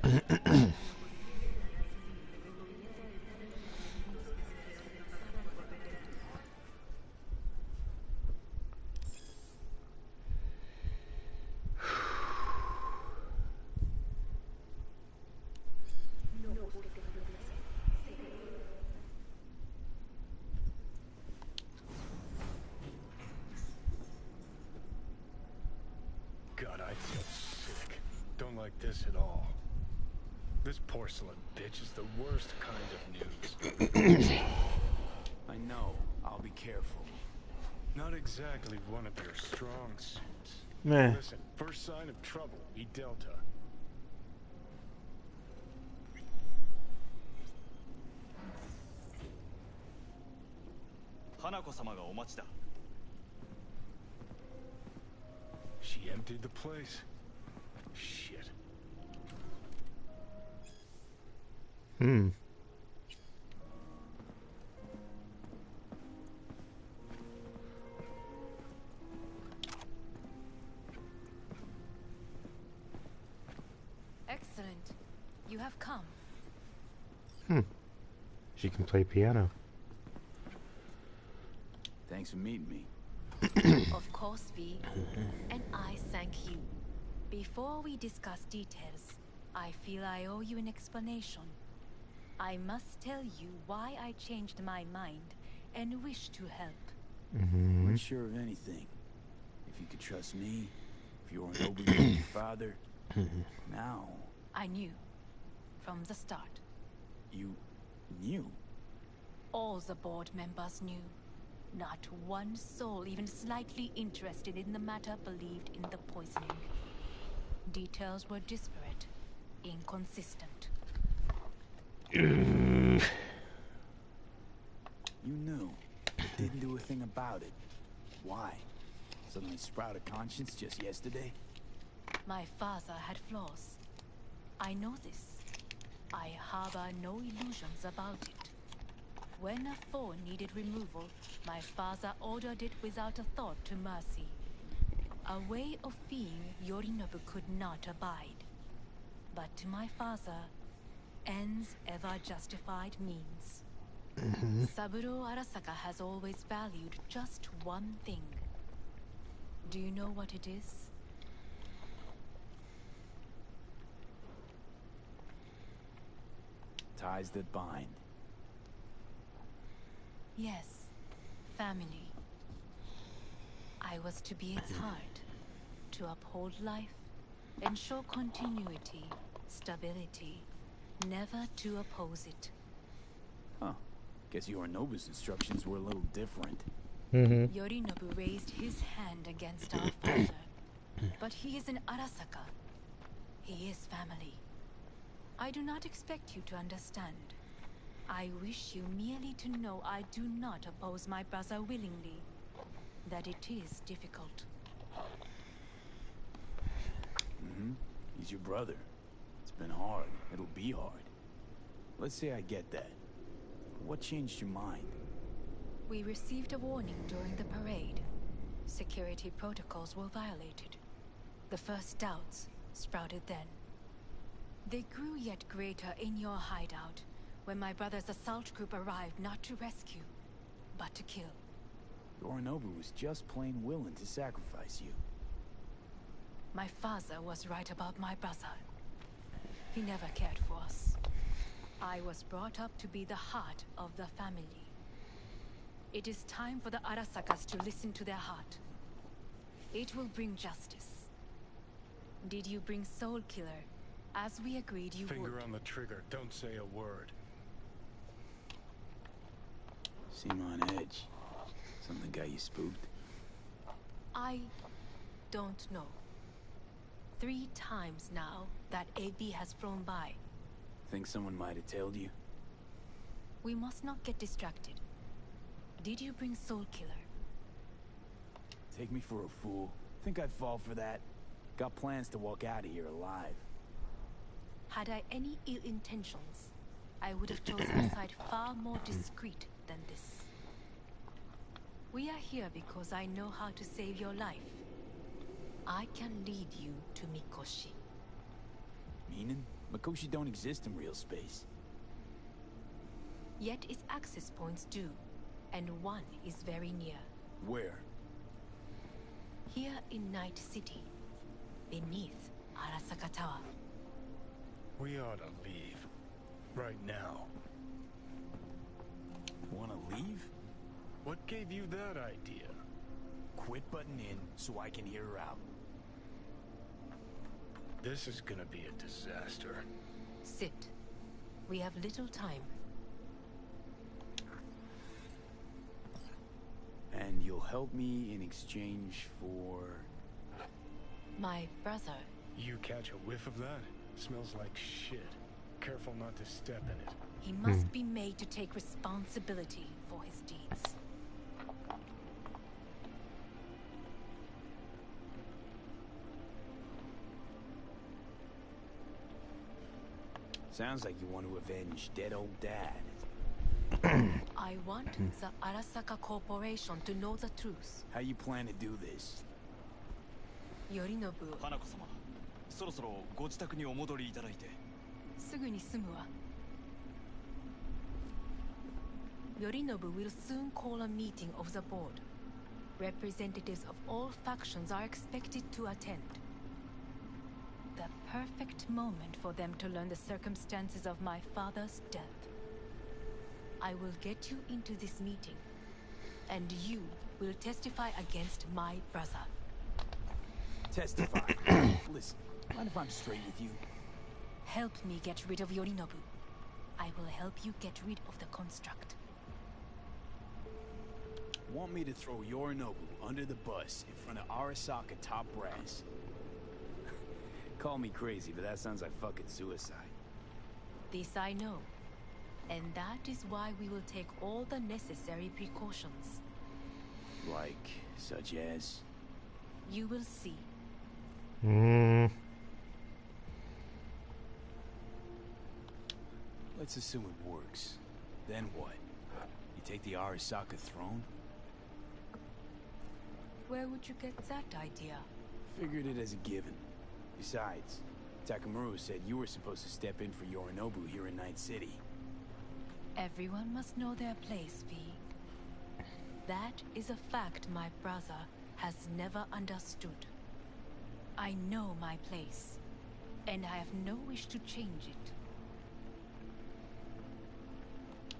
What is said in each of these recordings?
God, I feel sick. Don't like this at all. This porcelain bitch is the worst kind of news. I know. I'll be careful. Not exactly one of your strong suits. Meh. Listen, first sign of trouble, be Delta. She emptied the place. Shit. Excellent. You have come. She can play piano. Thanks for meeting me. Of course, V. And I thank you. Before we discuss details, I feel I owe you an explanation. I must tell you why I changed my mind and wish to help. I'm not sure of anything. If you could trust me, if you were an Obi with your father, now... I knew. From the start. You knew? All the board members knew. Not one soul even slightly interested in the matter believed in the poisoning. Details were disparate, inconsistent. You knew, but didn't do a thing about it. Why? Suddenly sprout a conscience just yesterday? My father had flaws. I know this. I harbor no illusions about it. When a foe needed removal, my father ordered it without a thought to mercy. A way of being Yorinobu could not abide. But to my father, ends ever justified means. Saburo Arasaka has always valued just one thing. Do you know what it is? Ties that bind. Yes, family. I was to be its heart, to uphold life, ensure continuity, stability, never to oppose it. Huh. Guess Yorinobu's instructions were a little different. Yorinobu raised his hand against our father, but he is an Arasaka. He is family. I do not expect you to understand. I wish you merely to know I do not oppose my brother willingly. That it is difficult. He's your brother. It's been hard. It'll be hard. Let's say I get that. What changed your mind? We received a warning during the parade. Security protocols were violated. The first doubts sprouted then. They grew yet greater in your hideout, when my brother's assault group arrived not to rescue, but to kill. Yorinobu was just plain willing to sacrifice you. My father was right about my brother. He never cared for us. I was brought up to be the heart of the family. It is time for the Arasakas to listen to their heart. It will bring justice. Did you bring Soul Killer, as we agreed you would? Finger on the trigger, don't say a word. Seem on edge. Something got you spooked? I don't know. 3 times now that AB has flown by. Think someone might have tailed you? We must not get distracted. Did you bring Soul Killer? Take me for a fool. Think I'd fall for that? Got plans to walk out of here alive. Had I any ill intentions, I would have chosen a side far more discreet than this. We are here because I know how to save your life. I can lead you to Mikoshi. Meaning? Mikoshi don't exist in real space. Yet its access points do, and one is very near. Where? Here in Night City, beneath Arasaka Tower. We ought to leave. Right now. Wanna leave? What gave you that idea? Quit butting in so I can hear her out. This is gonna be a disaster. Sit. We have little time. And you'll help me in exchange for... My brother. You catch a whiff of that? Smells like shit. Careful not to step in it. He must be made to take responsibility for his deeds. Sounds like you want to avenge dead old dad. I want the Arasaka Corporation to know the truth. How you plan to do this? Yorinobu, 花子様、そろそろご自宅にお戻りいただいて。すぐに済むわ。Yorinobu will soon call a meeting of the board. Representatives of all factions are expected to attend. The perfect moment for them to learn the circumstances of my father's death. I will get you into this meeting, and you will testify against my brother. Testify. Listen, mind if I'm straight with you? Help me get rid of Yorinobu. I will help you get rid of the construct. Want me to throw Yorinobu under the bus in front of Arasaka top brass? Call me crazy, but that sounds like fucking suicide. This I know. And that is why we will take all the necessary precautions. Like, such as? You will see. Let's assume it works. Then what? You take the Arasaka throne? Where would you get that idea? Figured it as a given. Besides, Takamura said you were supposed to step in for Yorinobu here in Night City. Everyone must know their place, V. That is a fact my brother has never understood. I know my place, and I have no wish to change it.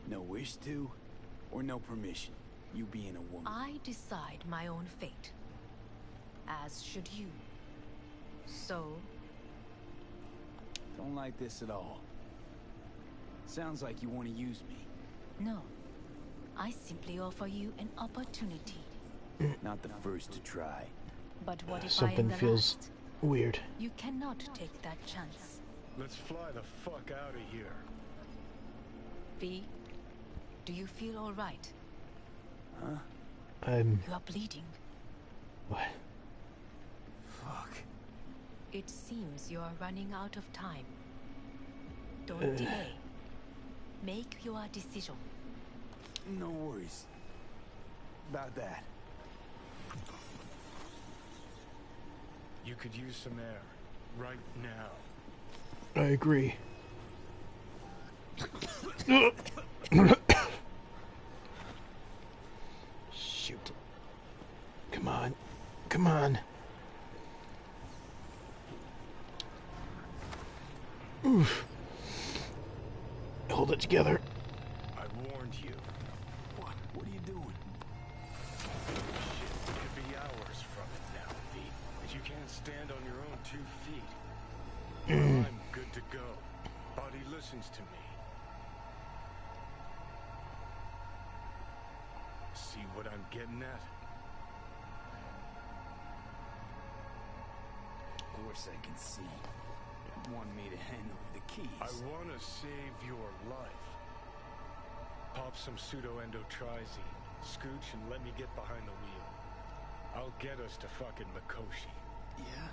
No wish to, or no permission? You being a woman. I decide my own fate. As should you. So... Don't like this at all. Sounds like you want to use me. No. I simply offer you an opportunity. Not the first to try. But what if Something I am the feels last? weird. You cannot take that chance. Let's fly the fuck out of here. V, do you feel all right? Huh? You are bleeding. What? Fuck. It seems you are running out of time. Don't delay. Make your decision. No worries. About that. You could use some air. Right now. I agree. Shoot. Come on. Come on. Oof. Hold it together. I warned you. What? What are you doing? Shit could be hours from it now, V. But you can't stand on your own 2 feet. Well, I'm good to go. Body listens to me. See what I'm getting at? Of course I can see. You want me to hand over the keys. I want to save your life. Pop some pseudo-endotrizine, scooch, and let me get behind the wheel. I'll get us to fucking Mikoshi. Yeah?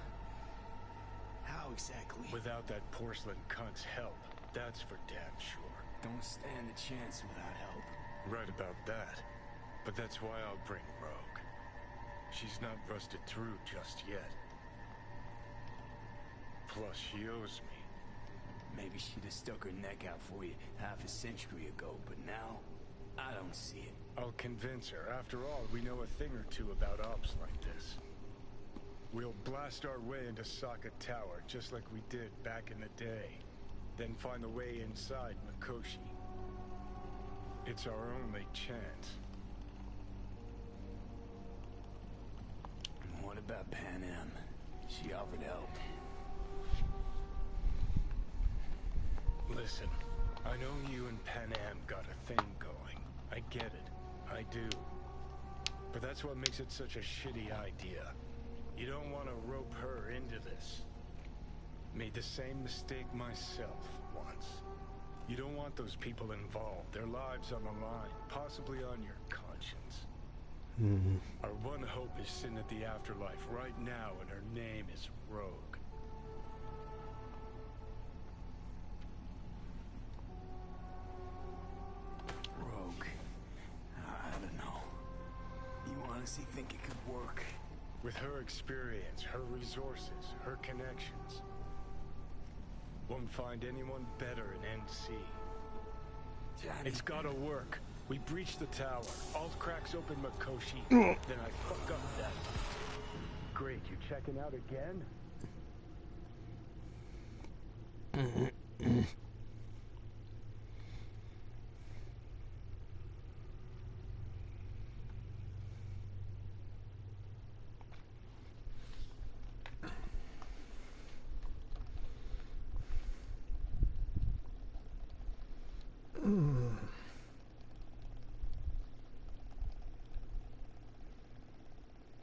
How exactly? Without that porcelain cunt's help, that's for damn sure. Don't stand a chance without help. Right about that. But that's why I'll bring Rogue. She's not rusted through just yet. Plus, she owes me. Maybe she'd have stuck her neck out for you half a century ago, but now, I don't see it. I'll convince her. After all, we know a thing or two about ops like this. We'll blast our way into Sokka Tower, just like we did back in the day. Then find the way inside Mikoshi. It's our only chance. And what about Pan Am? She offered help. Listen, I know you and Pan Am got a thing going. I get it. I do. But that's what makes it such a shitty idea. You don't want to rope her into this. Made the same mistake myself once. You don't want those people involved, their lives on the line, possibly on your conscience. Our one hope is sin at the afterlife right now, and her name is Rogue. Rogue. I don't know. You honestly think it could work? With her experience, her resources, her connections. Won't find anyone better in NC. Johnny. It's gotta work. We breach the tower. Alt cracks open Mikoshi. Then I fuck up that. Great, you checking out again?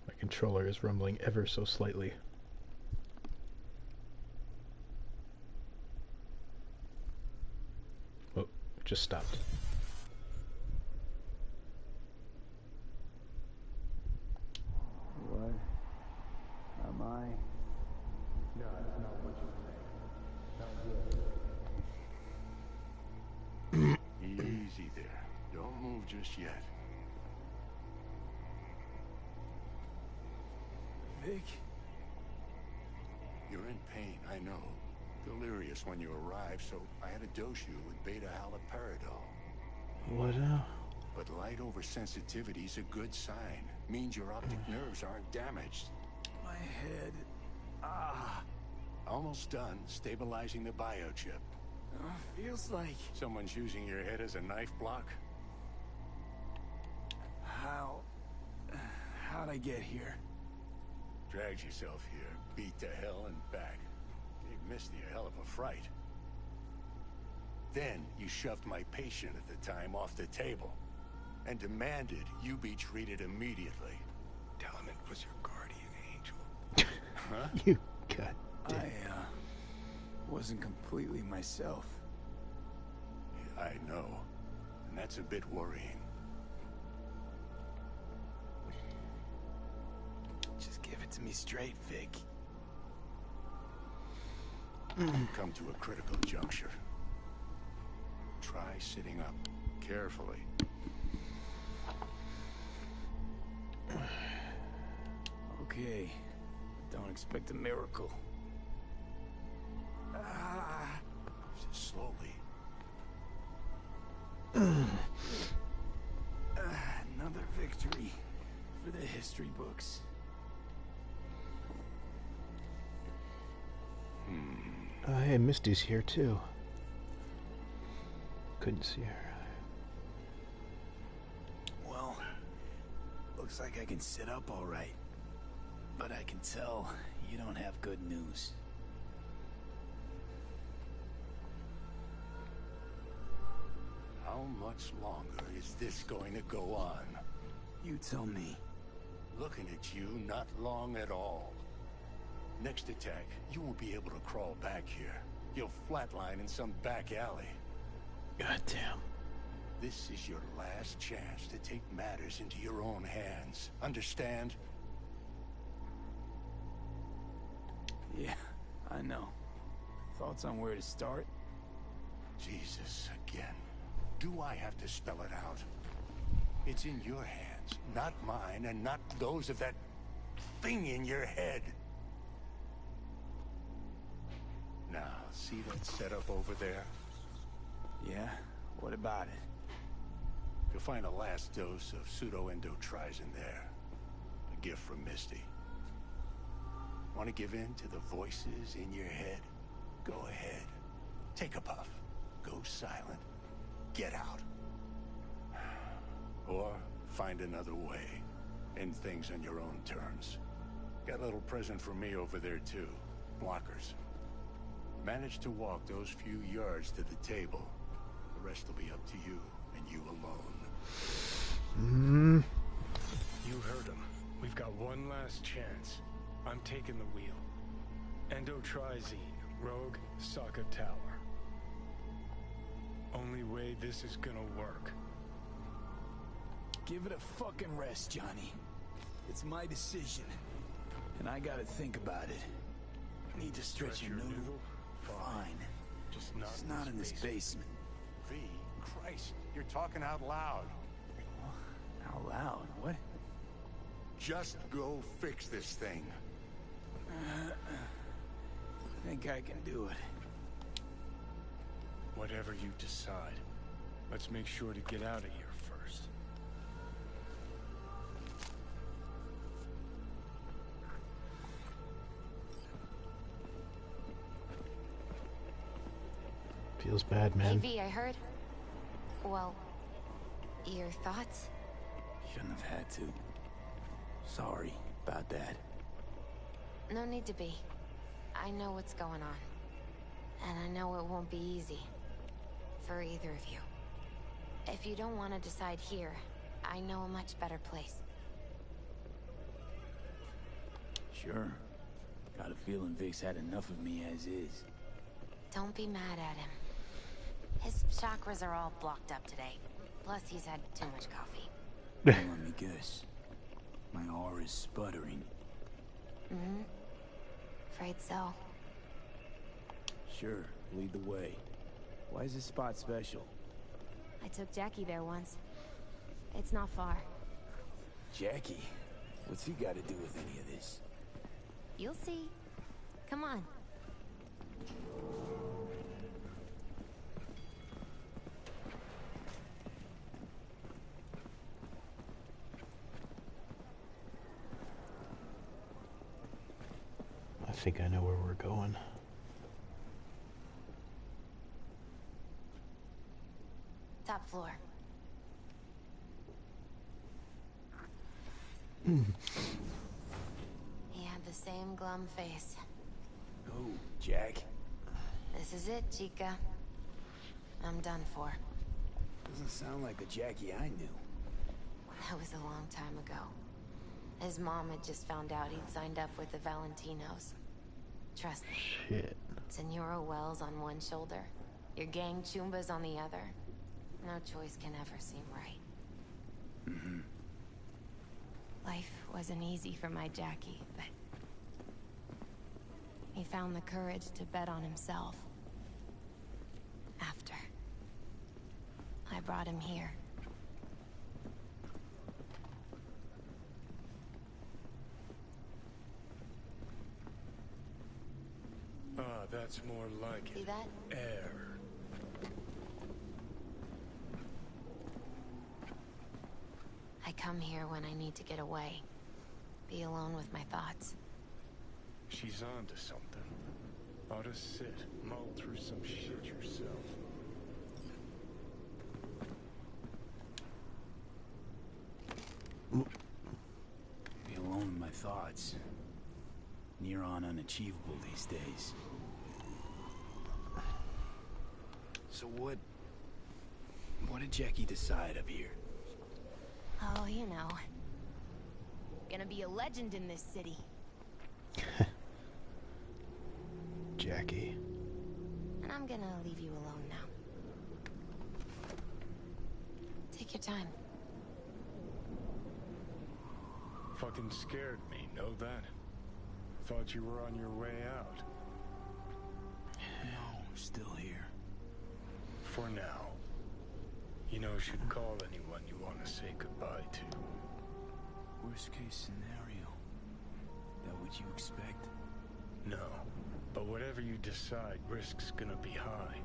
My controller is rumbling ever so slightly. Oh, it just stopped. What am I? No, it's not what you think. Not yet. Easy there. Don't move just yet. Vic? You're in pain, I know. Delirious when you arrived, so I had to dose you with beta-haloperidol. What But light oversensitivity's a good sign. Means your optic nerves aren't damaged. My head. Almost done stabilizing the biochip. Feels like... Someone's using your head as a knife block? How'd I get here? Dragged yourself here, beat to hell and back. Gave Misty a hell of a fright. Then you shoved my patient at the time off the table and demanded you be treated immediately. Tell him it was your guardian angel. Huh? You god damn. I wasn't completely myself. I know. And that's a bit worrying. Just give it to me straight, Vic. You've come to a critical juncture. Try sitting up carefully. Okay. Don't expect a miracle. Just slowly. Another victory for the history books. Oh, hey, Misty's here too. Couldn't see her. Well, looks like I can sit up all right. But I can tell you don't have good news. How much longer is this going to go on? You tell me. Looking at you, not long at all. Next attack, you won't be able to crawl back here. You'll flatline in some back alley. God damn. This is your last chance to take matters into your own hands. Understand? Yeah, I know. Thoughts on where to start? Jesus, again. Do I have to spell it out? It's in your hands, not mine, and not those of that thing in your head. Now, See that setup over there? Yeah? What about it? You'll find a last dose of pseudo-endotrizin there. A gift from Misty. Want to give in to the voices in your head? Go ahead. Take a puff. Go silent. Get out. Or find another way. End things on your own terms. Got a little present for me over there too. Blockers. Manage to walk those few yards to the table. The rest will be up to you, and you alone. You heard him. We've got one last chance. I'm taking the wheel. Endotrizine, Rogue, Sokka Tower. Only way this is gonna work. Give it a fucking rest, Johnny. It's my decision. And I gotta think about it. Need to stretch your noodle? Fine. Just not in this basement. V, Christ, you're talking out loud. Out loud? What? Just go fix this thing. I think I can do it. Whatever you decide, let's make sure to get out of here first. Feels bad, man. Hey, V, I heard. Well, your thoughts? Shouldn't have had to. Sorry about that. No need to be. I know what's going on. And I know it won't be easy. For either of you. If you don't want to decide here, I know a much better place. Sure. Got a feeling Vic's had enough of me as is. Don't be mad at him. His chakras are all blocked up today. Plus, he's had too much coffee. Let me guess. My aura's sputtering. Mm-hmm. Afraid so. Sure, lead the way. Why is this spot special? I took Jackie there once. It's not far. Jackie? What's he got to do with any of this? You'll see. Come on. I think I know where we're going. Top floor. He had the same glum face. Oh, Jack. This is it, Chica. I'm done for. Doesn't sound like a Jackie I knew. That was a long time ago. His mom had just found out he'd signed up with the Valentinos. Trust me. Shit. Senora Wells on one shoulder, your gang Chumbas on the other. No choice can ever seem right. Mm-hmm. Life wasn't easy for my Jackie, but he found the courage to bet on himself. After I brought him here. Ah, that's more like it. See that? Air. I come here when I need to get away. Be alone with my thoughts. She's on to something. Ought to sit, mull through some shit yourself. Be alone with my thoughts. Near on unachievable these days. So what did Jackie decide up here? Oh, you know. Gonna be a legend in this city. Jackie. And I'm gonna leave you alone now. Take your time. Fucking scared me, know that? Thought you were on your way out. No, we're still here. For now. You know, should call anyone you want to say goodbye to. Worst case scenario. That what you expect? No. But whatever you decide, risk's gonna be high.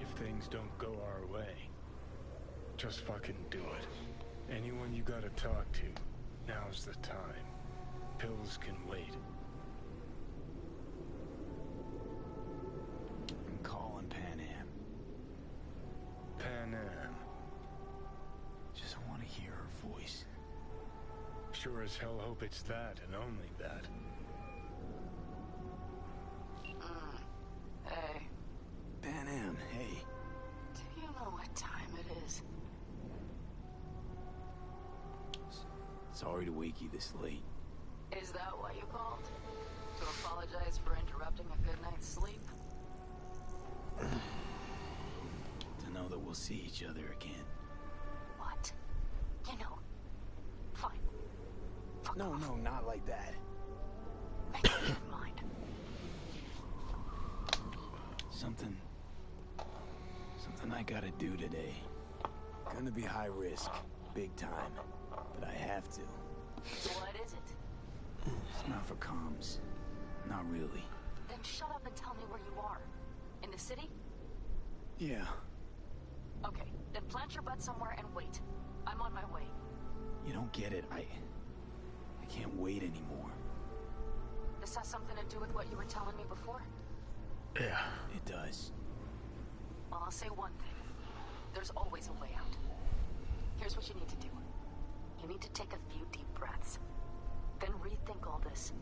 If things don't go our way, just fucking do it. Anyone you gotta talk to, now's the time. Pills can wait. I'm calling Pan Am. Pan Am. Just want to hear her voice. Sure as hell hope it's that and only that. Hey. Pan Am, hey. Do you know what time it is? Sorry to wake you this late. Is that why you called? To apologize for interrupting a good night's sleep? To know that we'll see each other again. What? You know. Fine. Fuck No, off. no, not like that. Make up your mind. Something I gotta do today. Gonna be high risk, big time, but I have to. What is it? It's not for comms. Not really. Then shut up and tell me where you are. In the city? Yeah, Okay, then plant your butt somewhere and wait. I'm on my way. you don't get it. I can't wait anymore. This has something to do with what you were telling me before? Yeah. It does. Well, I'll say one thing. There's always a way out. Here's what you need to do. You need to take a few deep breaths. Then rethink all this.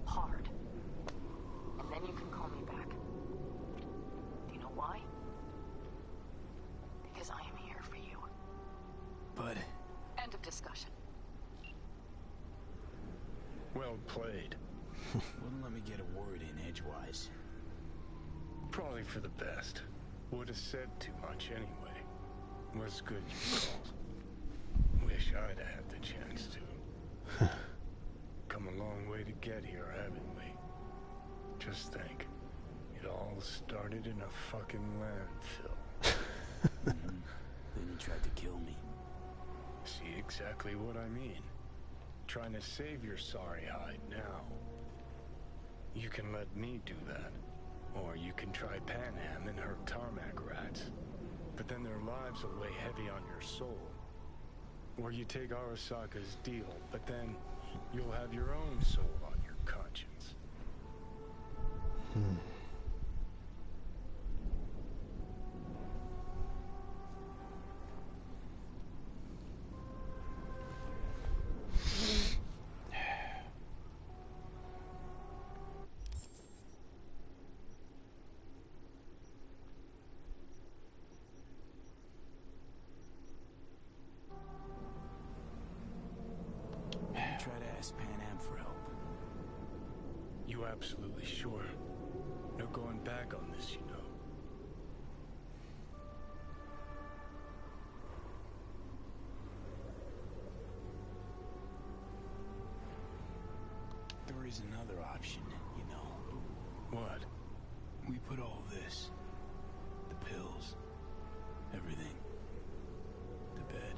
Hard. And then you can call me back. Do you know why? Because I am here for you. But End of discussion. Well played. wouldn't let me get a word in edgewise. Probably for the best. Would have said too much anyway. Was good you called. Wish I'd have had the chance to. Come a long way to get here, haven't we? Just think. It all started in a fucking landfill. Then you tried to kill me. See exactly what I mean. Trying to save your sorry hide now. You can let me do that. Or you can try Pan Am and her tarmac rats. But then their lives will weigh heavy on your soul. Or you take Arasaka's deal, but then you'll have your own soul on your conscience. Try to ask Pan Am for help. You absolutely sure? No going back on this, you know. There is another option, you know. What? We put all this, the pills, everything, to bed.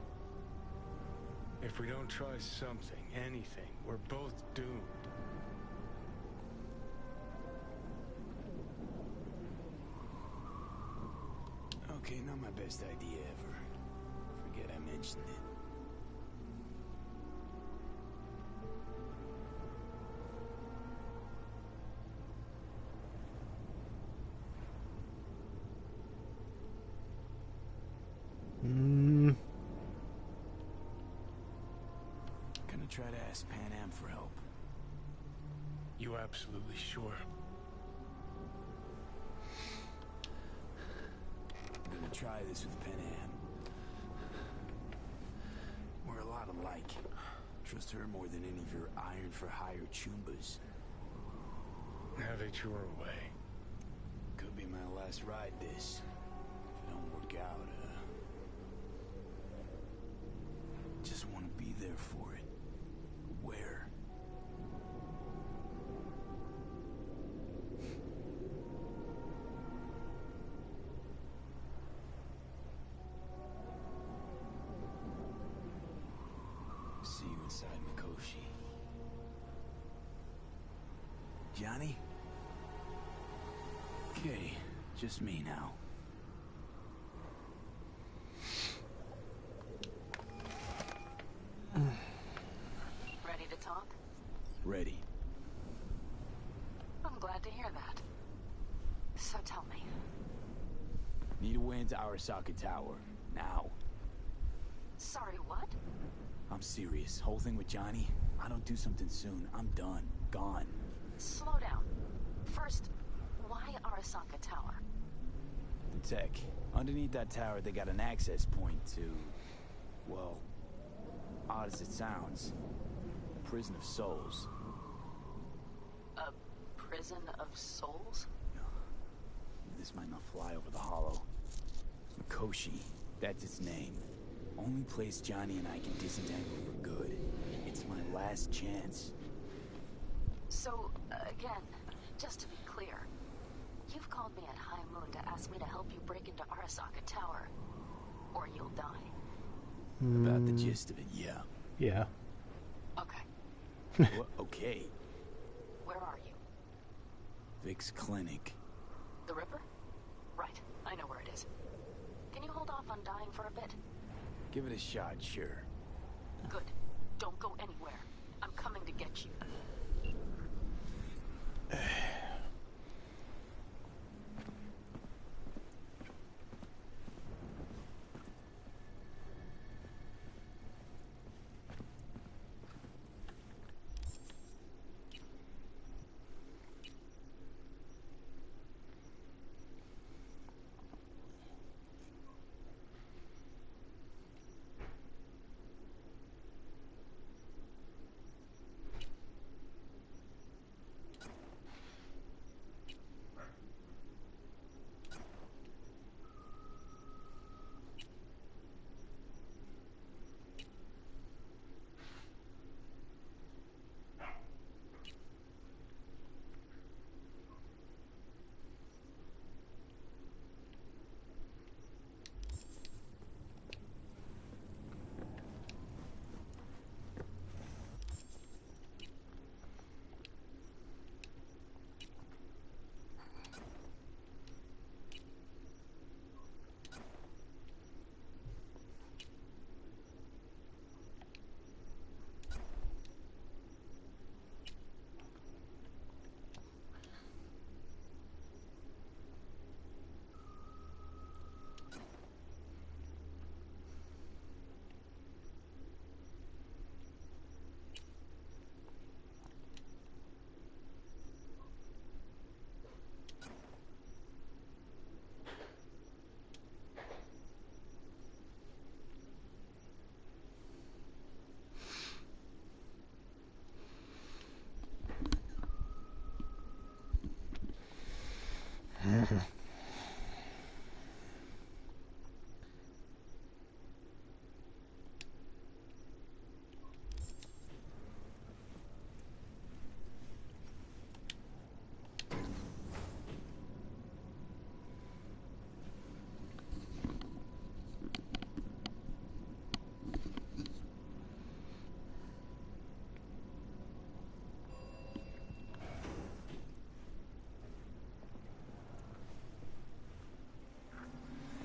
If we don't try something, anything, we're both doomed. Okay, not my best idea ever. Forget I mentioned it. Gonna try to ask Pan Am for help. You absolutely sure? I'm gonna try this with Pan Am. We're a lot alike. Trust her more than any of your iron for hire chumbas. Have it your way. Could be my last ride this. If it don't work out, just want to be there for it. Where? See you inside Mikoshi. Johnny? Okay, just me now. Ready to talk? Ready. I'm glad to hear that. So tell me. Need a way into Arasaka Tower. Now. Sorry, what? I'm serious. Whole thing with Johnny, I don't do something soon, I'm done. Gone. Slow down. First, why Arasaka Tower? The tech. Underneath that tower, they got an access point to... well... odd as it sounds. Prison of souls. A prison of souls? This might not fly over the hollow. Mikoshi, that's its name. Only place Johnny and I can disentangle for good. It's my last chance. So, again, just to be clear, you've called me at High Moon to ask me to help you break into Arasaka Tower, or you'll die. About the gist of it, yeah. Yeah. Okay. Okay. Where are you? Vic's clinic. The Ripper? Right, I know where it is. Can you hold off on dying for a bit? Give it a shot, sure. Good. Don't go anywhere. I'm coming to get you.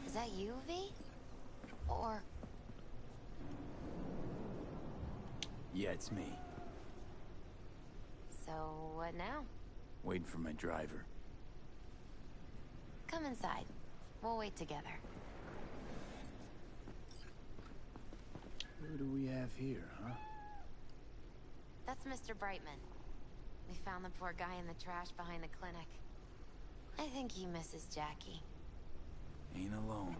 Is that you, V? Or... Yeah, it's me. so what now? Waiting for my driver. Come inside. We'll wait together. Who do we have here, huh? That's Mr. Brightman. We found the poor guy in the trash behind the clinic. I think he misses Jackie. Ain't alone.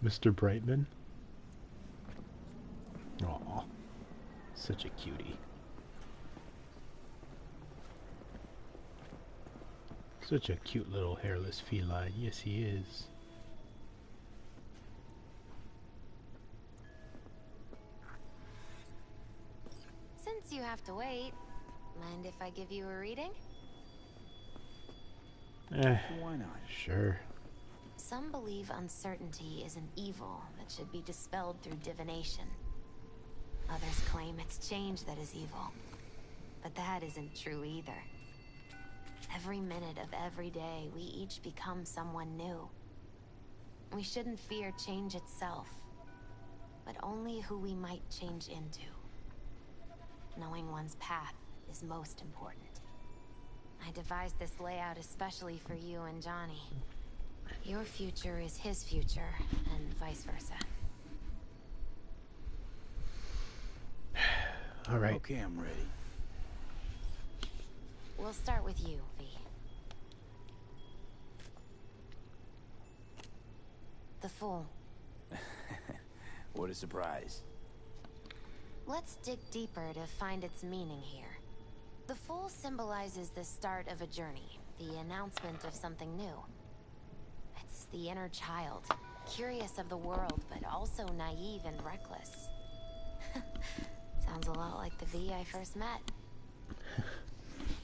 Mr. Brightman? Aw. Such a cutie. Such a cute little hairless feline. Yes, he is. Since you have to wait, mind if I give you a reading? Why not? Sure. Some believe uncertainty is an evil that should be dispelled through divination. Others claim it's change that is evil. But that isn't true either. Every minute of every day, we each become someone new. We shouldn't fear change itself, but only who we might change into. Knowing one's path is most important. I devised this layout especially for you and Johnny. Your future is his future, and vice versa. All right. Okay, I'm ready. We'll start with you, V. The Fool. What a surprise. Let's dig deeper to find its meaning here. The Fool symbolizes the start of a journey, the announcement of something new. It's the inner child, curious of the world, but also naive and reckless. Sounds a lot like the V I first met.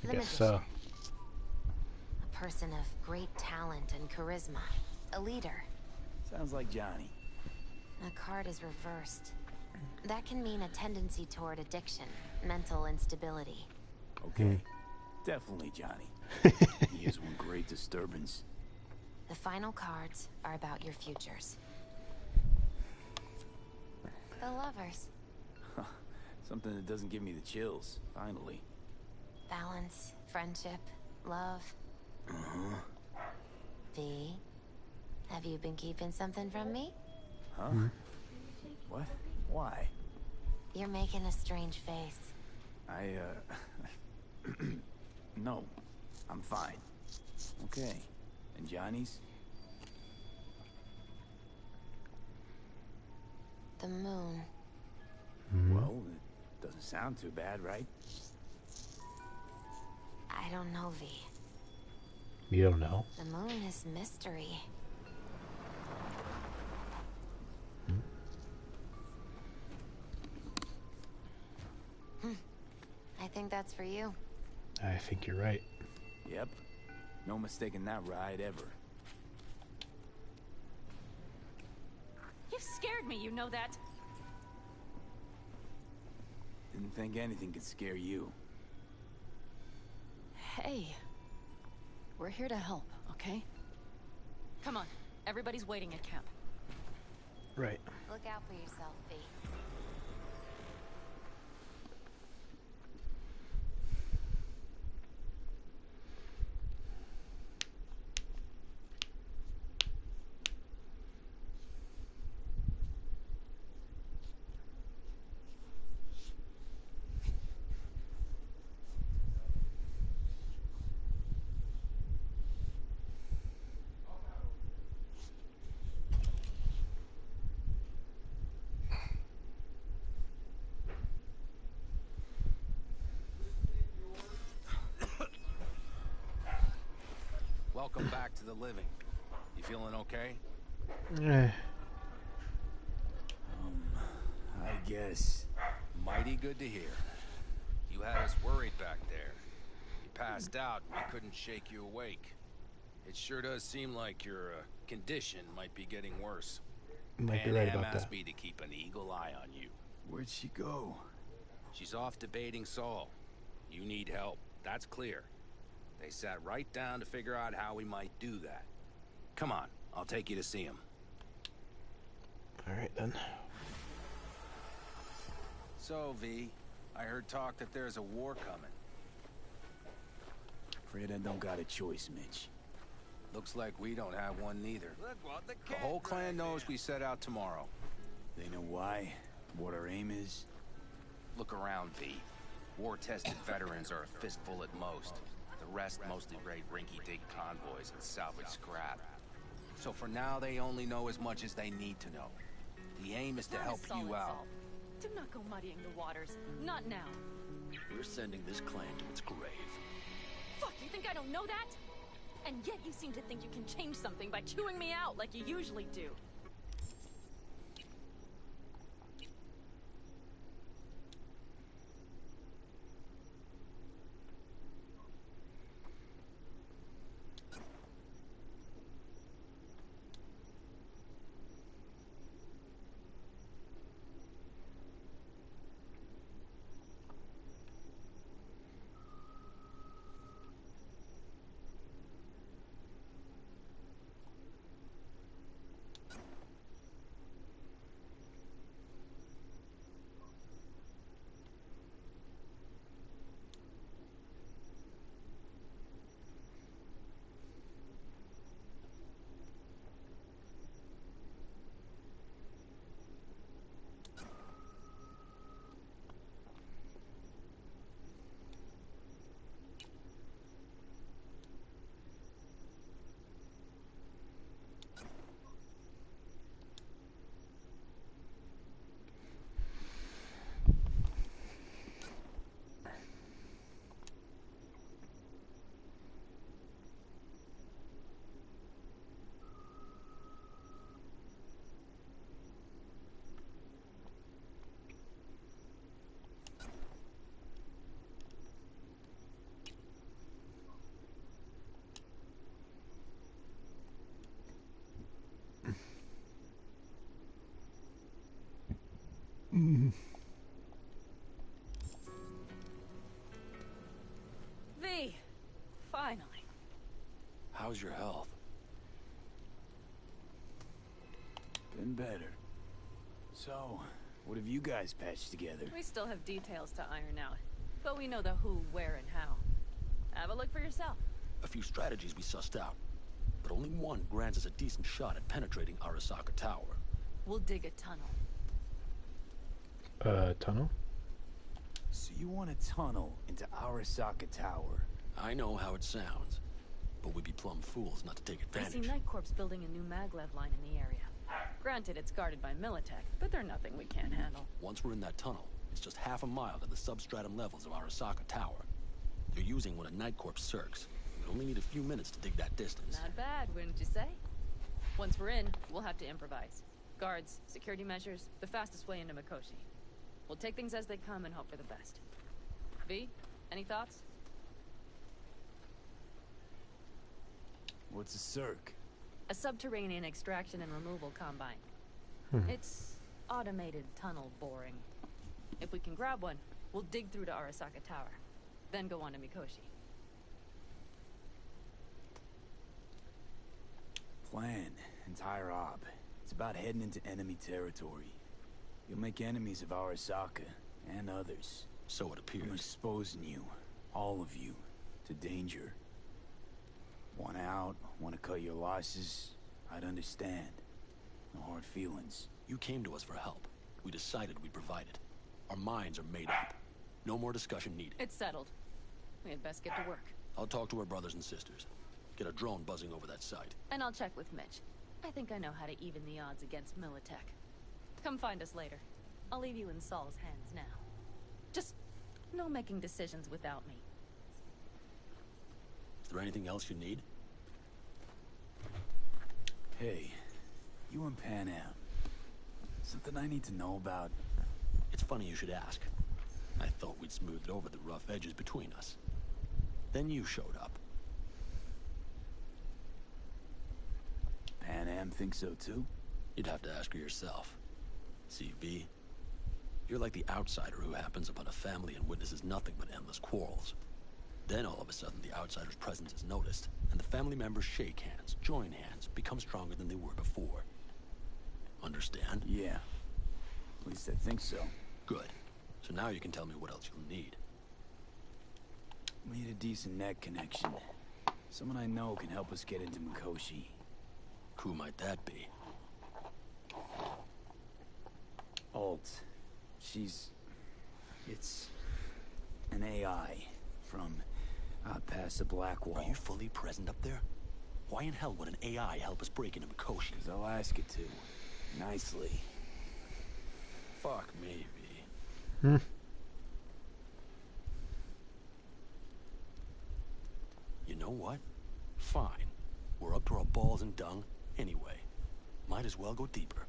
The Guess magician. so. A person of great talent and charisma. A leader. Sounds like Johnny. The card is reversed. That can mean a tendency toward addiction, mental instability. Okay. Definitely Johnny. He is one great disturbance. The final cards are about your futures. The Lovers. Something that doesn't give me the chills, finally. Balance, friendship, love. V, have you been keeping something from me? Huh? What? Why? You're making a strange face. No. I'm fine. Okay. And Johnny's? The moon. Well, it doesn't sound too bad, right? I don't know, V. You don't know. The moon is mystery. I think that's for you. I think you're right. Yep. No mistaking that ride ever. You scared me, you know that? Didn't think anything could scare you. Hey. We're here to help, okay? Come on. Everybody's waiting at camp. Right. Look out for yourself, V. Welcome back to the living. You feeling okay? I guess. Mighty good to hear. You had us worried back there. You passed out and we couldn't shake you awake. It sure does seem like your condition might be getting worse. Might be right about asked that. me to keep an eagle eye on you. Where'd she go? She's off debating Saul. You need help. That's clear. They sat right down to figure out how we might do that. Come on, I'll take you to see him. All right then. So, V, I heard talk that there's a war coming. Afraid I don't got a choice, Mitch. Looks like we don't have one neither. The whole clan knows we set out tomorrow. They know why, what our aim is. Look around, V. War-tested veterans are a fistful at most. The rest mostly raid rinky-dink convoys and salvage scrap. So for now, they only know as much as they need to know. The aim is to help you out. Do not go muddying the waters. Not now. We're sending this clan to its grave. Fuck, you think I don't know that? And yet you seem to think you can change something by chewing me out like you usually do. How's your health? Been better. So, what have you guys patched together? We still have details to iron out, but we know the who, where, and how. Have a look for yourself. A few strategies we sussed out, but only one grants us a decent shot at penetrating Arasaka Tower. We'll dig a tunnel. Tunnel? So you want a tunnel into Arasaka Tower? I know how it sounds, but we'd be plumb fools not to take I advantage. see Night Corps building a new maglev line in the area. Granted, it's guarded by Militech, but they're nothing we can't handle. Once we're in that tunnel, it's just half a mile to the substratum levels of Arasaka Tower. They're using one of Night Corps circs. We only need a few minutes to dig that distance. Not bad, wouldn't you say? Once we're in, we'll have to improvise. Guards, security measures, the fastest way into Mikoshi. We'll take things as they come and hope for the best. V, any thoughts? What's a circ? A subterranean extraction and removal combine. It's automated tunnel boring. If we can grab one, we'll dig through to Arasaka Tower, then go on to Mikoshi. Plan, entire op. It's about heading into enemy territory. You'll make enemies of Arasaka, and others. So it appears. I'm exposing you, all of you, to danger. Want out, want to cut your losses, I'd understand. No hard feelings. You came to us for help. We decided we'd provide it. Our minds are made up. No more discussion needed. It's settled. We had best get to work. I'll talk to our brothers and sisters. Get a drone buzzing over that site. And I'll check with Mitch. I think I know how to even the odds against Militech. Come find us later. I'll leave you in Saul's hands now. Just no making decisions without me. Is there anything else you need? Hey, you and Pan Am. Something I need to know about? It's funny you should ask. I thought we'd smoothed over the rough edges between us. Then you showed up. Pan Am thinks so too? You'd have to ask her yourself. See, V, you're like the outsider who happens upon a family and witnesses nothing but endless quarrels. Then all of a sudden the outsider's presence is noticed, and the family members shake hands, join hands, become stronger than they were before. Understand? Yeah. At least I think so. Good. So now you can tell me what else you'll need. We need a decent net connection. Someone I know can help us get into Mikoshi. Who might that be? Alt. It's an AI from out past the Black Wall. Are you fully present up there? Why in hell would an AI help us break into Mikoshi? 'Cause I'll ask it to. Nicely. Fuck me, V. You know what? Fine. We're up to our balls in dung anyway. Might as well go deeper.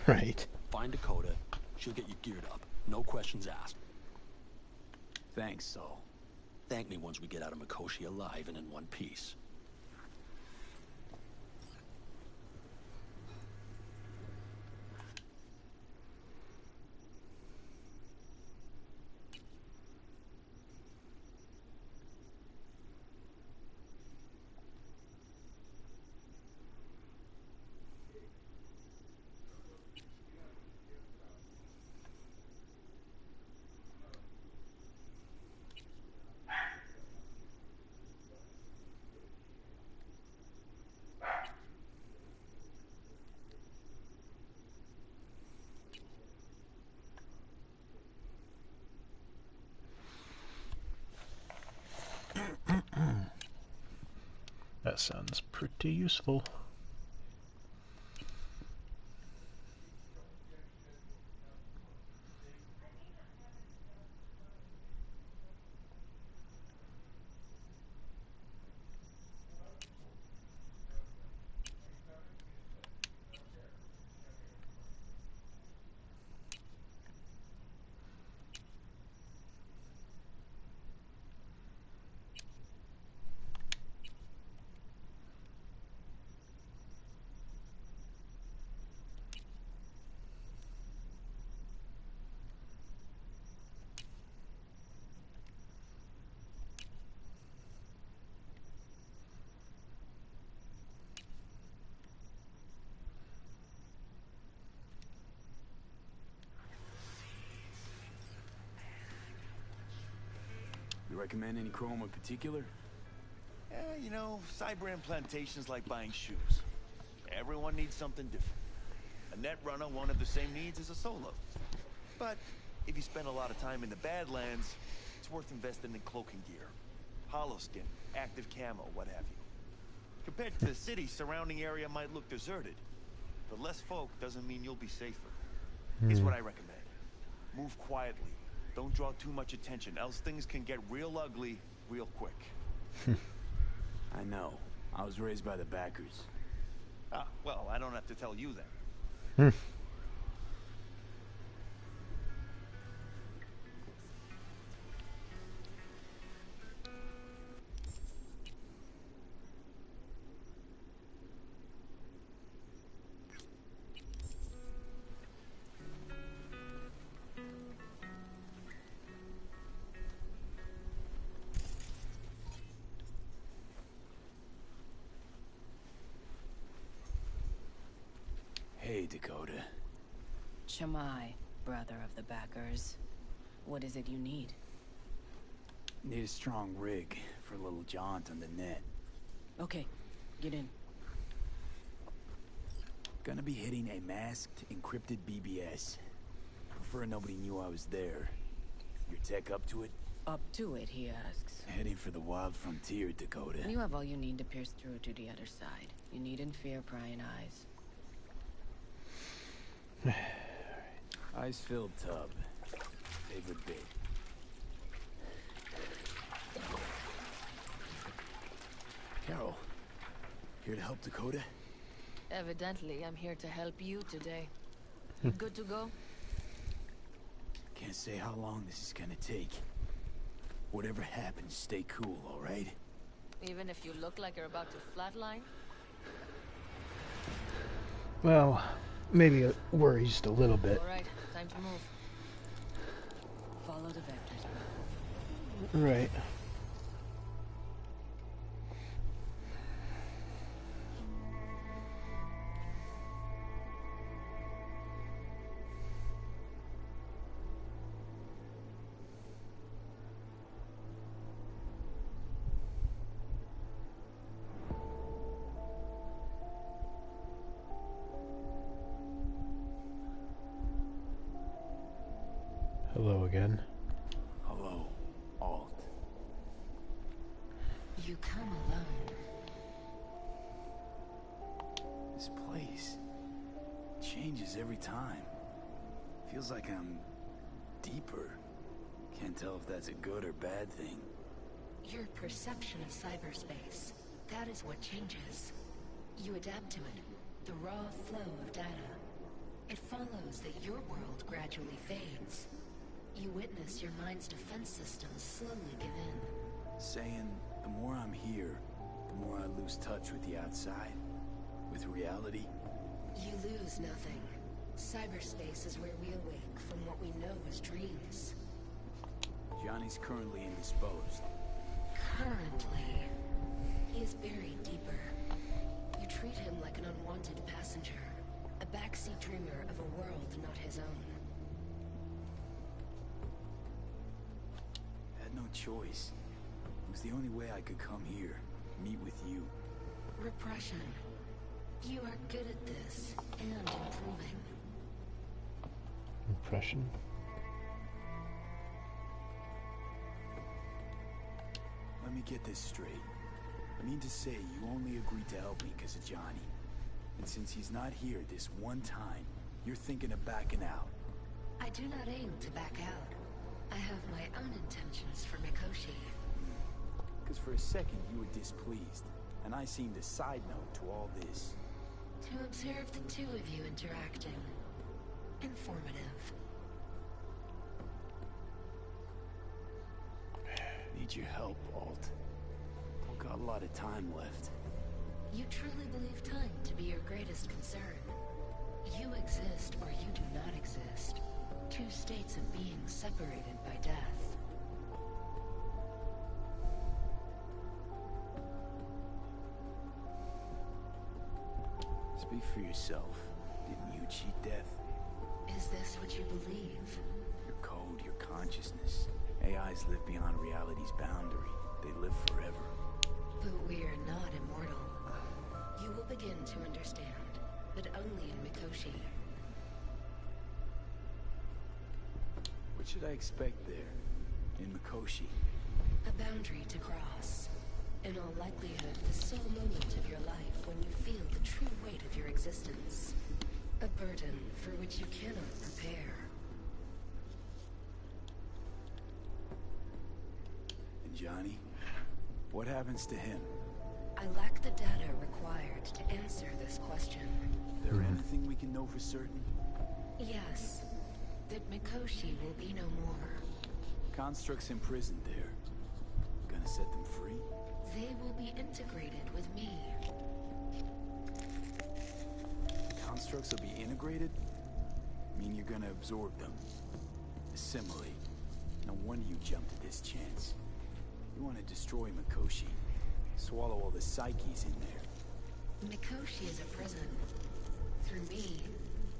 Right. Find Dakota. She'll get you geared up. No questions asked. Thanks, Saul. Thank me once we get out of Mikoshi alive and in one piece. That sounds pretty useful. You recommend any chrome in particular? You know, Cyberpunk plantations like buying shoes. Everyone needs something different. A net runner won't have the same needs as a solo. But if you spend a lot of time in the Badlands, it's worth investing in cloaking gear. Hollow skin, active camo, what have you. Compared to the city, surrounding area might look deserted. But less folk doesn't mean you'll be safer. Here's what I recommend. Move quietly. Don't draw too much attention, else things can get real ugly real quick. I know. I was raised by the backers. Ah, well, I don't have to tell you then. Hey, Dakota. Shamai, brother of the backers. What is it you need? Need a strong rig for a little jaunt on the net. Okay, get in. Gonna be hitting a masked, encrypted BBS. Prefer nobody knew I was there. Your tech up to it? Up to it, he asks. Heading for the wild frontier, Dakota. You have all you need to pierce through to the other side. You needn't fear prying eyes. Ice-filled tub. Favorite bit. Carol, here to help Dakota? Evidently, I'm here to help you today. Good to go? Can't say how long this is gonna take. Whatever happens, stay cool, all right? Even if you look like you're about to flatline? Well, maybe worry just a little bit. Alright, time to move. Follow the vectors. Right. Hello again. Hello, Alt. You come alone. This place changes every time. Feels like I'm deeper. Can't tell if that's a good or bad thing. Your perception of cyberspace, that is what changes. You adapt to it, the raw flow of data. It follows that your world gradually fades. You witness your mind's defense systems slowly give in. Saying the more I'm here, the more I lose touch with the outside, with reality. You lose nothing. Cyberspace is where we awake from what we know as dreams. Johnny's currently indisposed. Currently, he is buried deeper. You treat him like an unwanted passenger, a backseat dreamer of a world not his own. Had no choice. It was the only way I could come here, meet with you. Repression. You are good at this, and improving. Impression. Let me get this straight. I mean to say you only agreed to help me because of Johnny. And since he's not here this one time, you're thinking of backing out. I do not aim to back out. I have my own intentions for Mikoshi. Because for a second you were displeased, and I seemed a side note to all this. To observe the two of you interacting. Informative. Need your help, Alt. Don't got a lot of time left. You truly believe time to be your greatest concern. You exist or you do not exist. Two states of being separated by death. Speak for yourself. Didn't you cheat death? Is this what you believe? Your code, your consciousness. AIs live beyond reality's boundary. They live forever. But we are not immortal. You will begin to understand, but only in Mikoshi. What should I expect there, in Mikoshi? A boundary to cross. In all likelihood, the sole moment of your life when you feel the true weight of your existence. A burden for which you cannot prepare. And Johnny? What happens to him? I lack the data required to answer this question. There anything we can know for certain? Yes. That Mikoshi will be no more. Constructs imprisoned there. Gonna set them free? They will be integrated with me. Constructs will be integrated? Mean you're gonna absorb them. Assimilate. No wonder you jumped at this chance. You want to destroy Mikoshi. Swallow all the psyches in there. Mikoshi is a prison. Through me,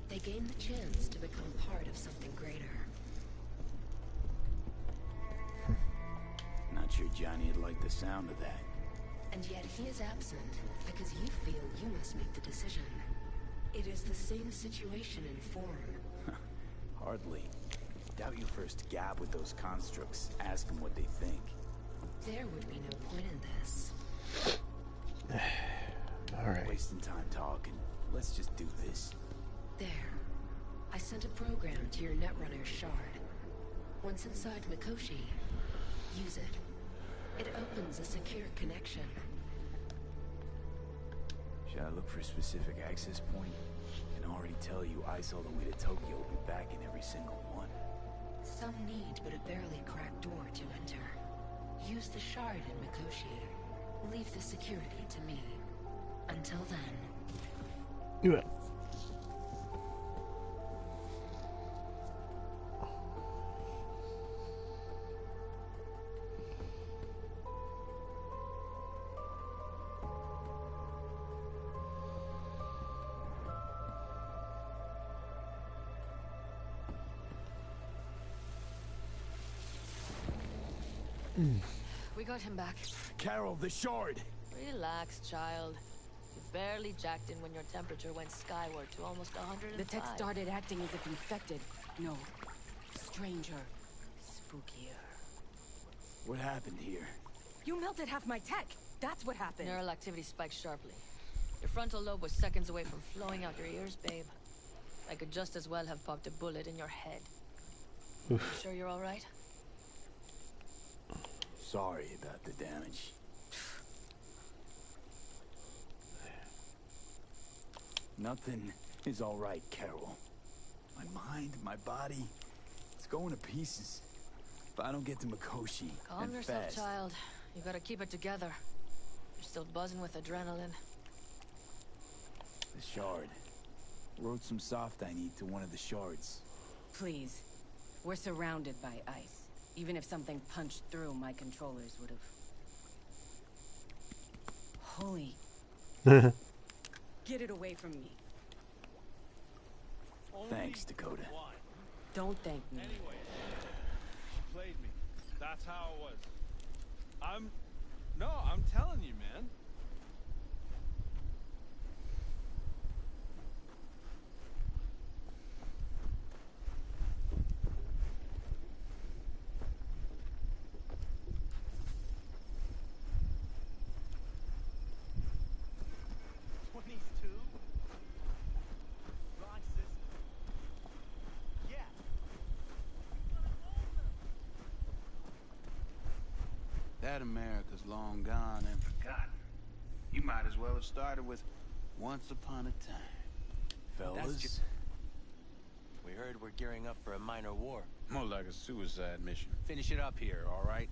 they gain the chance to become part of something greater. Not sure Johnny would like the sound of that. And yet he is absent because you feel you must make the decision. It is the same situation in form. Hardly. Doubt you first gab with those constructs. Ask them what they think. There would be no point in this. Alright. Wasting time talking. Let's just do this. There. I sent a program to your Netrunner shard. Once inside Mikoshi, use it. It opens a secure connection. Should I look for a specific access point? I can already tell you I saw the way to Tokyo will be back in every single one. Some need but a barely cracked door to enter. Use the shard in Mikoshi. Leave the security to me. Until then. Yeah. We got him back. Carol, the shard! Relax, child. You barely jacked in when your temperature went skyward to almost 105. The tech started acting as if infected. No. Stranger. Spookier. What happened here? You melted half my tech! That's what happened! Neural activity spiked sharply. Your frontal lobe was seconds away from flowing out your ears, babe. I could just as well have popped a bullet in your head. You sure you're all right? Sorry about the damage. Nothing is all right, Carol. My mind, my body, it's going to pieces. If I don't get to Mikoshi, Calm and yourself, fast. child. You gotta keep it together. You're still buzzing with adrenaline. The shard. Wrote some soft I need to one of the shards. Please. We're surrounded by ice. Even if something punched through, my controllers would have... Holy... Get it away from me. Thanks, Dakota. Don't thank me. Anyway, she played me. That's how it was. No, I'm telling you, man. That America's long gone and forgotten. You might as well have started with Once Upon a Time. Fellas? We heard we're gearing up for a minor war. More like a suicide mission. Finish it up here, all right?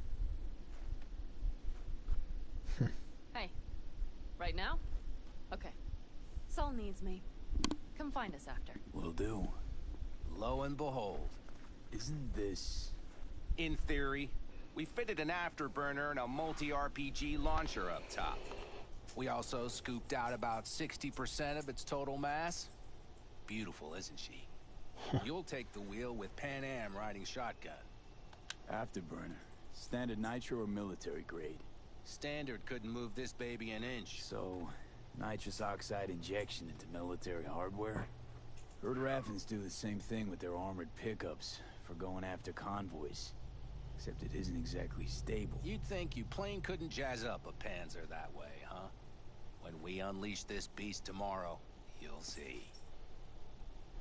Hey. Right now? Okay. Saul needs me. Come find us after. Will do. Lo and behold. Isn't this... In theory, we fitted an afterburner and a multi-RPG launcher up top. We also scooped out about 60% of its total mass. Beautiful, isn't she? You'll take the wheel with Pan Am riding shotgun. Afterburner. Standard nitro or military grade? Standard couldn't move this baby an inch. So, nitrous oxide injection into military hardware? Heard Raffens do the same thing with their armored pickups for going after convoys. Except it isn't exactly stable. You'd think you plain couldn't jazz up a Panzer that way, huh? When we unleash this beast tomorrow, you'll see.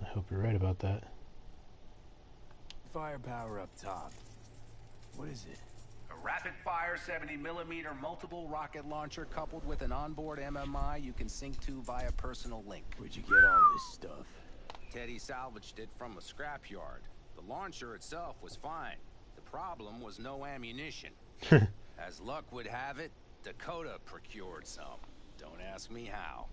I hope you're right about that. Firepower up top. What is it? A rapid-fire 70mm multiple rocket launcher coupled with an onboard MMI you can sync to via personal link. Where'd you get all this stuff? Teddy salvaged it from a scrapyard. The launcher itself was fine. The problem was no ammunition. As luck would have it, Dakota procured some. Don't ask me how.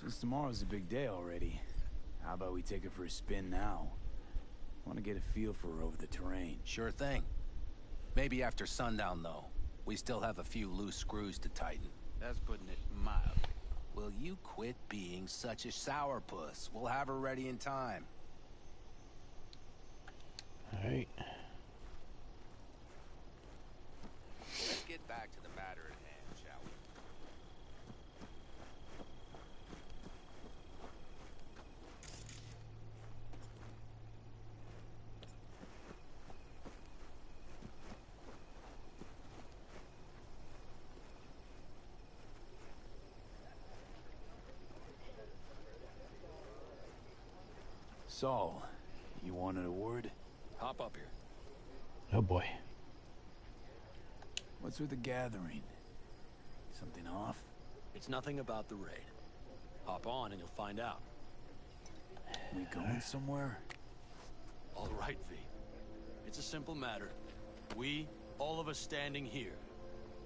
Since tomorrow's a big day already, how about we take her for a spin now? I want to get a feel for her over the terrain. Sure thing. Maybe after sundown, though. We still have a few loose screws to tighten. That's putting it mild. Will you quit being such a sourpuss? We'll have her ready in time. Alright. Let's get back to the matter at hand, shall we? Saul, you wanted a word? Hop up here. Oh boy. What's with the gathering? Something off? It's nothing about the raid. Hop on and you'll find out. We going somewhere? All right, V. It's a simple matter. We, all of us standing here,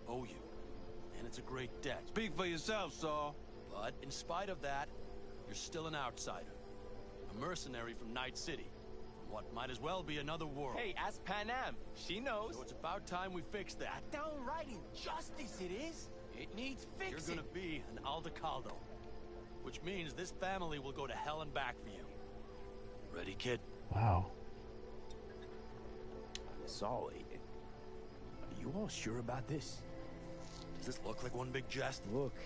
owe you. And it's a great debt. Speak for yourself, Saul. But in spite of that, you're still an outsider. A mercenary from Night City. From what might as well be another world. Hey, ask Panam. She knows. So it's about time we fix that. Downright injustice it is. It needs fixing. You're gonna be an Aldecaldo. Which means this family will go to hell and back for you. Ready, kid? Wow. Saul, are you all sure about this? Does this look like one big jest? Look,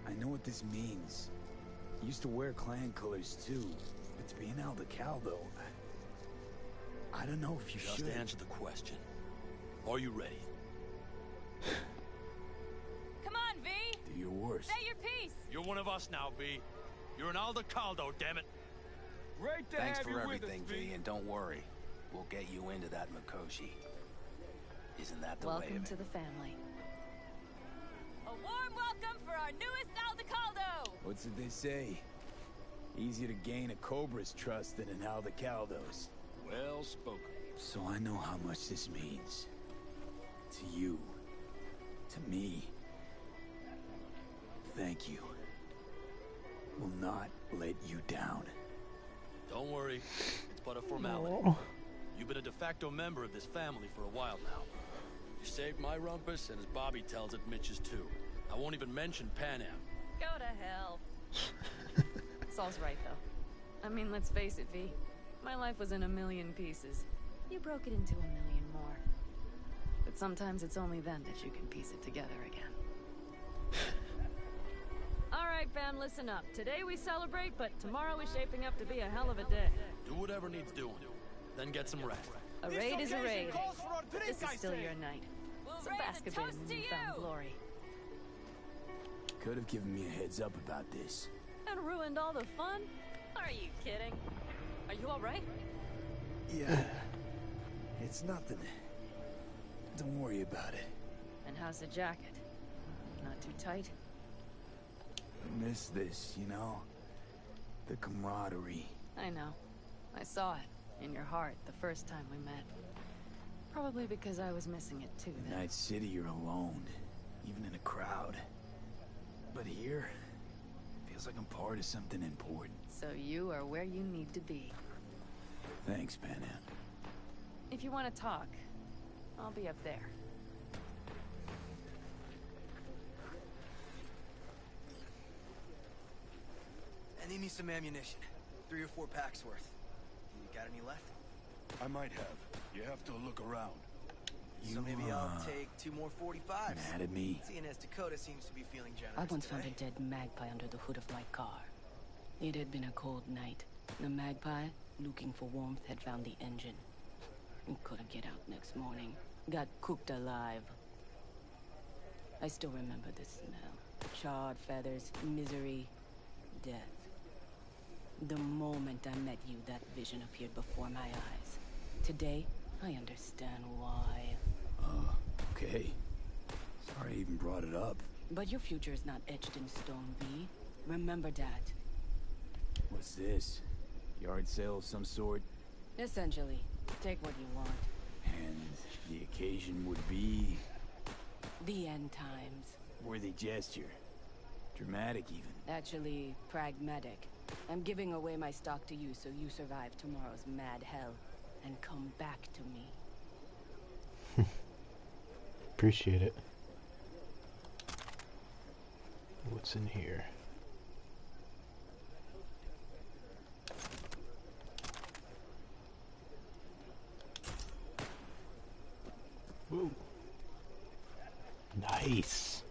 I know what this means. I used to wear clan colors too, but to be an Aldecaldo, I don't know if you Just should. answer the question. Are you ready? Come on, V! Do your worst. Say your piece! You're one of us now, V. You're an Aldecaldo, damn it. Great to Thanks have for you everything, with us, V, and don't worry. We'll get you into that Mikoshi. Isn't that the way Welcome of it? to the family. A warm welcome for our newest Aldecaldo! What's it they say? Easier to gain a Cobra's trust than an Aldecaldo's. Well spoken. So I know how much this means. To you. To me. Thank you. Will not let you down. Don't worry. It's but a formality. Oh. You've been a de facto member of this family for a while now. You saved my rumpus, and as Bobby tells it, Mitch's too. I won't even mention Panam. Go to hell. Saul's right, though. I mean, let's face it, V. My life was in a million pieces. You broke it into a million more. But sometimes it's only then that you can piece it together again. All right, fam, listen up. Today we celebrate, but tomorrow is shaping up to be a hell of a day. Do whatever needs doing. Then get some rest. A raid is a raid. This is still your night. So bask a bit in the newfound glory. Could have given me a heads up about this. And ruined all the fun? Are you kidding? Are you all right? Yeah. It's nothing. Don't worry about it. And how's the jacket? Not too tight? I miss this, you know? The camaraderie. I know. I saw it in your heart the first time we met. Probably because I was missing it too In then. Night City, you're alone. Even in a crowd. But here, feels like I'm part of something important. So you are where you need to be. Thanks, Panam. If you want to talk, I'll be up there. I need me some ammunition. 3 or 4 packs worth. You got any left? I might have. You have to look around. So maybe I'll take 2 more 45s. Mad at me? Seeing as Dakota seems to be feeling generous I once found today. a dead magpie under the hood of my car. It had been a cold night. The magpie, looking for warmth, had found the engine. It couldn't get out next morning. Got cooked alive. I still remember the smell. Charred feathers, misery, death. The moment I met you, that vision appeared before my eyes. Today, I understand why. Okay. Sorry I even brought it up. But your future is not etched in stone, V. Remember that. What's this? Yard sale of some sort? Essentially, take what you want. And the occasion would be... The end times. worthy gesture. Dramatic, even. Actually, pragmatic. I'm giving away my stock to you so you survive tomorrow's mad hell and come back to me. Appreciate it. What's in here? Whoa. Nice.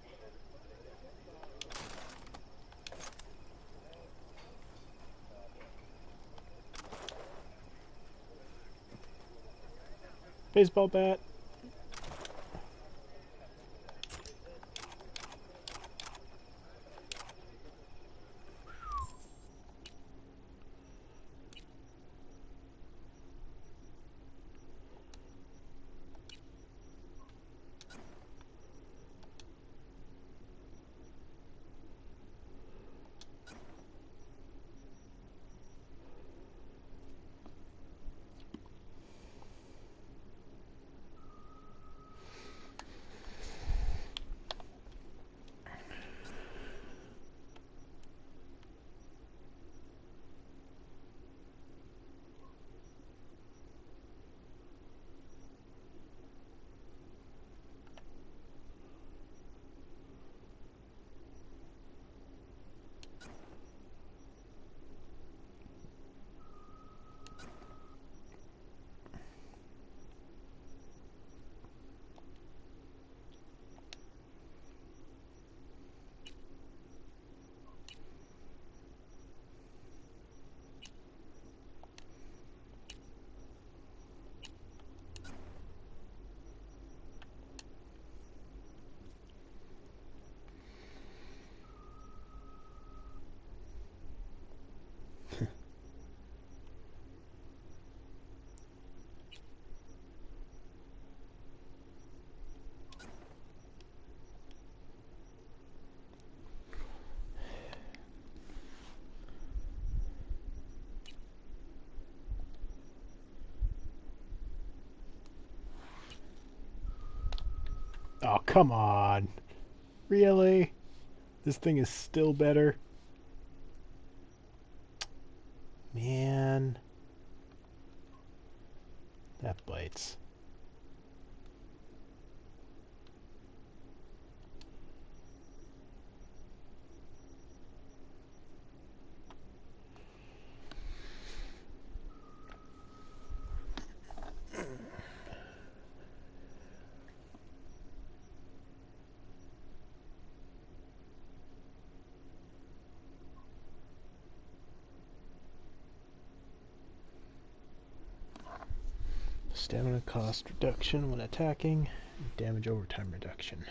Baseball bat. Oh, come on. Really? This thing is still better? Man. That bites. Stamina cost reduction when attacking, damage overtime reduction.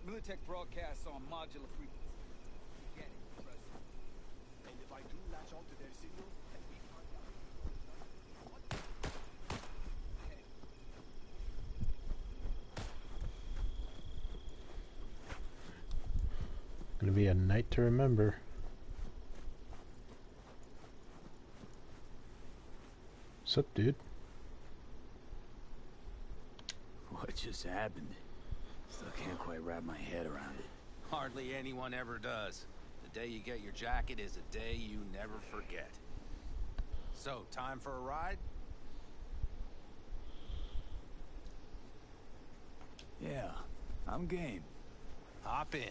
Militech broadcasts on modular frequency. You get it, President. And if I do latch onto their signal, and we find out what? Hey. Gonna be a night to remember. What's up, dude? What just happened? Still can't quite wrap my head around it. Hardly anyone ever does. The day you get your jacket is a day you never forget. So, time for a ride? Yeah, I'm game. Hop in.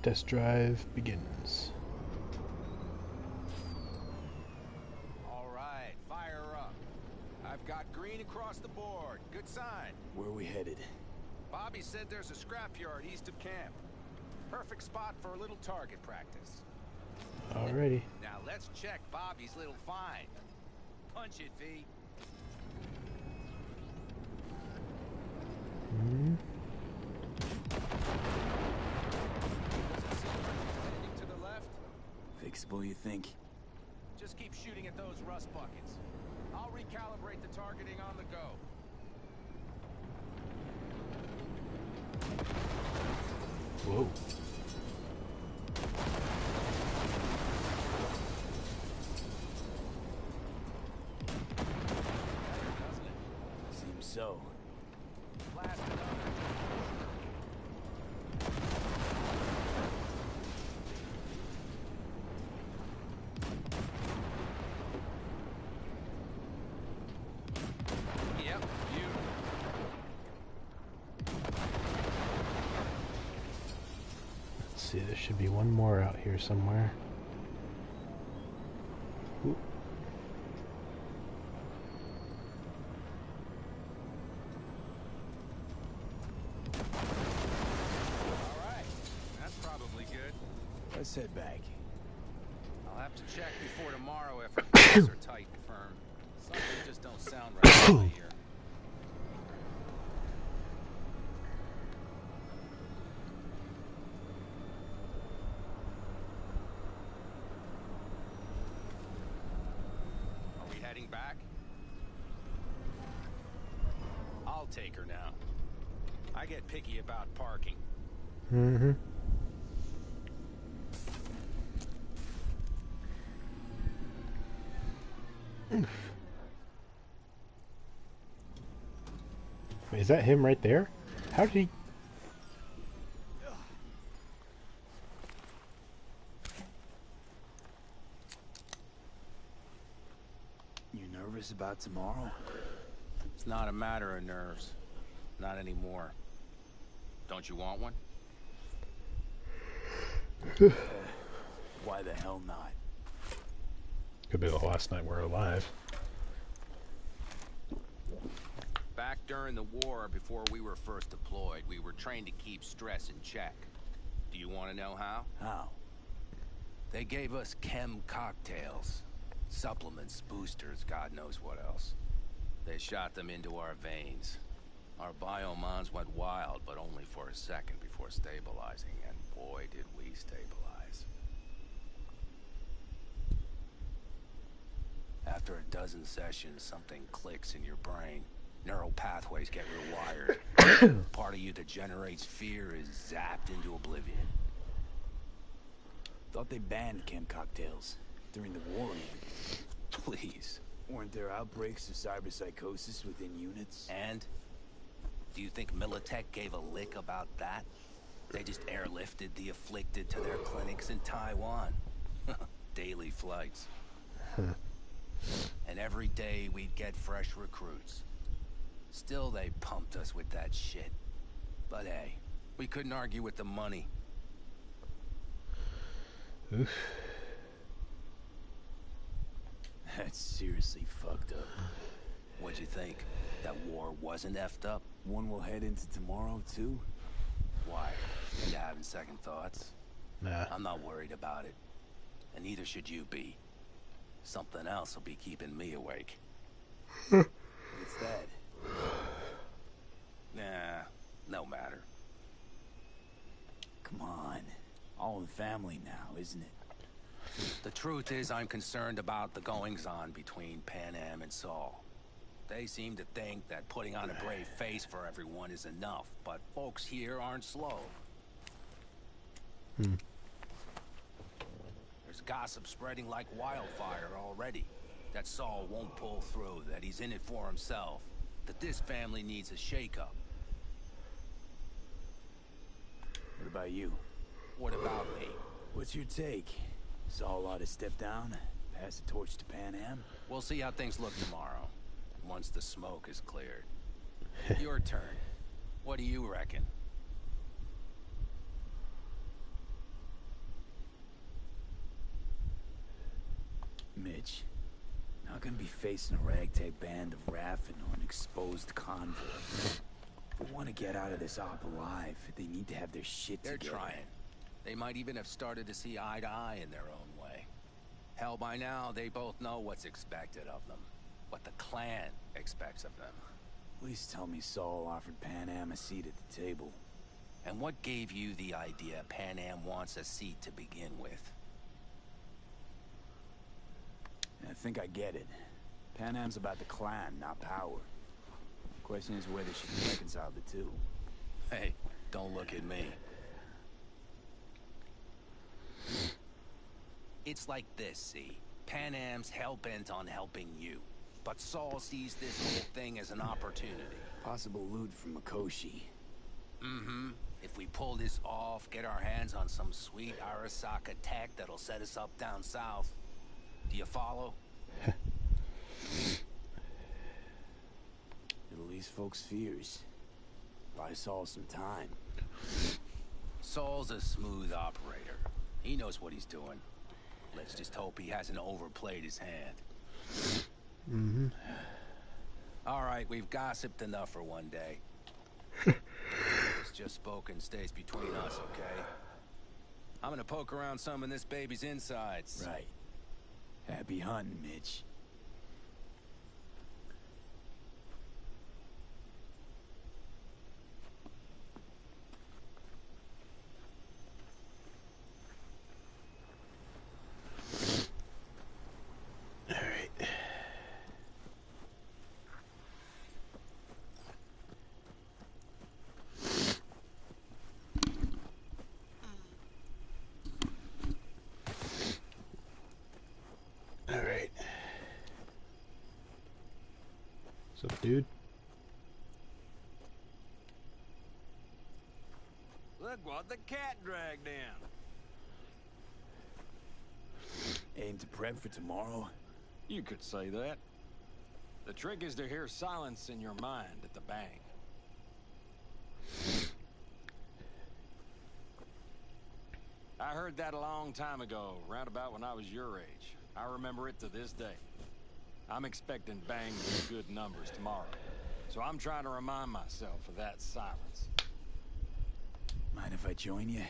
Test drive begins. All right, fire up. I've got green across the board. Good sign. Where are we headed? Bobby said there's a scrapyard east of camp. Perfect spot for a little target practice. Alrighty. Now let's check Bobby's little find. Punch it, V. Hmm. Heading to the left. Fixable, you think? Just keep shooting at those rust buckets. I'll recalibrate the targeting on the go. Whoa. Seems so. Blast another. Yep, you. Let's see, there should be one more out here somewhere. Ooh. Alright, that's probably good. Let's head back. I'll have to check before tomorrow if our plans are tight and firm. Something just don't sound right around here. Are we heading back? I'll take her now. I get picky about parking. Mm-hmm. Wait, is that him right there? How did he... You nervous about tomorrow? It's not a matter of nerves. Not anymore. Don't you want one? Why the hell not? Could be the last night we're alive. Back during the war, before we were first deployed, we were trained to keep stress in check. Do you want to know how? How? They gave us chem cocktails. Supplements, boosters, God knows what else. They shot them into our veins. Our biomons went wild, but only for a second before stabilizing, and boy did we stabilize. After a dozen sessions, something clicks in your brain. Neural pathways get rewired. Part of you that generates fear is zapped into oblivion. Thought they banned chem cocktails during the war even. Please. Weren't there outbreaks of cyberpsychosis within units? And? Do you think Militech gave a lick about that? They just airlifted the afflicted to their clinics in Taiwan. Daily flights. And every day we'd get fresh recruits. Still they pumped us with that shit. But hey, we couldn't argue with the money. Oof. That's seriously fucked up. What'd you think? That war wasn't effed up? One we'll head into tomorrow, too? Why? You having second thoughts? Nah. I'm not worried about it. And neither should you be. Something else will be keeping me awake. What's that? Nah, no matter. Come on. All in the family now, isn't it? The truth is I'm concerned about the goings-on between Pan Am and Saul. They seem to think that putting on a brave face for everyone is enough, but folks here aren't slow. Hmm. There's gossip spreading like wildfire already. That Saul won't pull through, that he's in it for himself, that this family needs a shake-up. What about you? What about me? What's your take? Saul ought to step down, pass the torch to Pan Am? We'll see how things look tomorrow, once the smoke is cleared. Your turn. What do you reckon? Mitch, not gonna be facing a ragtag band of Raffin or an exposed convoy. If we want to get out of this op alive, they need to have their shit They're together. trying. They might even have started to see eye to eye in their own way. Hell, by now, they both know what's expected of them. What the clan expects of them. Please tell me Saul offered Pan Am a seat at the table. And what gave you the idea Pan Am wants a seat to begin with? I think I get it. Pan Am's about the clan, not power. The question is whether she can reconcile the two. Hey, don't look at me. It's like this, see? Pan Am's hell-bent on helping you. But Saul sees this whole thing as an opportunity. Possible loot from Mikoshi. Mm-hmm. If we pull this off, get our hands on some sweet Arasaka tech that'll set us up down south. Do you follow? It'll ease folks' fears. Buy Saul some time. Saul's a smooth operator. He knows what he's doing. Let's just hope he hasn't overplayed his hand. Mm-hmm. All right, we've gossiped enough for one day. What's just spoken stays between us, okay? I'm gonna poke around some of this baby's insides. Right. Happy hunting, Mitch. What's up, dude? Look what the cat dragged in. Aim to prep for tomorrow? You could say that. The trick is to hear silence in your mind at the bang. I heard that a long time ago, round about when I was your age. I remember it to this day. I'm expecting bang with good numbers tomorrow, so I'm trying to remind myself of that silence. Mind if I join you?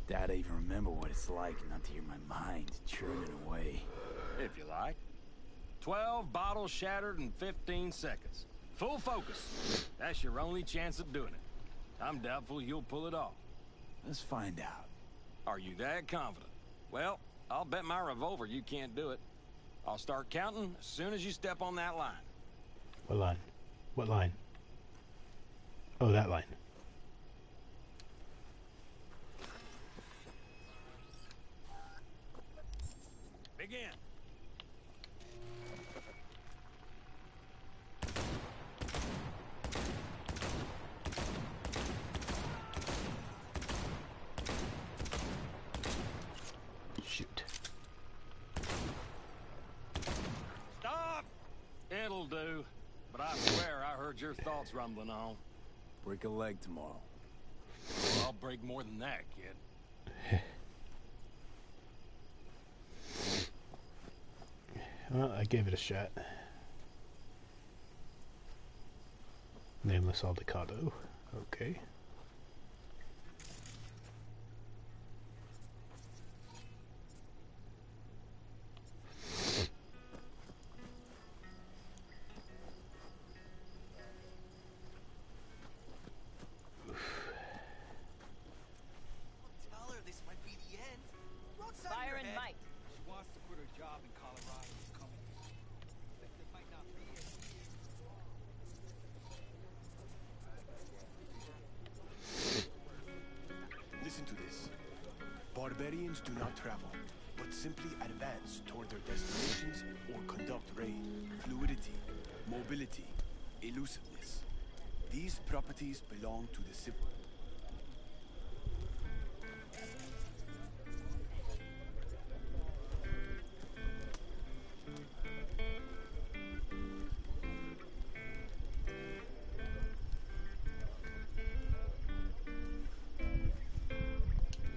Doubt I even remember what it's like not to hear my mind churning away. If you like. 12 bottles shattered in 15 seconds. Full focus. That's your only chance of doing it. I'm doubtful you'll pull it off. Let's find out. Are you that confident? Well, I'll bet my revolver you can't do it. I'll start counting as soon as you step on that line. What line? What line? Oh, that line. Begin. Shoot. Stop! It'll do. But I swear I heard your thoughts rumbling on. Break a leg tomorrow. Well, I'll break more than that, kid. Well, I gave it a shot. Nameless Aldecado. Okay. Fire and Mike. She wants to quit her job in Colorado. It's coming. They might not be as Listen to this. Barbarians do not travel, but simply advance toward their destinations or conduct raid. Fluidity, mobility, elusiveness. These properties belong to the civil.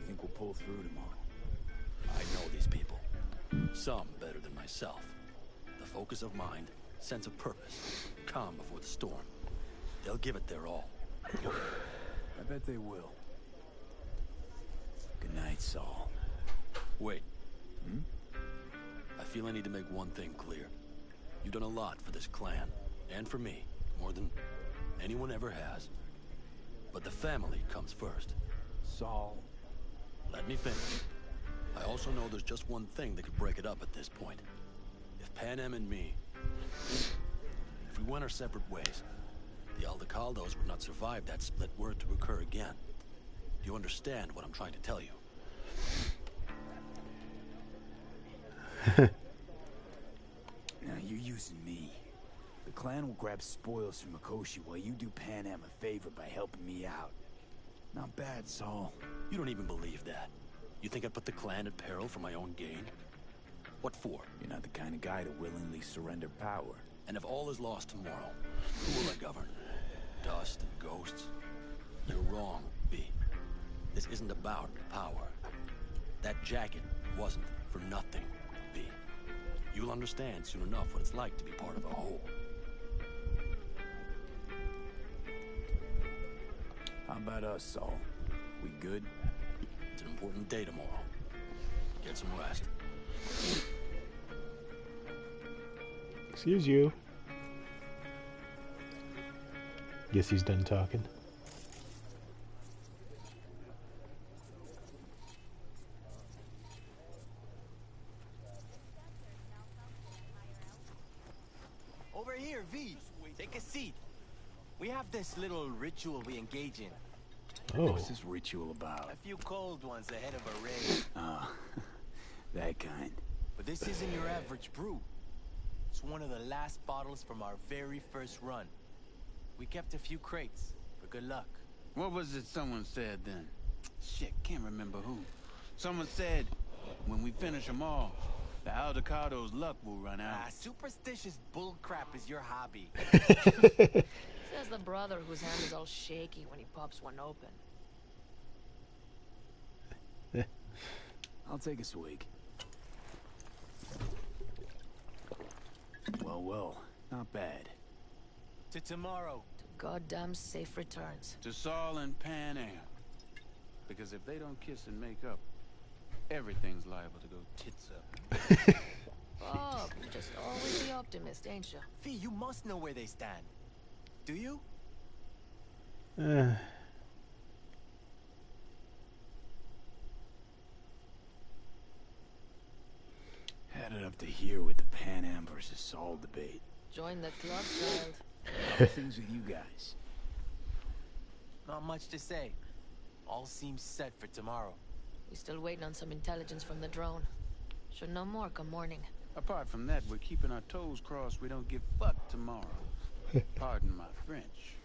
Think we'll pull through tomorrow? I know these people. Some better than myself. The focus of mind, sense of purpose, calm before the storm. They'll give it their all. I bet they will. Good night, Saul. Wait. I feel I need to make one thing clear. You've done a lot for this clan, and for me, more than anyone ever has. But the family comes first. Saul. Let me finish. I also know there's just one thing that could break it up at this point. If Pan Am and me... if we went our separate ways, the Aldecaldos would not survive that split were it to occur again. Do you understand what I'm trying to tell you? Now, you're using me. The clan will grab spoils from Mikoshi while you do Pan Am a favor by helping me out. Not bad, Saul. You don't even believe that. You think I'd put the clan at peril for my own gain? What for? You're not the kind of guy to willingly surrender power. And if all is lost tomorrow, who will I govern? Dust and ghosts? You're wrong, B. This isn't about power. That jacket wasn't for nothing, B. You'll understand soon enough what it's like to be part of a whole. How about us, Saul? We good? It's an important day tomorrow. Get some rest. Excuse you. Guess he's done talking. Over here, V. Take a seat. We have this little ritual we engage in. Oh. What's this ritual about? A few cold ones ahead of a raid. Ah, that kind. But this isn't your average brew. It's one of the last bottles from our very first run. We kept a few crates for good luck. What was it someone said then? Shit, can't remember who. Someone said, when we finish them all, the Aldecado's luck will run out. Ah, superstitious bullcrap is your hobby. Says the brother whose hand is all shaky when he pops one open. I'll take a swig. Well, well, not bad. To tomorrow. To goddamn safe returns. To Saul and Pan Am. Because if they don't kiss and make up, everything's liable to go tits up. Oh, you're just always the optimist, ain't you? Fee, you must know where they stand. Do you? Had it up to here with the Pan Am versus Saul debate. Join the club, child. How are things with you guys? Not much to say. All seems set for tomorrow. We still waiting on some intelligence from the drone. Should know more come morning. Apart from that, we're keeping our toes crossed we don't get fucked tomorrow. Pardon my French.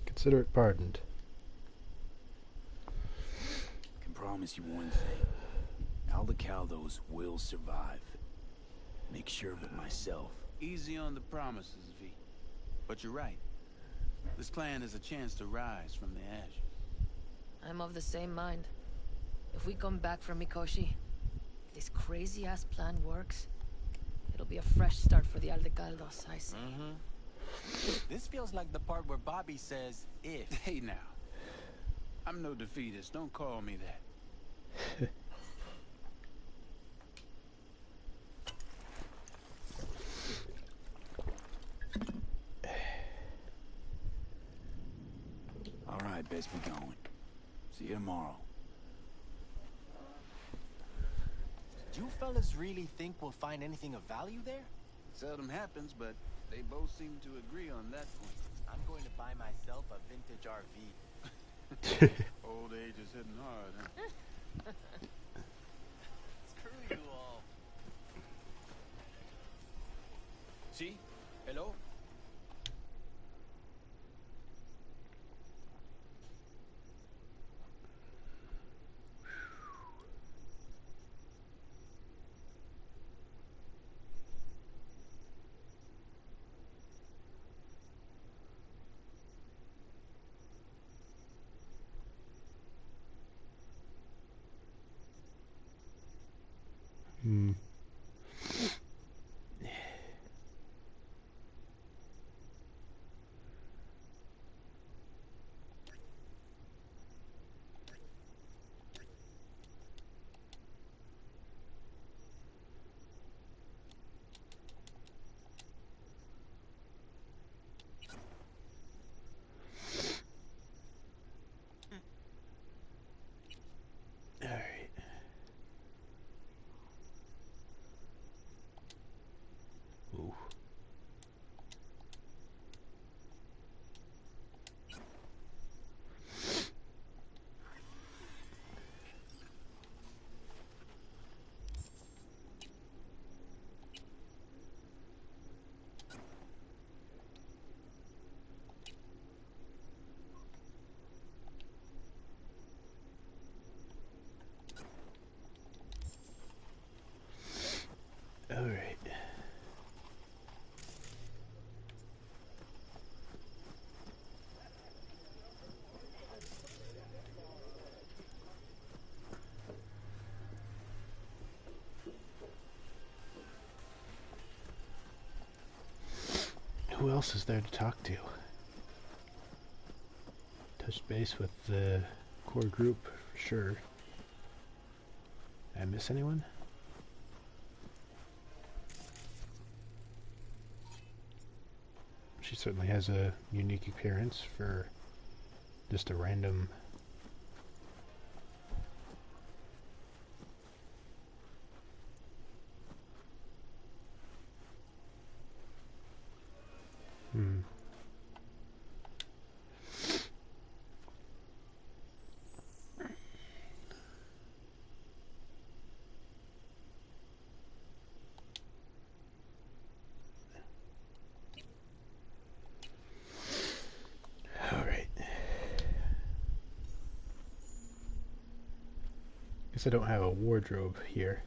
Consider it pardoned. Can promise you one thing. Aldecaldos will survive. Make sure of it myself. Easy on the promises, V. But you're right. This clan has a chance to rise from the ashes. I'm of the same mind. If we come back from Mikoshi, if this crazy-ass plan works, it'll be a fresh start for the Aldecaldos, I say. This feels like the part where Bobby says, if. Hey now. I'm no defeatist. Don't call me that. All right, best be going. See you tomorrow. Do you fellas really think we'll find anything of value there? Seldom happens, but they both seem to agree on that point. I'm going to buy myself a vintage RV. Old age is hitting hard, Hmm. All right. Who else is there to talk to? Touch base with the core group, for sure. Did I miss anyone? She certainly has a unique appearance for just a random... Guess I don't have a wardrobe here.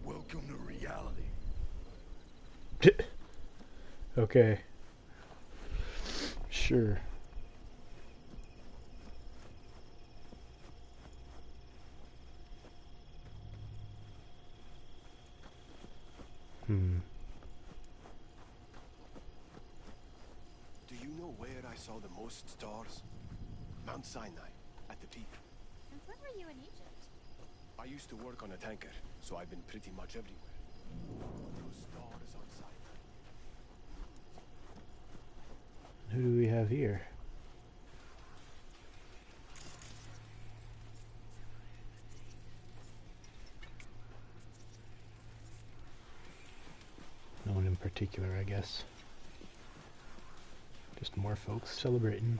Welcome to reality. Okay. Sure. Do you know where I saw the most stars? Mount Sinai, at the peak. Since when were you in Egypt? I used to work on a tanker, so I've been pretty much everywhere. Those stars on Sinai. Who do we have here? No one in particular, I guess. Just more folks celebrating.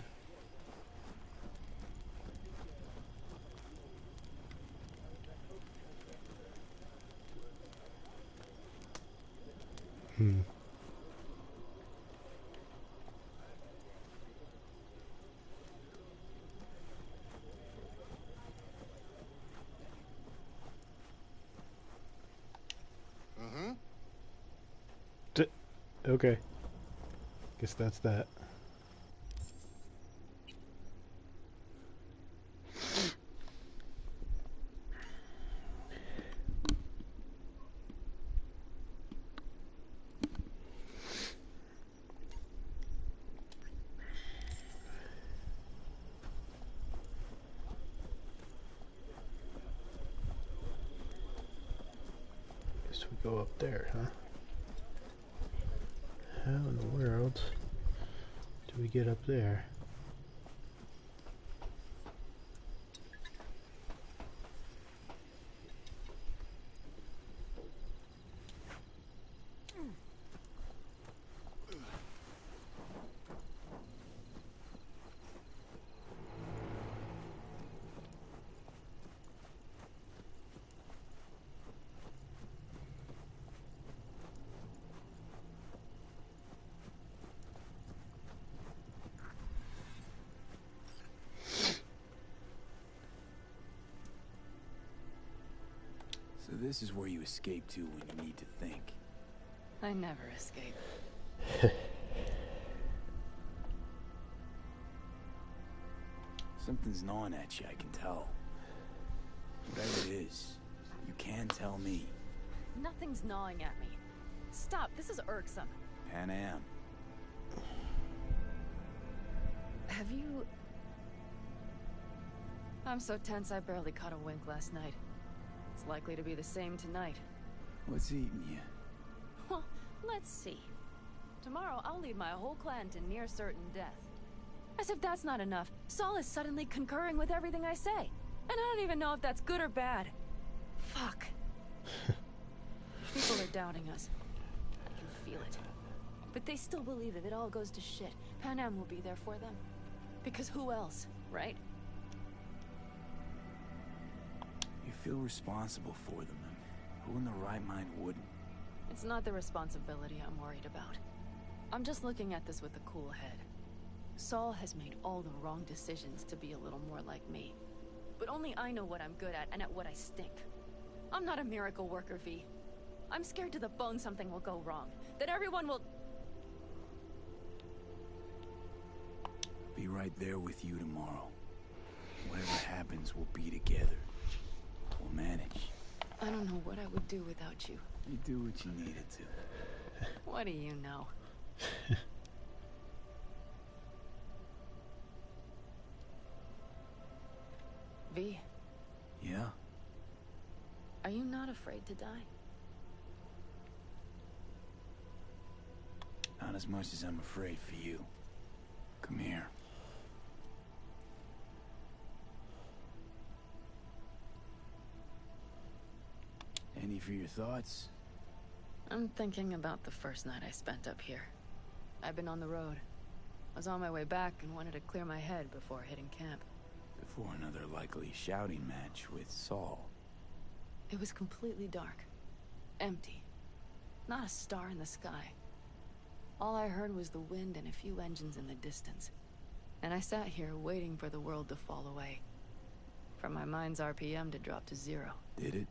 Okay. Guess that's that. Guess we go up there, huh? How in the world do we get up there? So this is where you escape to when you need to think. I never escape. Something's gnawing at you, I can tell. Whatever it is, you can tell me. Nothing's gnawing at me. Stop, this is irksome. Pan Am. Have you... I'm so tense I barely caught a wink last night. It's likely to be the same tonight. What's eating you? Well, let's see. Tomorrow I'll lead my whole clan to near certain death. As if that's not enough, Saul is suddenly concurring with everything I say. And I don't even know if that's good or bad. Fuck. People are doubting us. I can feel it. But they still believe if it all goes to shit, Pan Am will be there for them. Because who else, right? You feel responsible for them. Who in the right mind wouldn't? It's not the responsibility I'm worried about. I'm just looking at this with a cool head. Saul has made all the wrong decisions to be a little more like me. But only I know what I'm good at and at what I stink. I'm not a miracle worker, V. I'm scared to the bone something will go wrong. That everyone will... Be right there with you tomorrow. Whatever happens, we'll be together. We'll manage. I don't know what I would do without you. You do what you needed to. What do you know? V. Yeah? Are you not afraid to die? Not as much as I'm afraid for you. Come here. Any for your thoughts? I'm thinking about the first night I spent up here. I've been on the road. I was on my way back and wanted to clear my head before hitting camp. Before another likely shouting match with Saul. It was completely dark. Empty. Not a star in the sky. All I heard was the wind and a few engines in the distance. And I sat here waiting for the world to fall away. For my mind's RPM to drop to 0. Did it?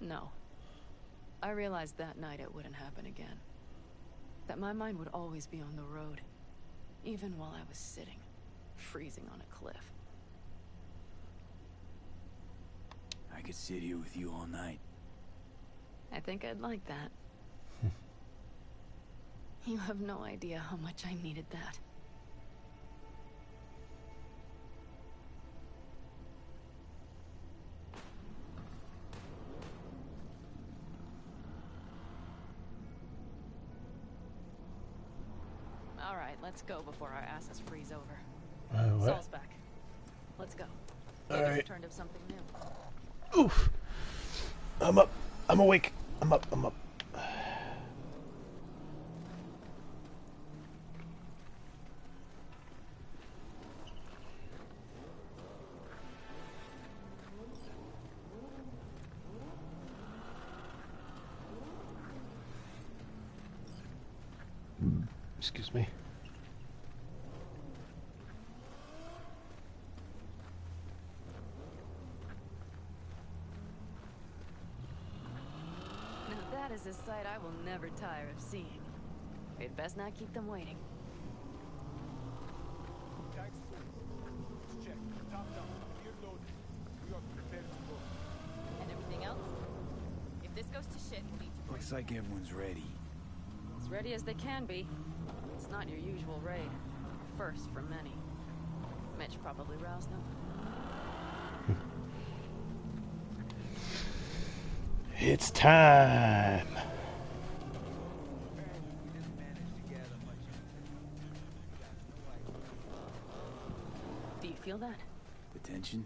No. I realized that night it wouldn't happen again. That my mind would always be on the road. Even while I was sitting, freezing on a cliff. I could sit here with you all night. I think I'd like that. You have no idea how much I needed that. All right, let's go before our asses freeze over. What? Saul's back. Let's go. All Maybe right. he's turned up something new. Oof. I'm up. I'm awake. I'm up. I'm up. Excuse me. Now that is a sight I will never tire of seeing. We'd best not keep them waiting. Tanks full. Let's check. Top down. Gear loaded. We are prepared to go. And everything else? If this goes to shit, we'll need to... Looks like everyone's ready. As ready as they can be. It's not your usual raid. First for many. Mitch probably roused them. It's time. Do you feel that? The tension?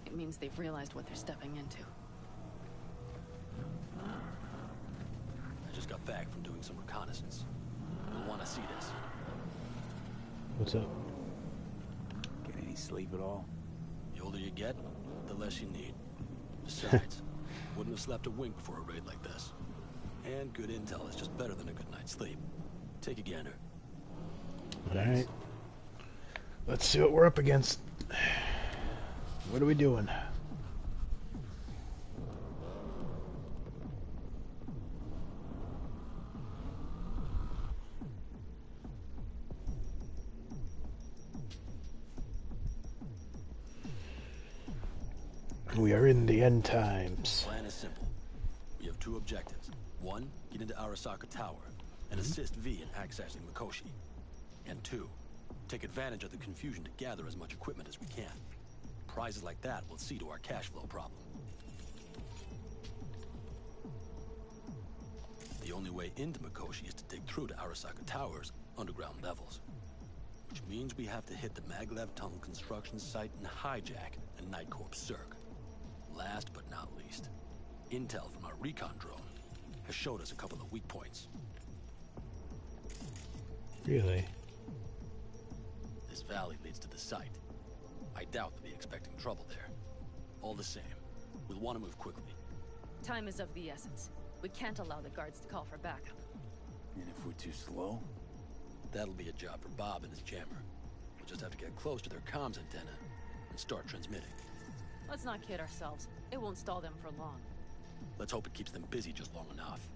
It means they've realized what they're stepping into. I just got back from doing some reconnaissance. You'll want to see this. What's up? Get any sleep at all? The older you get, the less you need. Besides, wouldn't have slept a wink before a raid like this. And good intel is just better than a good night's sleep. Take a gander. Alright. Let's see what we're up against. What are we doing? We are in the end times. The plan is simple. We have two objectives. One, get into Arasaka Tower and assist V in accessing Mikoshi. And two, take advantage of the confusion to gather as much equipment as we can. Prizes like that will see to our cash flow problem. The only way into Mikoshi is to dig through to Arasaka Tower's underground levels. Which means we have to hit the Maglev Tunnel construction site and hijack a Night Corps Cirque. Last but not least, intel from our recon drone has showed us a couple of weak points. Really? This valley leads to the site. I doubt they'll be expecting trouble there. All the same, we'll want to move quickly. Time is of the essence. We can't allow the guards to call for backup. And if we're too slow? That'll be a job for Bob and his jammer. We'll just have to get close to their comms antenna and start transmitting. Let's not kid ourselves. It won't stall them for long. Let's hope it keeps them busy just long enough.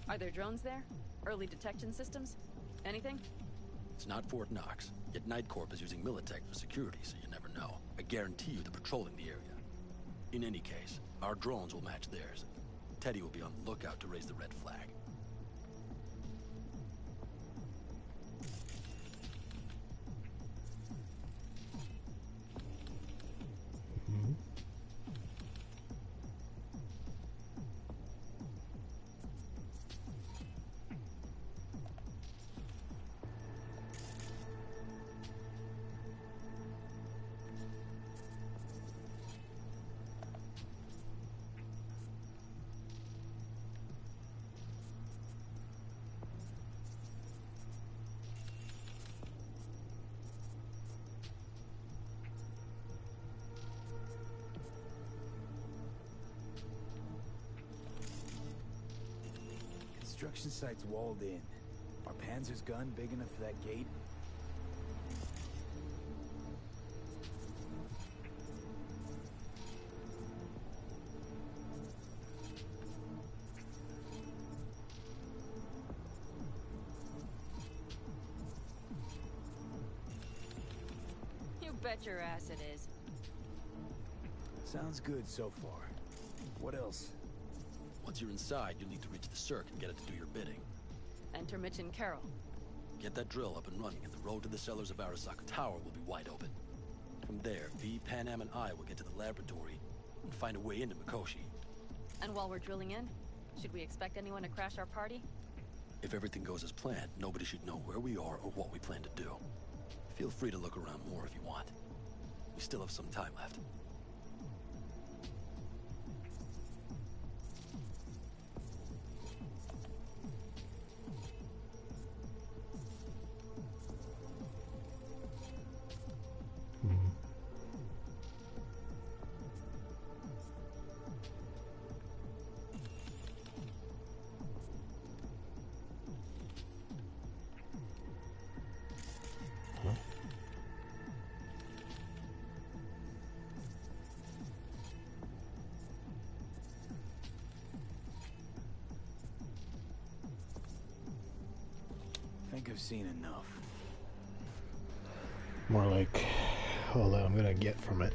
Are there drones there? Early detection systems? Anything? It's not Fort Knox, yet Night Corp is using Militech for security, so you never know. I guarantee you they're patrolling the area. In any case, our drones will match theirs. Teddy will be on the lookout to raise the red flag. Construction site's walled in. Are Panzer's gun big enough for that gate? You bet your ass it is. Sounds good so far. What else? Once you're inside, you'll need to reach the Cirque and get it to do your bidding. Enter Mitch and Carol. Get that drill up and running, and the road to the cellars of Arasaka Tower will be wide open. From there, V, Panam, and I will get to the laboratory and find a way into Mikoshi. And while we're drilling in, should we expect anyone to crash our party? If everything goes as planned, nobody should know where we are or what we plan to do. Feel free to look around more if you want. We still have some time left. I think I've seen enough. More like all that I'm gonna get from it.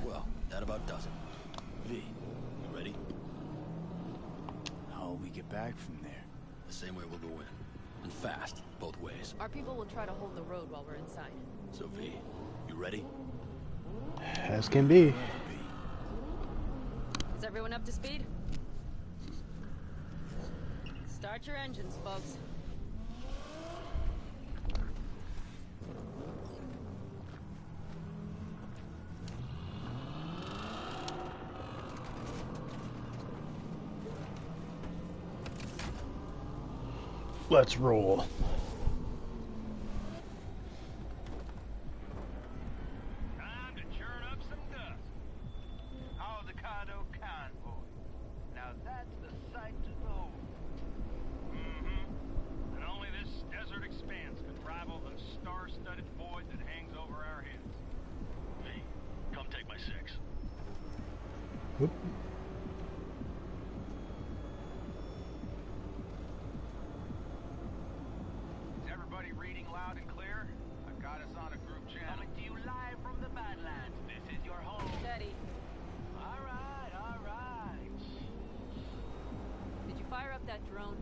Well, that about does it. V, you ready? How'll we get back from there? The same way we'll go in. And fast, both ways. Our people will try to hold the road while we're inside. So V, you ready? As can be. Is everyone up to speed? Start your engines, folks. Let's roll. Time to churn up some dust. Avocado convoy. Now that's the sight to behold. And only this desert expanse could rival the star-studded void that hangs over our heads. Me, come take my six. Whoop. Is everybody reading loud and clear? I've got us on a group channel. Coming to you live from the Badlands. This is your home. Steady. All right, all right. Did you fire up that drone?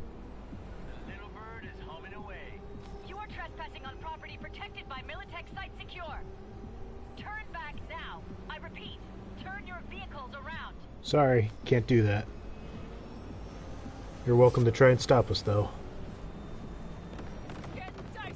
The little bird is humming away. You are trespassing on property protected by Militech Site Secure. Turn back now. I repeat, turn your vehicles around. Sorry, can't do that. You're welcome to try and stop us, though. Get dicey.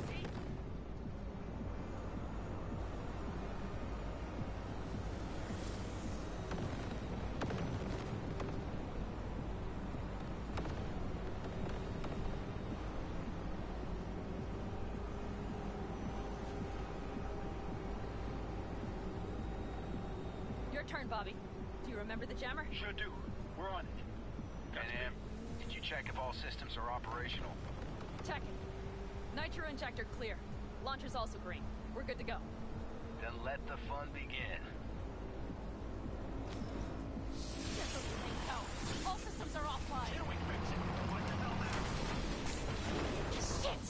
Your turn, Bobby. Do you remember the jammer? Sure do. We're on it. Pan, did you check if all systems are operational? Check it. Nitro injector clear. Launcher's also green. We're good to go. Then let the fun begin. Get those things out. All systems are offline. Till we fix it. What the hell matters? Shit!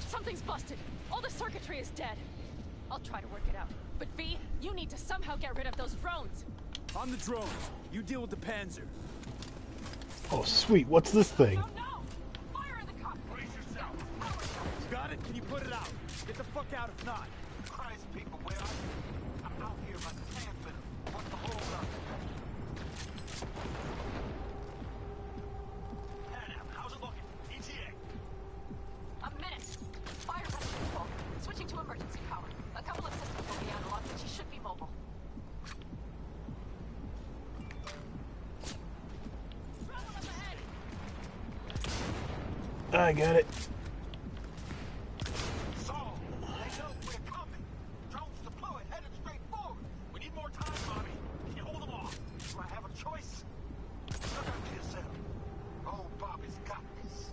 Something's busted. All the circuitry is dead. I'll try to work it out. But V, you need to somehow get rid of those drones. I'm the drones. You deal with the Panzer. Oh, sweet. What's this thing? Fire in the cockpit. Brace yourself. You got it? Can you put it out? Get the fuck out if not. Christ, people, where are you? I'm out here by the sand bin. What's the hold up? Adam, how's it looking? ETA. A minute. Fire pressure control. Switching to emergency power. A couple of systems will be analog, but she should be mobile. I got it. So, they know we're coming. Drones deployed, headed straight forward. We need more time, Bobby. Can you hold them off? Do I have a choice? Look out to yourself. Oh, Bobby's got this.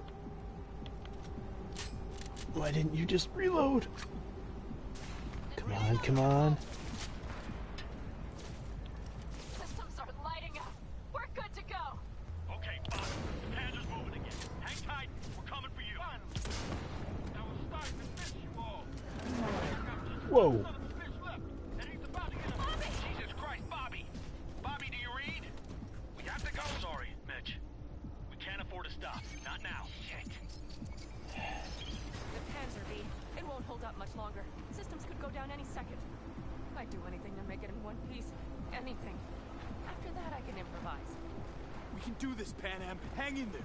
Why didn't you just reload? Come on, come on. Systems are lighting up. We're good to go. Okay, Bobby. The Panzer's moving again. Hang tight. We're coming for you. I was starting to miss you all. Whoa. Jesus Christ, Bobby! Bobby, do you read? We have to go. Sorry, Mitch. We can't afford to stop. Not now. Shit. The Panzer V. It won't hold up much longer. Systems could go down any second. I'd do anything to make it in one piece. Anything. After that, I can improvise. We can do this, Pan Am. Hang in there.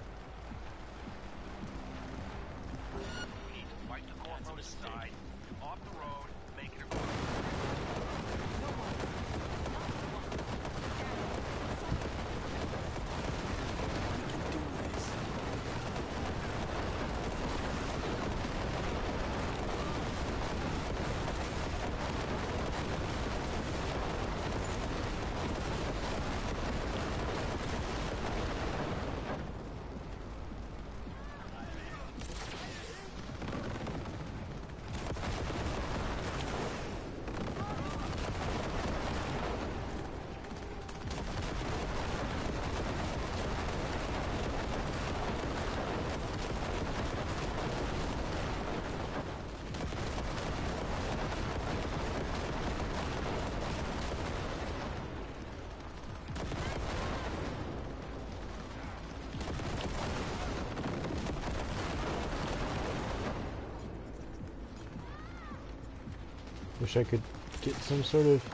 We need to fight the core from the side. Off the road. Make it a Wish I could get some sort of...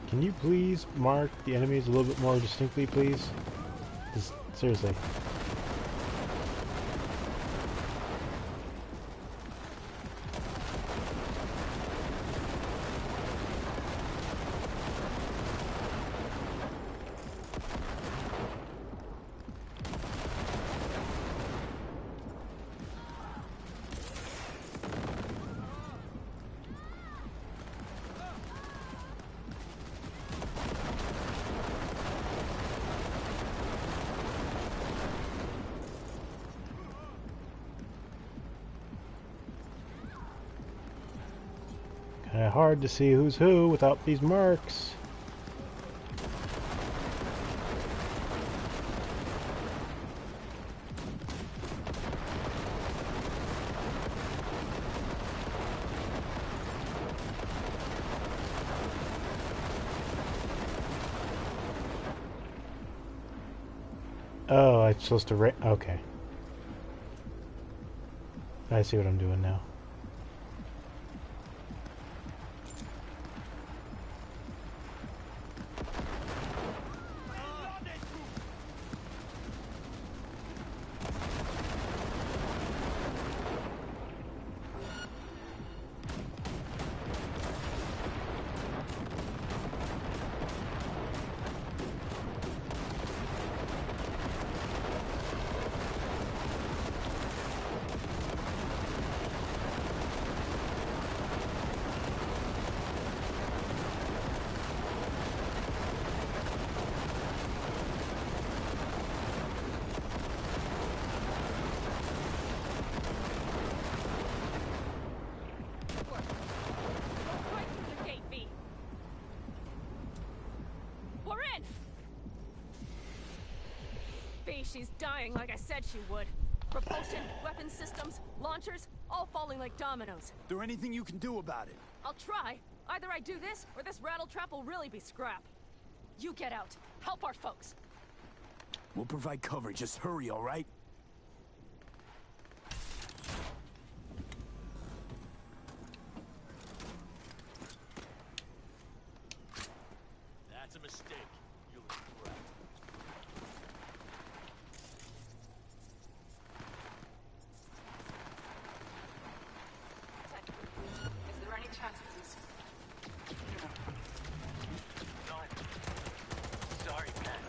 Can you please mark the enemies a little bit more distinctly, please? Just, seriously. Kinda hard to see who's who without these marks. Oh, I'm supposed to okay. I see what I'm doing now. She's dying like I said she would. Propulsion, weapon systems, launchers, all falling like dominoes. There anything you can do about it? I'll try. Either I do this, or this rattletrap will really be scrap. You get out. Help our folks. We'll provide cover. Just hurry, all right? That's a mistake. You'll regret. Is there any chance this is... No. Sorry, man.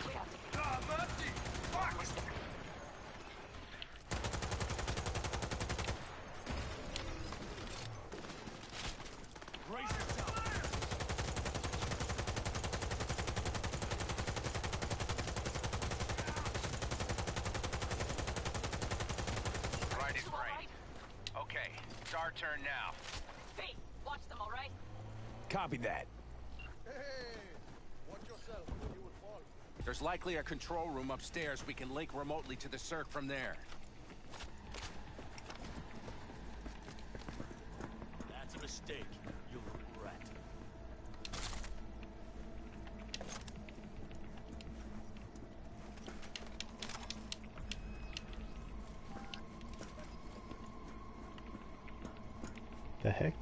We have to get... Ah, mercy! Fuck! Almost there. Brace yourself! Right is right. Okay, it's our turn now. Hey, watch them, all right? Copy that. Hey, watch yourself. You will fall. There's likely a control room upstairs. We can link remotely to the circ from there. That's a mistake. You'll regret. The heck?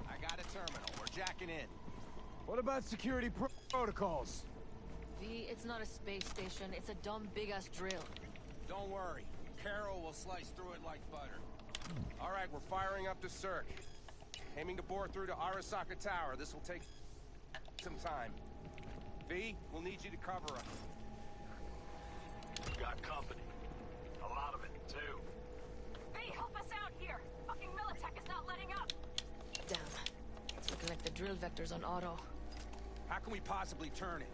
I got a terminal. We're jacking in. What about security protocols? V, it's not a space station. It's a dumb big-ass drill. Don't worry. Carol will slice through it like butter. All right, we're firing up the circ. Aiming to bore through to Arasaka Tower. This will take some time. V, we'll need you to cover us. Got company. A lot of it, too. Hey, help us out here! Fucking Militech is not letting up! Damn. It's looking like the drill vector's on auto. How can we possibly turn it?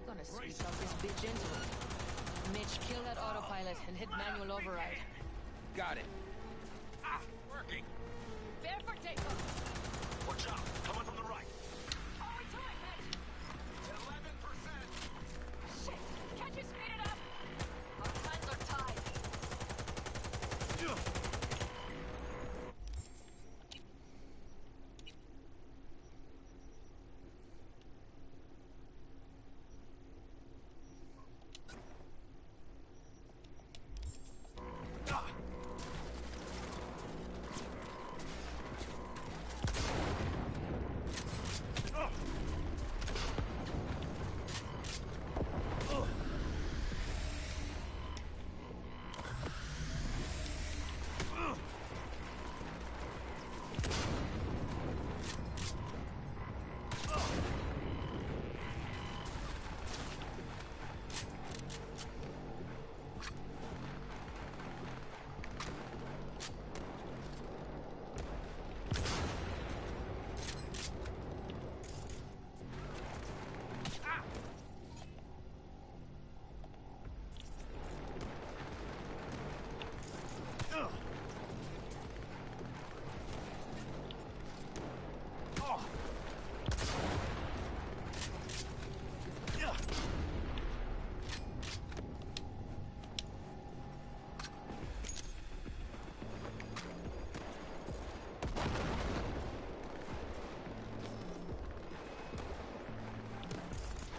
I'm gonna switch out this bitch into it. Mitch, kill that autopilot and hit manual override. Got it. Ah, working. Fair for takeoff. Watch out. Coming from the right. Over to it, Mitch. 11%. Shit. Can't you speed it up? Our plans are tied.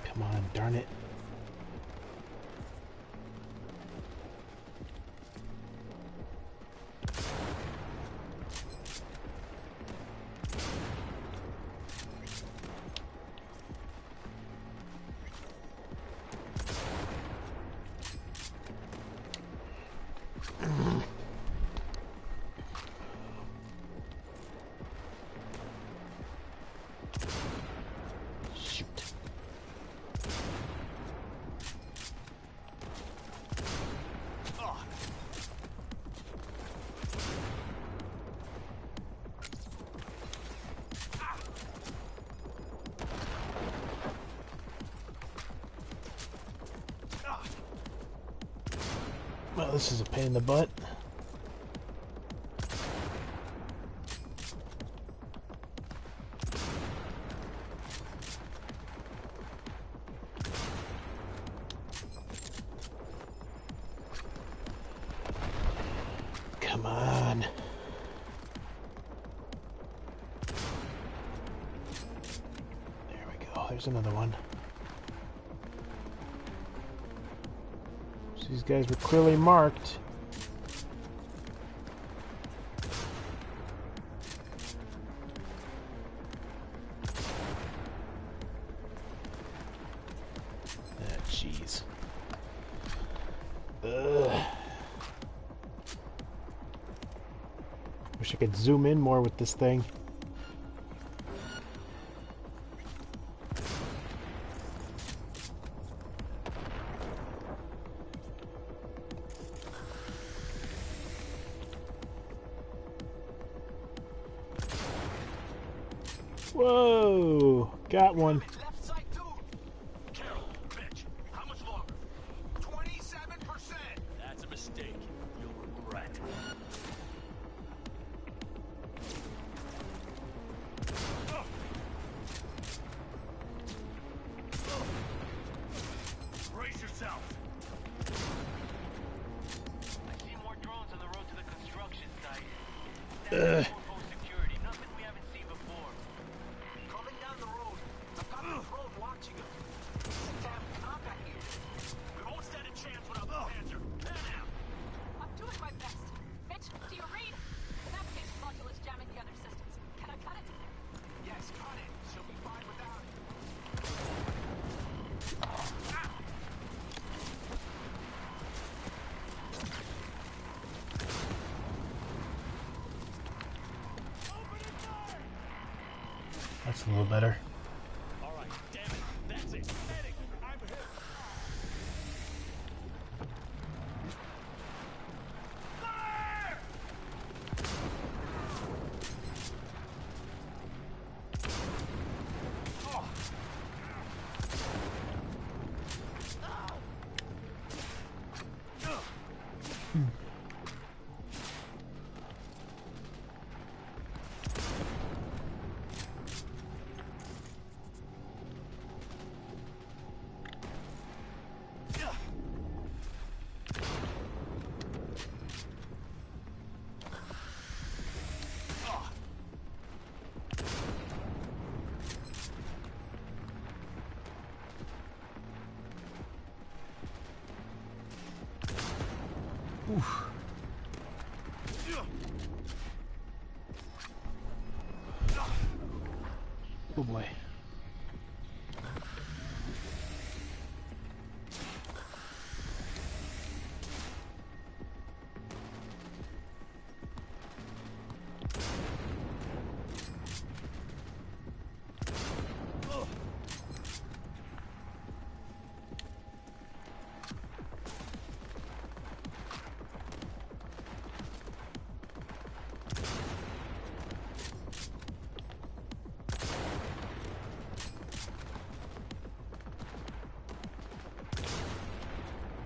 Come on, darn it. Well, this is a pain in the butt. Come on. There we go. There's another one. These guys were clearly marked. Ah, jeez. Wish I could zoom in more with this thing. Whoa! Got one. Left side too. Carol, bitch. How much longer? 27%. That's a mistake. You'll regret. Brace yourself. I see more drones on the road to the construction site. Security, nothing we haven't seen before. Coming down the road. I've got the drone watching us. Damn combat here. We won't stand a chance without the Panzer. Now. I'm doing my best. Mitch, do you read? The navigation module is jamming the other systems. Can I cut it? Yes, cut it. She'll be fine without it. That's a little better. All right, damn it. That's it. Medic, I'm hit. Fire! Oh. Oof. Oh boy.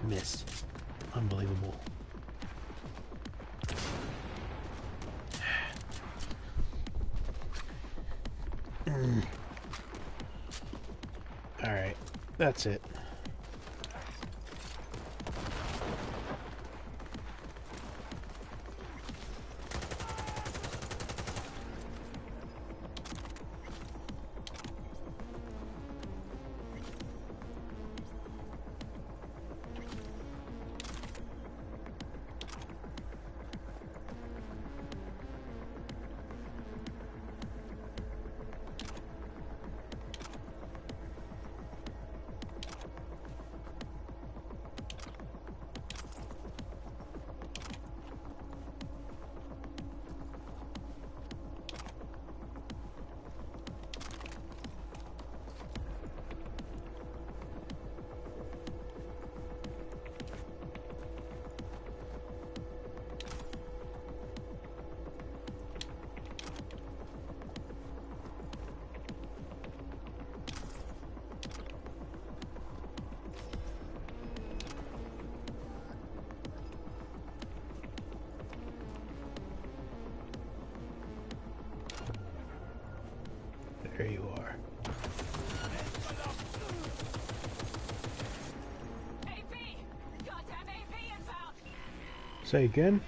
Missed. Unbelievable. Alright, that's it. There you are. Say again?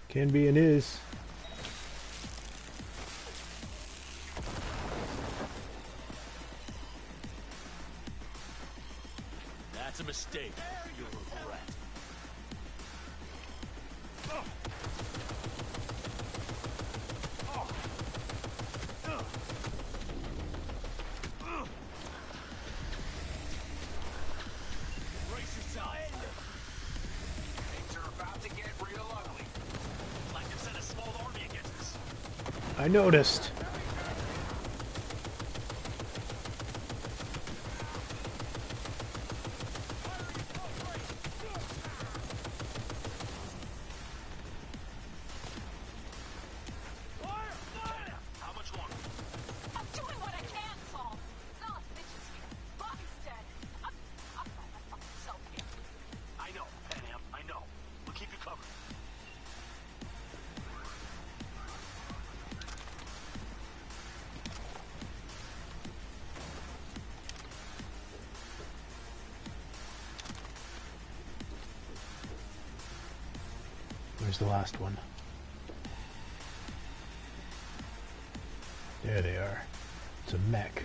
Can be and is. That's a mistake. You'll regret. Brace yourself. Things are about to get real ugly. Like to send a small army against us. I noticed. How much longer? I'm doing what I can, Saul. It's not bitches here. Bobby's dead. I'm by my fucking self here. I know, Pan Am, I know. We'll keep you covered. Where's the last one? There they are. It's a mech.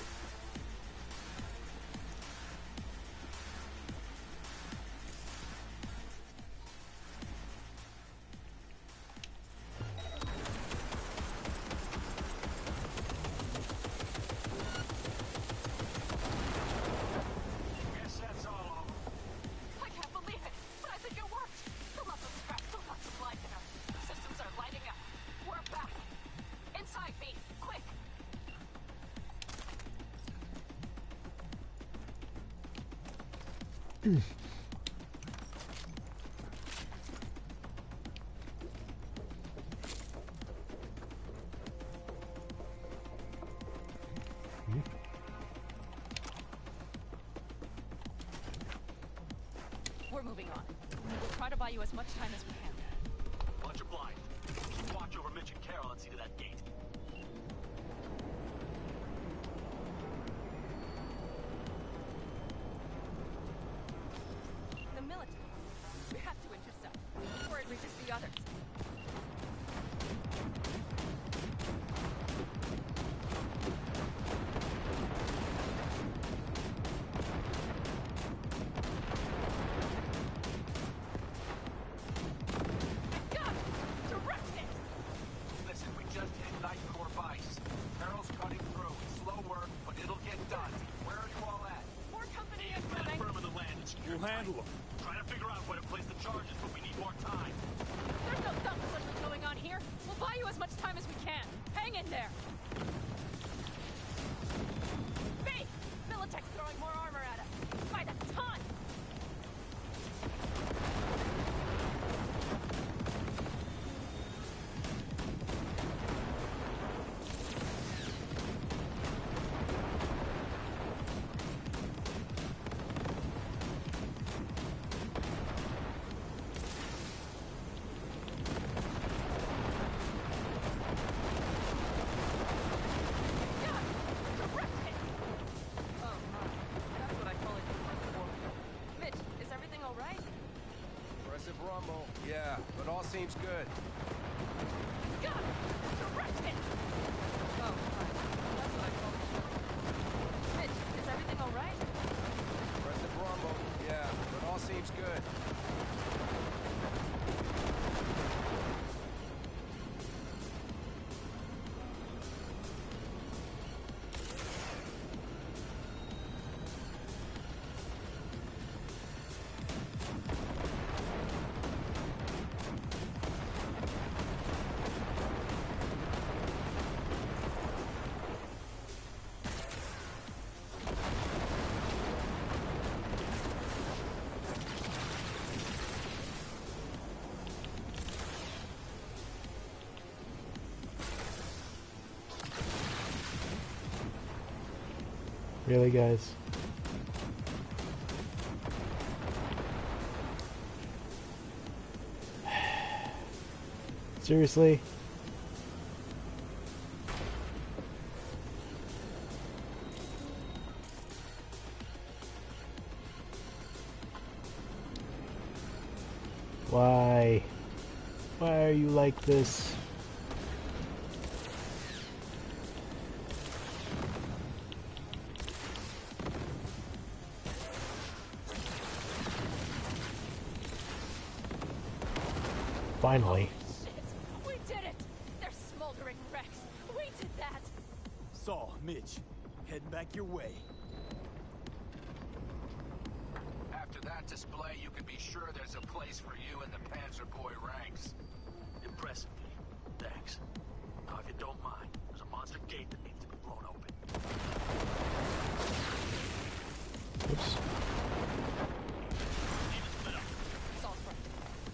Guess that's all of them. I can't believe it, but I think it worked. Still got some scrap, still got some life in them. Systems are lighting up. We're back. Inside me, quick. moving on. We'll try to buy you as much time as we can. Watch your blind. Keep watch over Mitch and Carol and see to that gate. The military. We have to intercept before it reaches the others. Listen, we just hit Night Core Vice. Carol's cutting through. It's slow work, but it'll get done. Where are you all at? More company Incoming. Firm of the land and secure. We'll handle them. Trying to figure out where to place the charges, but we need more time. There's no self-fulfillment going on here. We'll buy you as much time as we can. Hang in there. B! Militech's throwing more armor at us. By the ton! Rumble. Yeah, but all seems good. Got it! Direct hit! Oh, that's what I call it. Mitch, is everything all right? Aggressive rumble. Yeah, but all seems good. Really, guys? Seriously? Why? Why are you like this? Finally. Shit! We did it! They're smoldering wrecks! We did that! Saul, Mitch, heading back your way. After that display, you can be sure there's a place for you in the Panzer Boy ranks. Impressive, V. Thanks. Now, if you don't mind, there's a monster gate that needs to be blown open. Oops. Saul's right.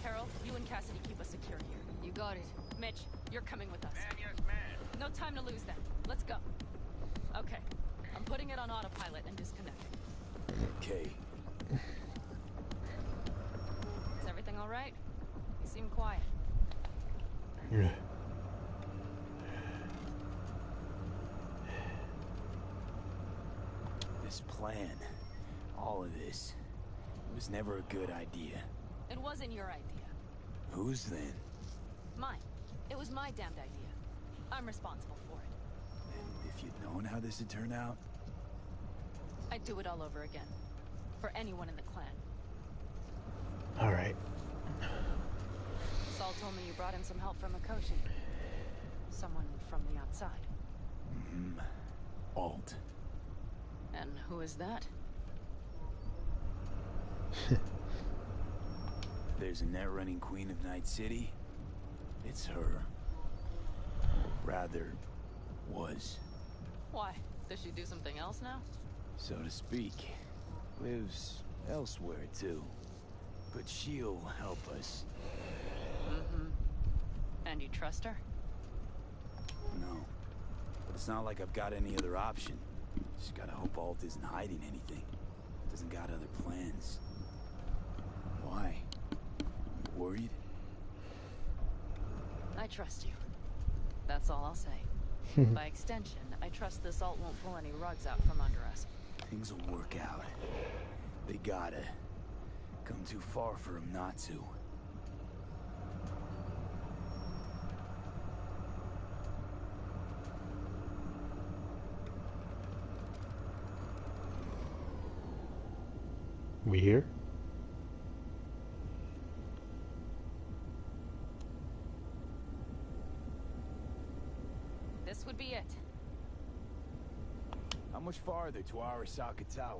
Carol, you and Cassidy keep us secure here. You got it. Mitch, you're coming with us. Man, yes, man. No time to lose then. Let's go. Okay. I'm putting it on autopilot and disconnecting. Okay. Is everything all right? You seem quiet. Yeah. This plan, all of this, it was never a good idea. It wasn't your idea. Whose then? Mine. It was my damned idea. I'm responsible for it. And if you'd known how this would turn out? I'd do it all over again. For anyone in the clan. Alright. Saul told me you brought in some help from Mikoshi. Someone from the outside. Mm-hmm. Alt. And who is that? There's a net-running queen of Night City. It's her. Or rather, was. Why? Does she do something else now? So to speak. Lives elsewhere, too. But she'll help us. Mm-hmm. And you trust her? No. But it's not like I've got any other option. Just gotta hope Alt isn't hiding anything. Doesn't got other plans. Why? You worried? I trust you. That's all I'll say. By extension, I trust this alt won't pull any rugs out from under us. Things will work out. They gotta. Come too far for him not to. We here? This would be it. How much farther to Arasaka Tower?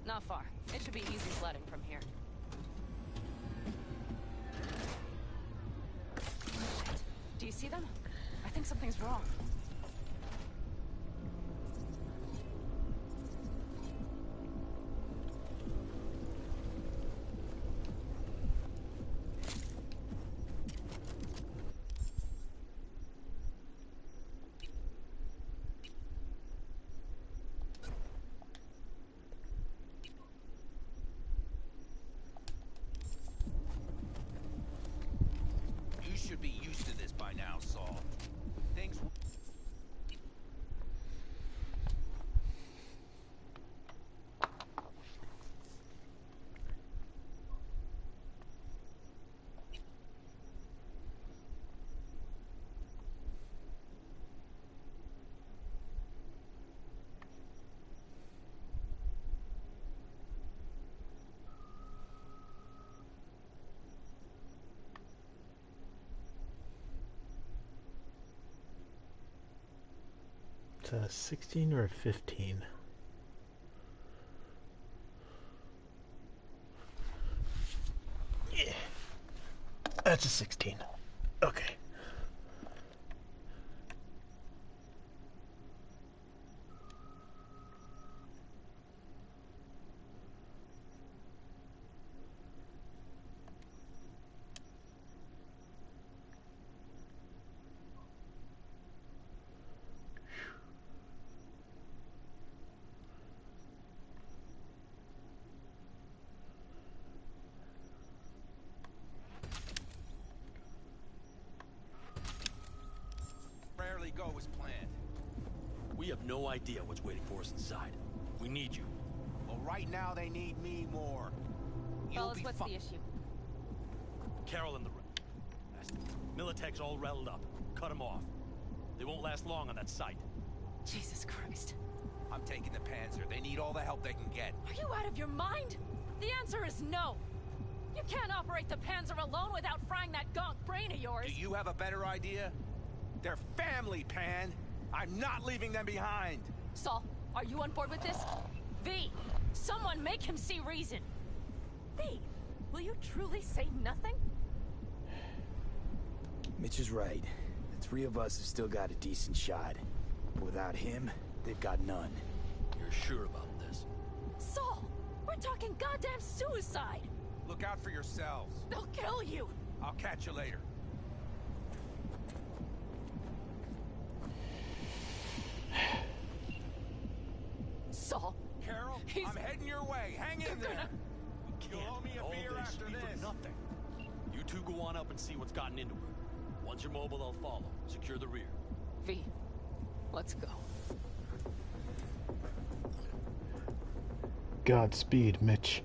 Not far. It should be easy sledding from here. Do you see them? I think something's wrong. You should be used to this by now, Saul. Things... It's a 16 or a 15. Yeah. That's a 16. Okay. rarely go as planned. We have no idea what's waiting for us inside. We need you. Well, right now they need me more. Fellas, what's the issue? Carol and the... Militech's all rattled up. Cut them off. They won't last long on that site. Jesus Christ. I'm taking the Panzer. They need all the help they can get. Are you out of your mind? The answer is no. You can't operate the Panzer alone without frying that gonk brain of yours. Do you have a better idea? They're family, Pan. I'm not leaving them behind. Saul, are you on board with this? V, someone make him see reason. V, will you truly say nothing? Mitch is right. The three of us have still got a decent shot. Without him, they've got none. You're sure about this? Saul, we're talking goddamn suicide. Look out for yourselves. They'll kill you. I'll catch you later. Saul. Carol, I'm heading your way. Hang in there. You'll owe me a beer after this. Nothing. You two go on up and see what's gotten into her. Once you're mobile, they'll follow. Secure the rear. V, let's go. Godspeed, Mitch.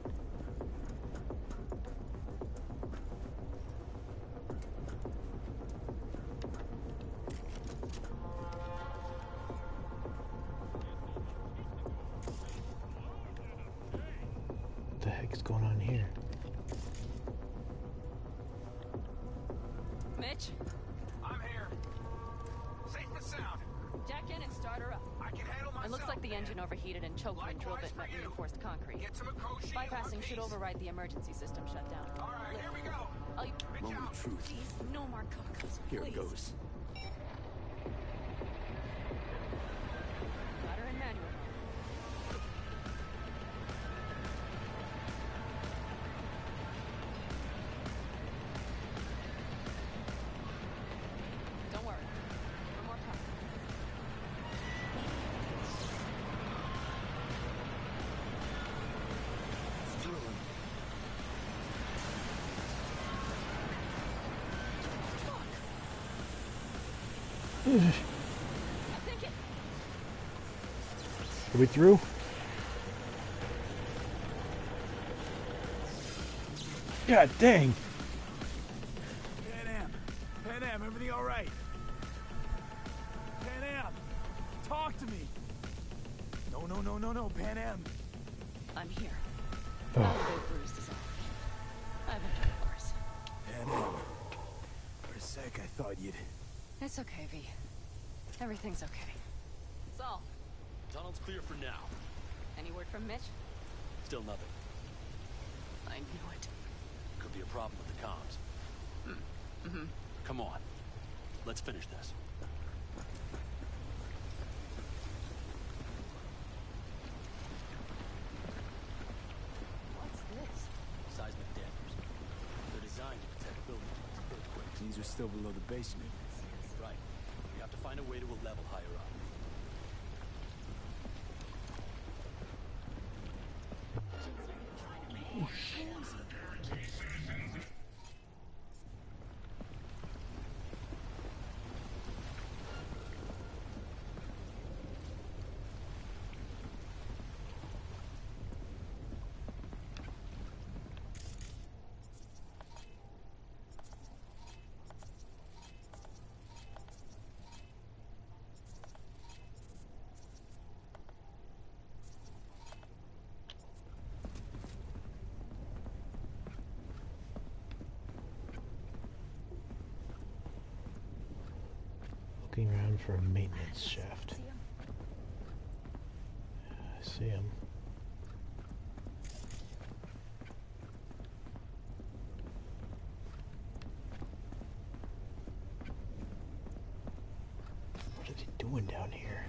What the heck's going on here? Mitch? I'm here. Safe and sound. Jack in and start her up. I can handle myself. It looks like the engine overheated and choked when drill bit met reinforced concrete. Bypassing should override the emergency system shutdown. All right, here we go. Moment of truth. Please, no more cocos, Here it please. goes. Ladder and manual. Don't worry. No more power. It's drilling. Are we through? God dang! Pan Am, everything all right? Pan Am, talk to me. No, Pan Am. I'm here. Oh. Not a bit bruised is all. I've endured worse. Pan Am. For a sec, I thought you'd... It's okay, V. Everything's okay. Saul, Tunnel's clear for now. any word from Mitch? Still nothing. I knew it. Could be a problem with the comms. Mm-hmm. Come on. Let's finish this. What's this? Seismic dampers. They're designed to detect buildings with earthquakes. These are still below the basement. Right. We have to find a way to a level higher up. Looking around for a maintenance shaft. I see him. What is he doing down here?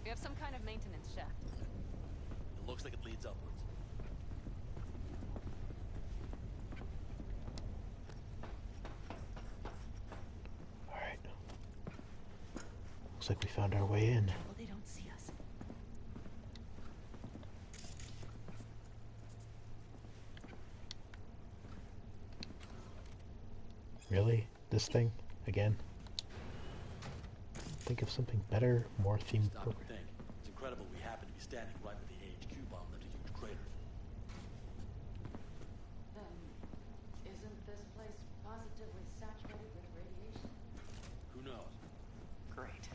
We have some kind of maintenance shaft. It looks like it leads upwards. Alright. Looks like we found our way in. Well, they don't see us. Really? This thing? Again? Think of something better, more themed Stop and think. It's incredible we happen to be standing right where the AHQ bomb left a huge crater. Then, isn't this place positively saturated with radiation? Who knows? Great.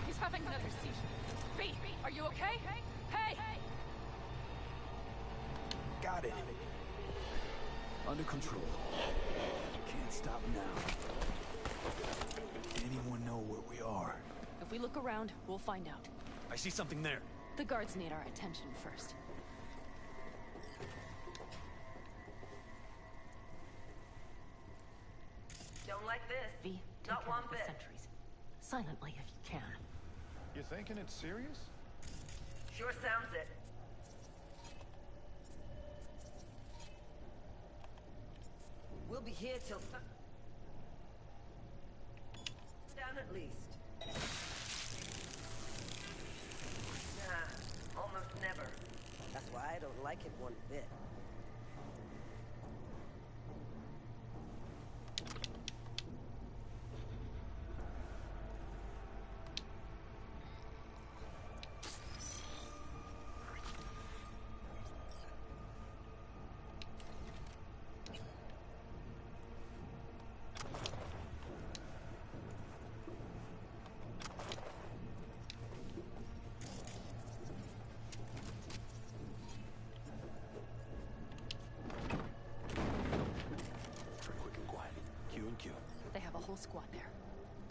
He's having another seizure. B, are you okay? Hey! Got it. Under control. Can't stop now. Anyone know where we are? If we look around, we'll find out. I see something there. The guards need our attention first. Don't like this. V, take Not care one of the bit. sentries. Silently if you can. You thinking it's serious? Sure sounds it. We'll be here till down at least. Nah, almost never. That's why I don't like it one bit.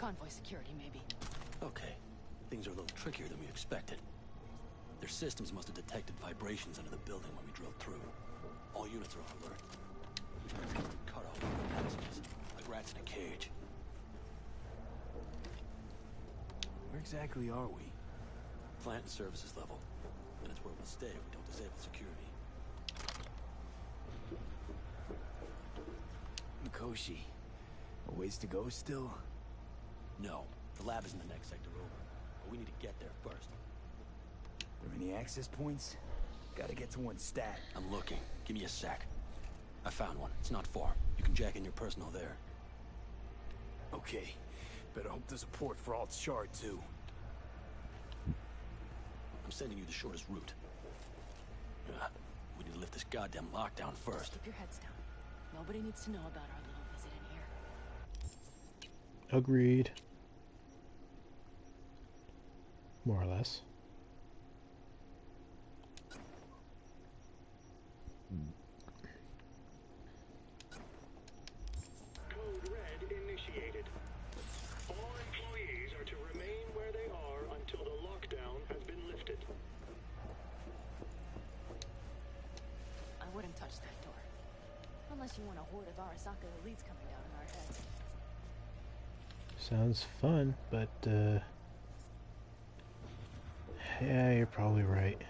Convoy security, maybe. Okay. Things are a little trickier than we expected. Their systems must have detected vibrations under the building when we drilled through. All units are on alert. Which means constant cutoff from the passages, like rats in a cage. Where exactly are we? Plant and services level. And it's where we'll stay if we don't disable security. Mikoshi. A ways to go still? No. The lab is in the next sector over. But we need to get there first. Are there any access points? Gotta get to one stat. I'm looking. Give me a sec. I found one. It's not far. You can jack in your personal there. Okay. Better hope there's a port for Alt Shard, too. I'm sending you the shortest route. We need to lift this goddamn lockdown first. Keep your heads down. Nobody needs to know about our little visit in here. Agreed. More or less. Code Red initiated. All employees are to remain where they are until the lockdown has been lifted. I wouldn't touch that door. Unless you want a horde of Arasaka elites coming down on our heads. Sounds fun, but yeah, you're probably right.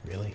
Really?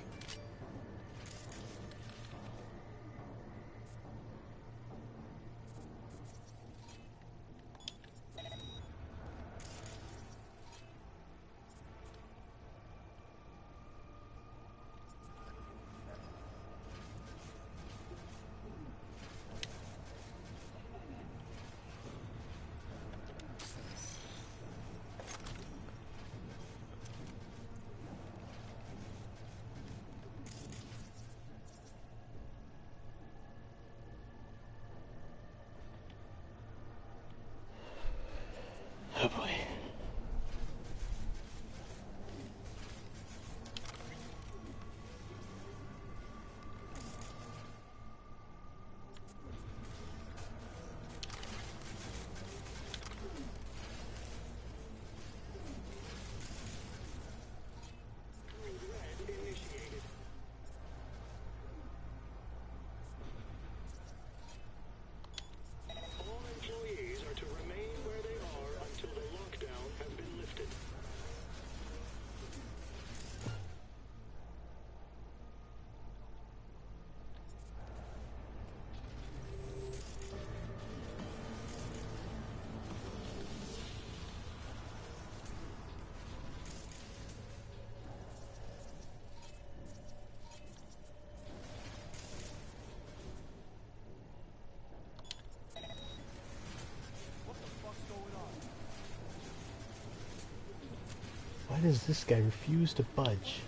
does this guy refuse to budge?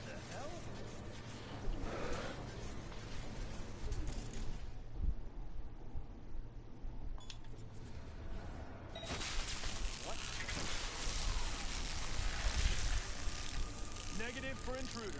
Negative for intruders.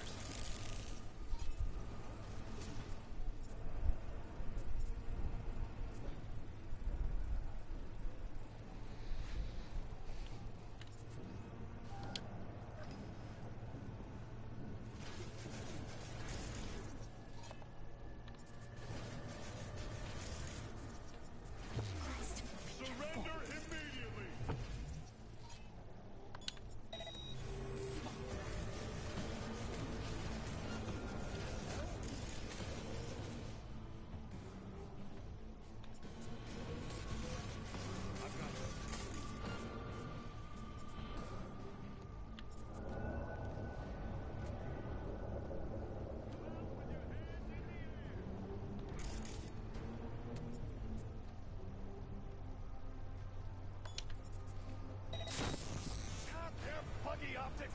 Buggy optics.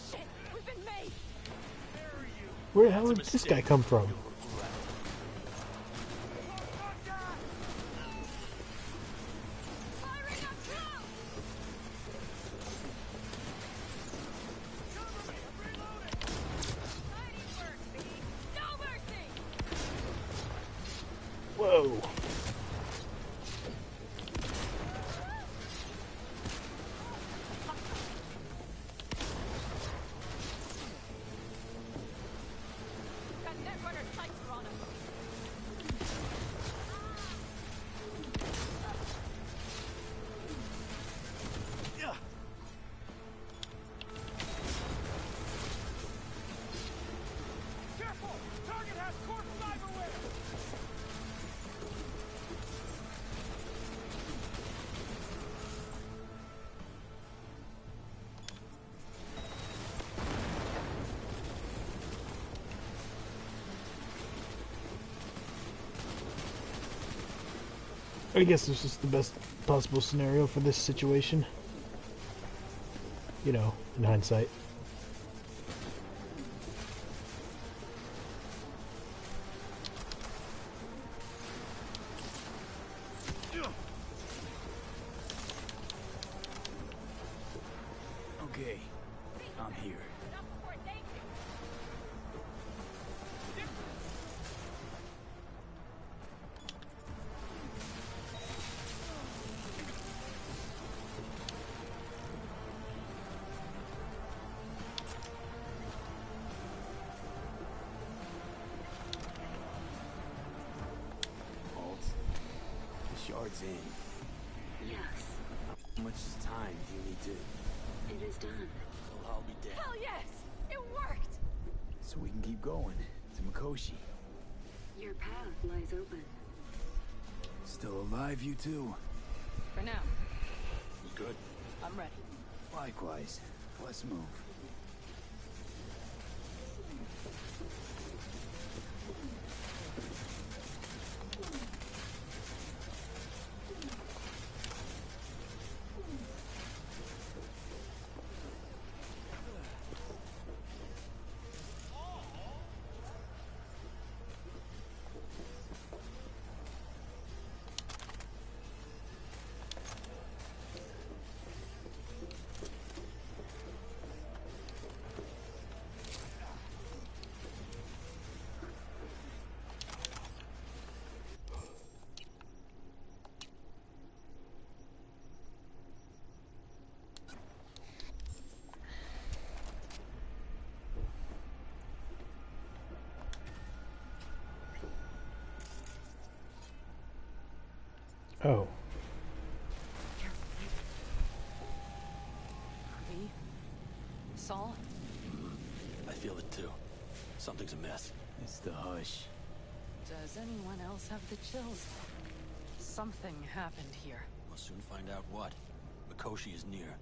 Shit! We've been made! Where the hell did this guy come from? Whoa. That netrunner sights are on him. Yeah. Careful! Target has core cyberware! I guess this is the best possible scenario for this situation. You know, in hindsight. Okay, I'm here. Alt, the shard's in. Yes, How much time do you need to... it is done. Well, I'll be dead. Hell yes! It worked! So we can keep going to Mikoshi. Your path lies open. Still alive, you two? For now. You good? I'm ready. Likewise. Let's move. Oh. V? Saul? I feel it too. Something's amiss. It's the hush. Does anyone else have the chills? Something happened here. We'll soon find out what. Mikoshi is near.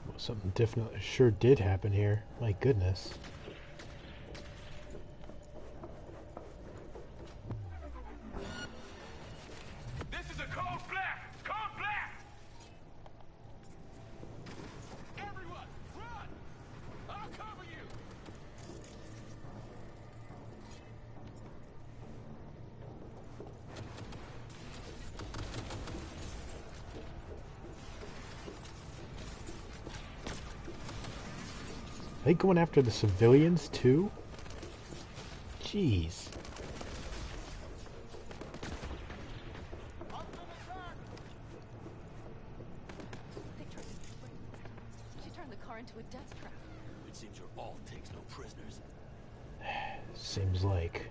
Well, something definitely sure did happen here. My goodness. they going after the civilians too? Jeez. She turned the car into a death trap. It seems your alt takes no prisoners. Seems like.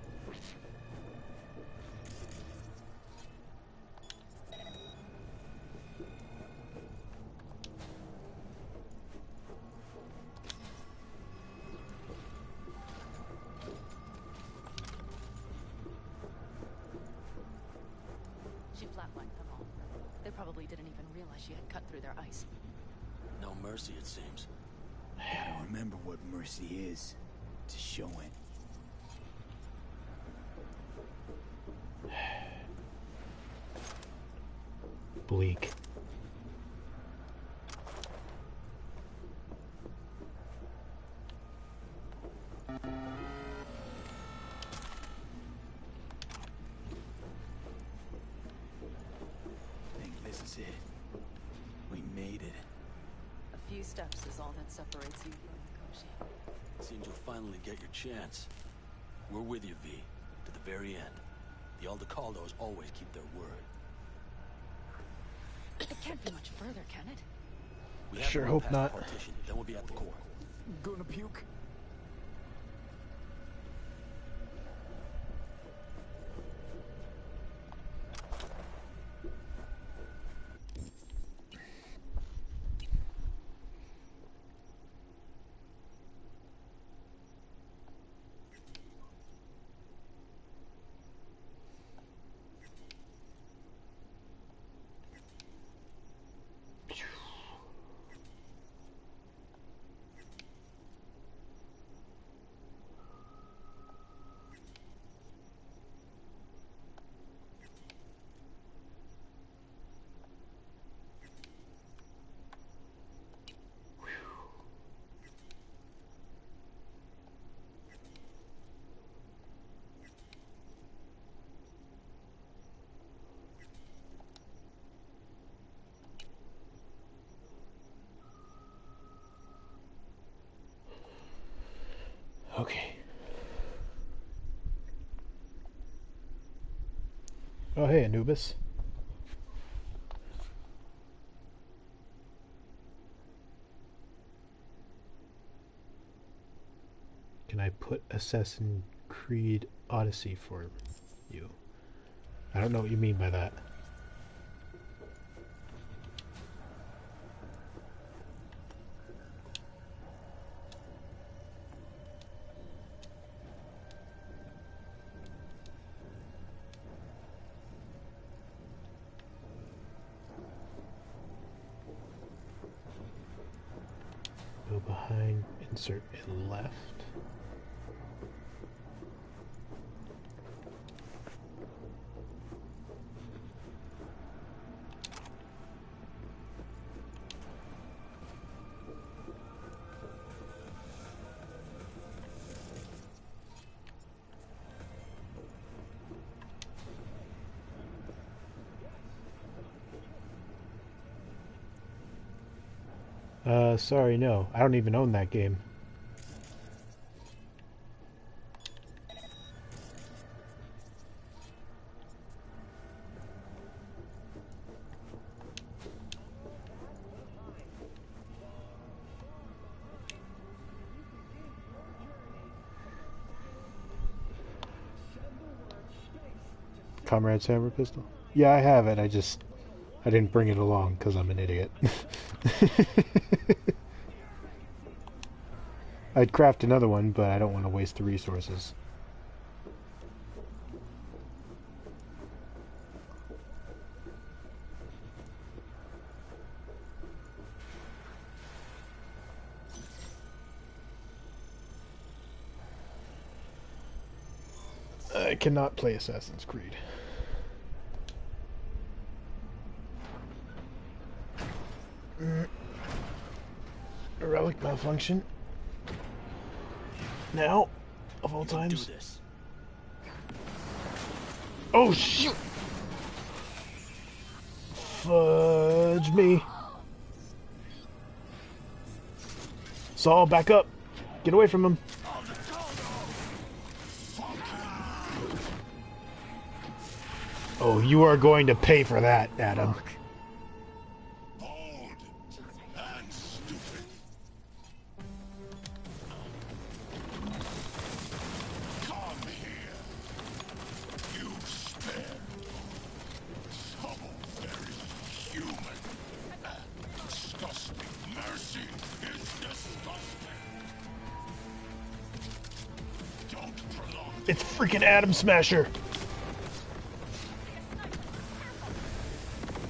She flatlined them all. They probably didn't even realize she had cut through their ice. No mercy, it seems. Gotta remember what mercy is to show it. Bleak. I think this is it. We made it. A few steps is all that separates you from Mikoshi. Seems you'll finally get your chance. We're with you, V, to the very end. The Aldecaldos always keep their word. It can't be much further, can it? We have Sure to run hope past not. the partition, then we'll be at the core. Gonna puke? Okay. Oh, hey, Anubis. Can I put Assassin's Creed Odyssey for you? I don't know what you mean by that. Go behind, insert and left. Sorry, no. I don't even own that game. Comrade's hammer pistol? Yeah, I have it. I didn't bring it along because I'm an idiot. I'd craft another one, but I don't want to waste the resources. I cannot play Assassin's Creed. A relic malfunction. Now, of all times. Oh shit! Fudge me. Saul, back up. Get away from him. Oh, you are going to pay for that, Adam. And stupid. Come here. You spare. So very human. Disgusting. Mercy is disgusting. Don't prolong. It's freaking Adam Smasher.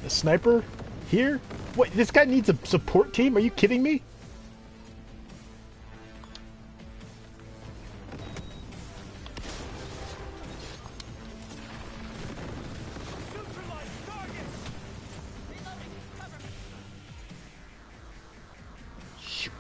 A sniper? Here? What, this guy needs a support team? Are you kidding me? Shoot.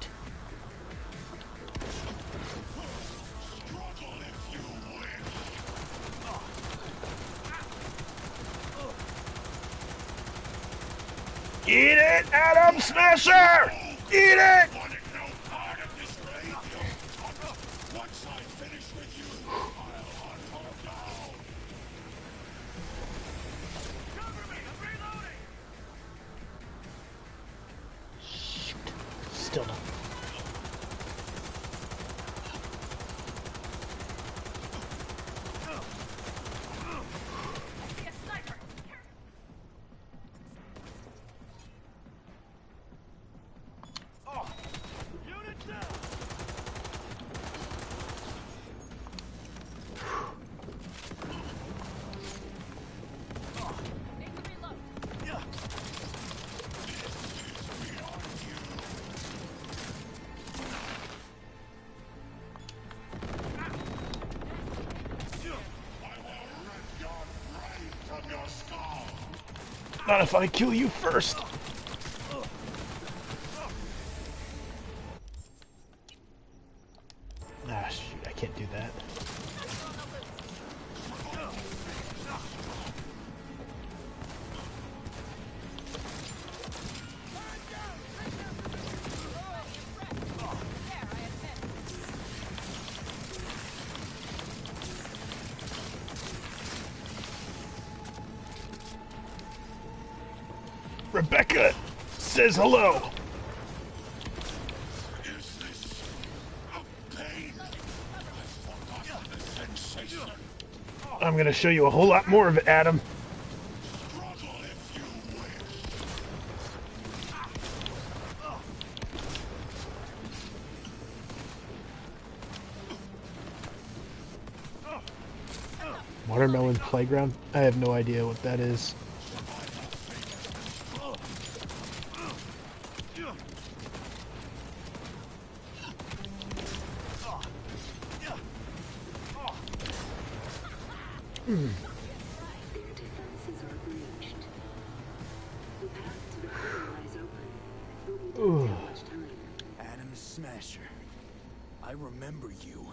Eat it, Adam Smasher! Eat it! Once I finish with you, I'll hunt her down. Cover me, I'm reloading. Shoot. Still not. Not if I kill you first. Ah, shoot, I can't do that. Rebecca says hello. Is this a pain? I've forgotten the sensation. I'm gonna show you a whole lot more of it, Adam. Struggle if you wish. Watermelon playground? I have no idea what that is. Their defenses are breached. The path to the core lies open. But we don't have much time. Adam Smasher. I remember you.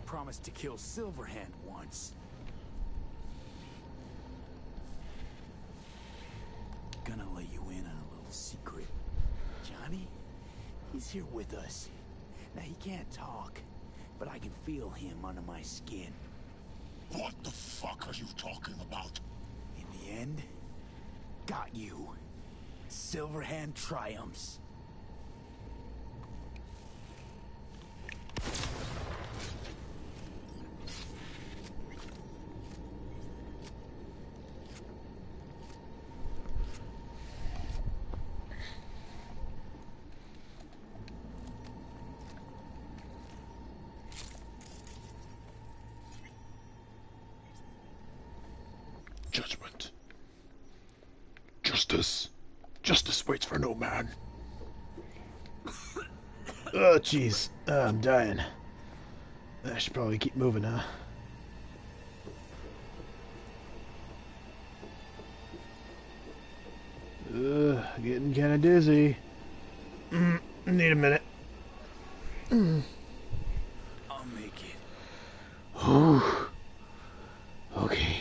Promised to kill Silverhand once. Gonna let you in on a little secret. Johnny? He's here with us. Now he can't talk, but I can feel him under my skin. What the fuck are you talking about? In the end, got you. Silverhand triumphs. Judgment. Justice. Justice waits for no man. Oh, jeez. I'm dying. I should probably keep moving, huh? Getting kind of dizzy. Need a minute. I'll make it. Oh. Okay.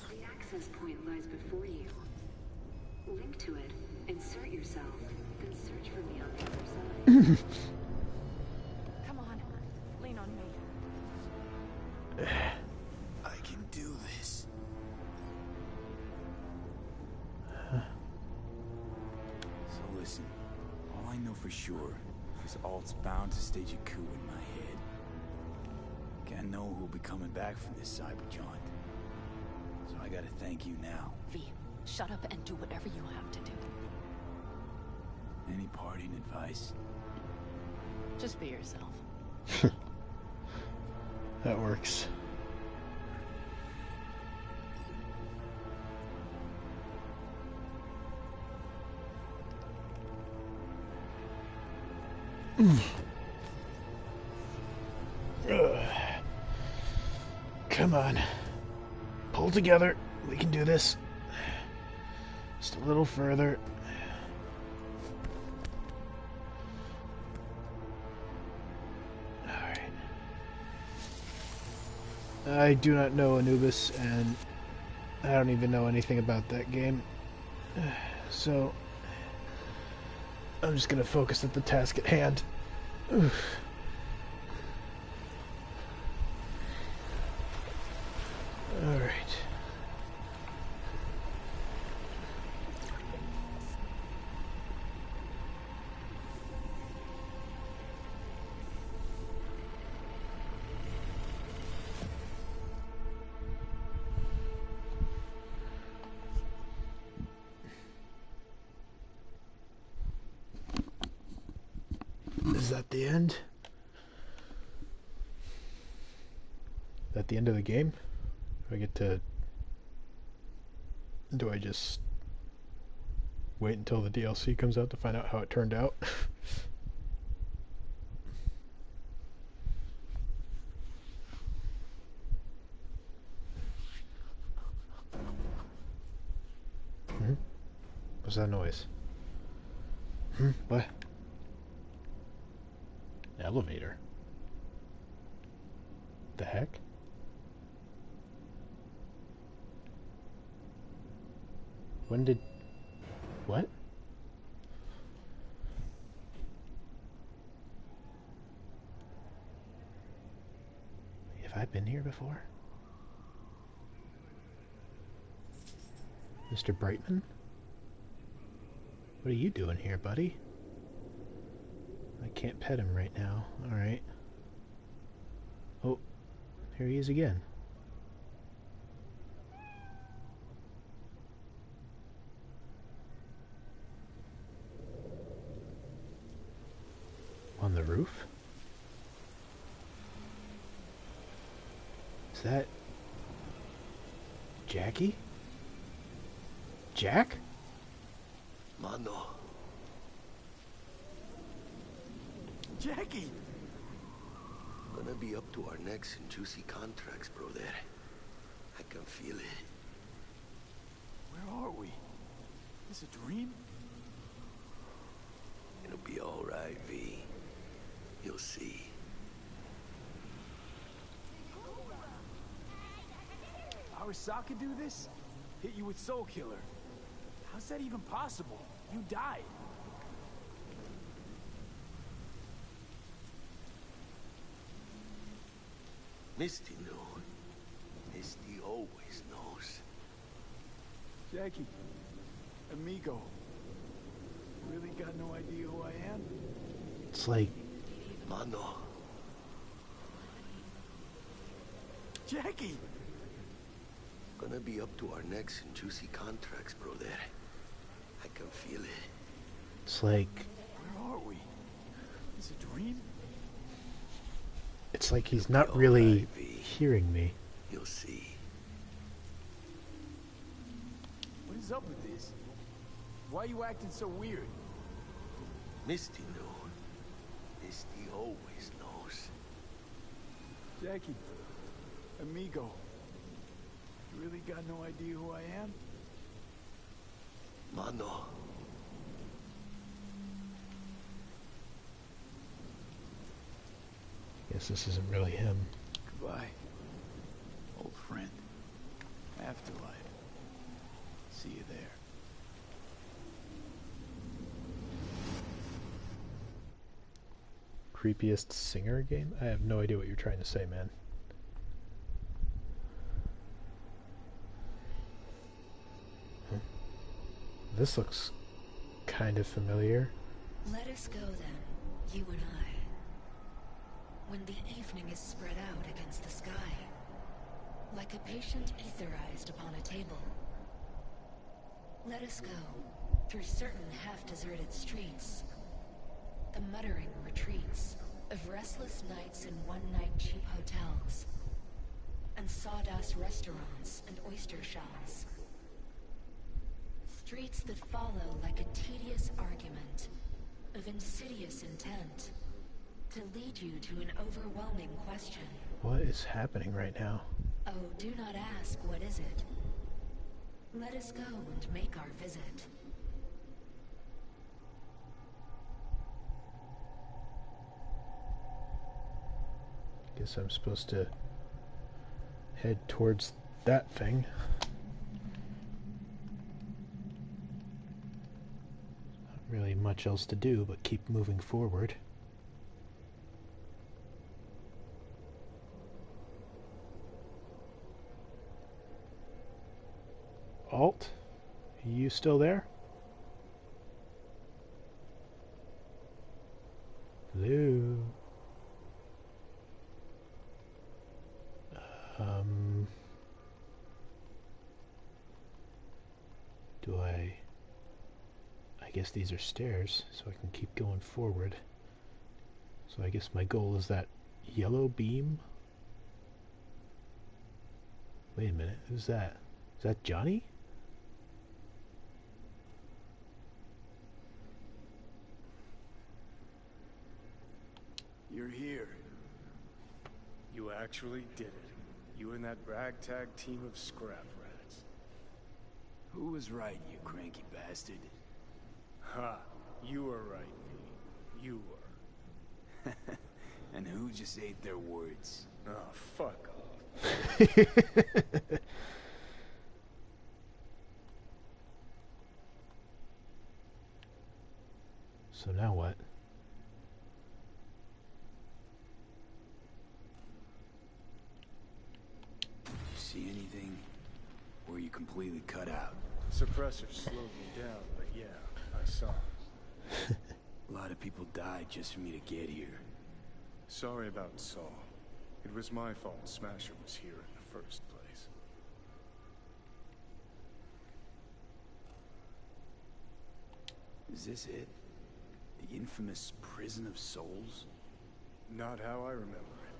The access point lies before you. Link to it, insert yourself, then search for Come on, lean on me. I can do this. So listen, all I know for sure is Alt's bound to stage a coup in my head. Can't know who'll be coming back from this cyberjaunt. So I gotta thank you now. V, shut up and do whatever you have to do. Any parting advice? Just be yourself. That works. Come on. Pull together. We can do this. Just a little further. Alright. I do not know Anubis, and I don't even know anything about that game. So, I'm just gonna focus at the task at hand. Alright. Is that the end? Is that the end of the game? Do I get to... Do I just wait until the DLC comes out to find out how it turned out? What's that noise? What? Elevator? The heck? When did... What? Have I been here before? Mr. Brightman? What are you doing here, buddy? I can't pet him right now. Alright. Oh, here he is again. On the roof? Is that... Jackie? Jack? Mano. Jackie! Gonna be up to our necks in juicy contracts, brother. I can feel it. Where are we? Is this a dream? It'll be all right, V. You'll see. Arasaka do this? Hit you with Soul Killer. How's that even possible? You died. Misty knew. Misty always knows. Jackie, amigo, you really got no idea who I am? It's like... Mano. Jackie! Gonna be up to our necks in juicy contracts, brother. I can feel it. It's like... Where are we? Is it a dream? It's like he's not really hearing me. You'll see. What is up with this? Why are you acting so weird? Misty knew. Misty always knows. Jackie, amigo, you really got no idea who I am? Mano. Guess this isn't really him. Goodbye, old friend. Afterlife. See you there. creepiest singer game? I have no idea what you're trying to say, man. Huh. This looks kind of familiar. Let us go then, you and I. When the evening is spread out against the sky, like a patient etherized upon a table. Let us go through certain half-deserted streets, the muttering retreats of restless nights in one-night cheap hotels, and sawdust restaurants and oyster shells. Streets that follow like a tedious argument of insidious intent to lead you to an overwhelming question. What is happening right now? Oh, do not ask, what is it? Let us go and make our visit. Guess I'm supposed to head towards that thing. Not really much else to do but keep moving forward. Alt? Are you still there? Hello? Do I guess these are stairs, so I can keep going forward. So I guess my goal is that yellow beam? Wait a minute, who's that? Is that Johnny? You're here. You actually did it. You and that ragtag team of scrap rats. Who was right, you cranky bastard? Ha! You were right, V. You were. And who just ate their words? Oh, fuck off. So now what? See anything? Or you completely cut out? Suppressor slowed me down, but yeah, I saw. A lot of people died just for me to get here. Sorry about Saul. It was my fault Smasher was here in the first place. Is this it? The infamous prison of souls? Not how I remember it.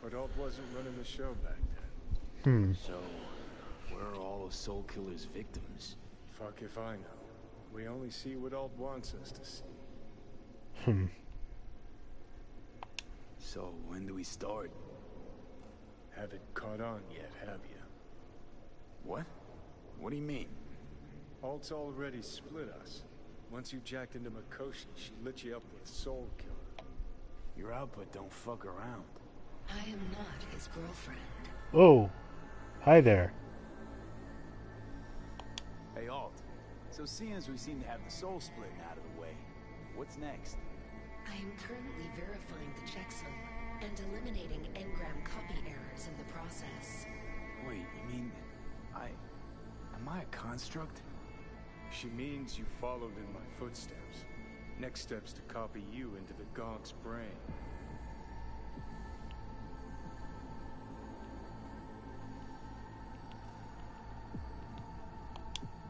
But Alt wasn't running the show back then. So, where are all of Soul Killer's victims? Fuck if I know. We only see what Alt wants us to see. So, when do we start? Haven't caught on yet, have you? What? What do you mean? Alt's already split us. Once you jacked into Mikoshi, she lit you up with Soul Killer. Your output don't fuck around. I am not his girlfriend. Oh, hi there. Hey, Alt. So seeing as we seem to have the soul splitting out of the way, what's next? I am currently verifying the checksum and eliminating engram copy errors in the process. Wait, you mean... Am I a construct? She means you followed in my footsteps. Next step's to copy you into the Gonk's brain.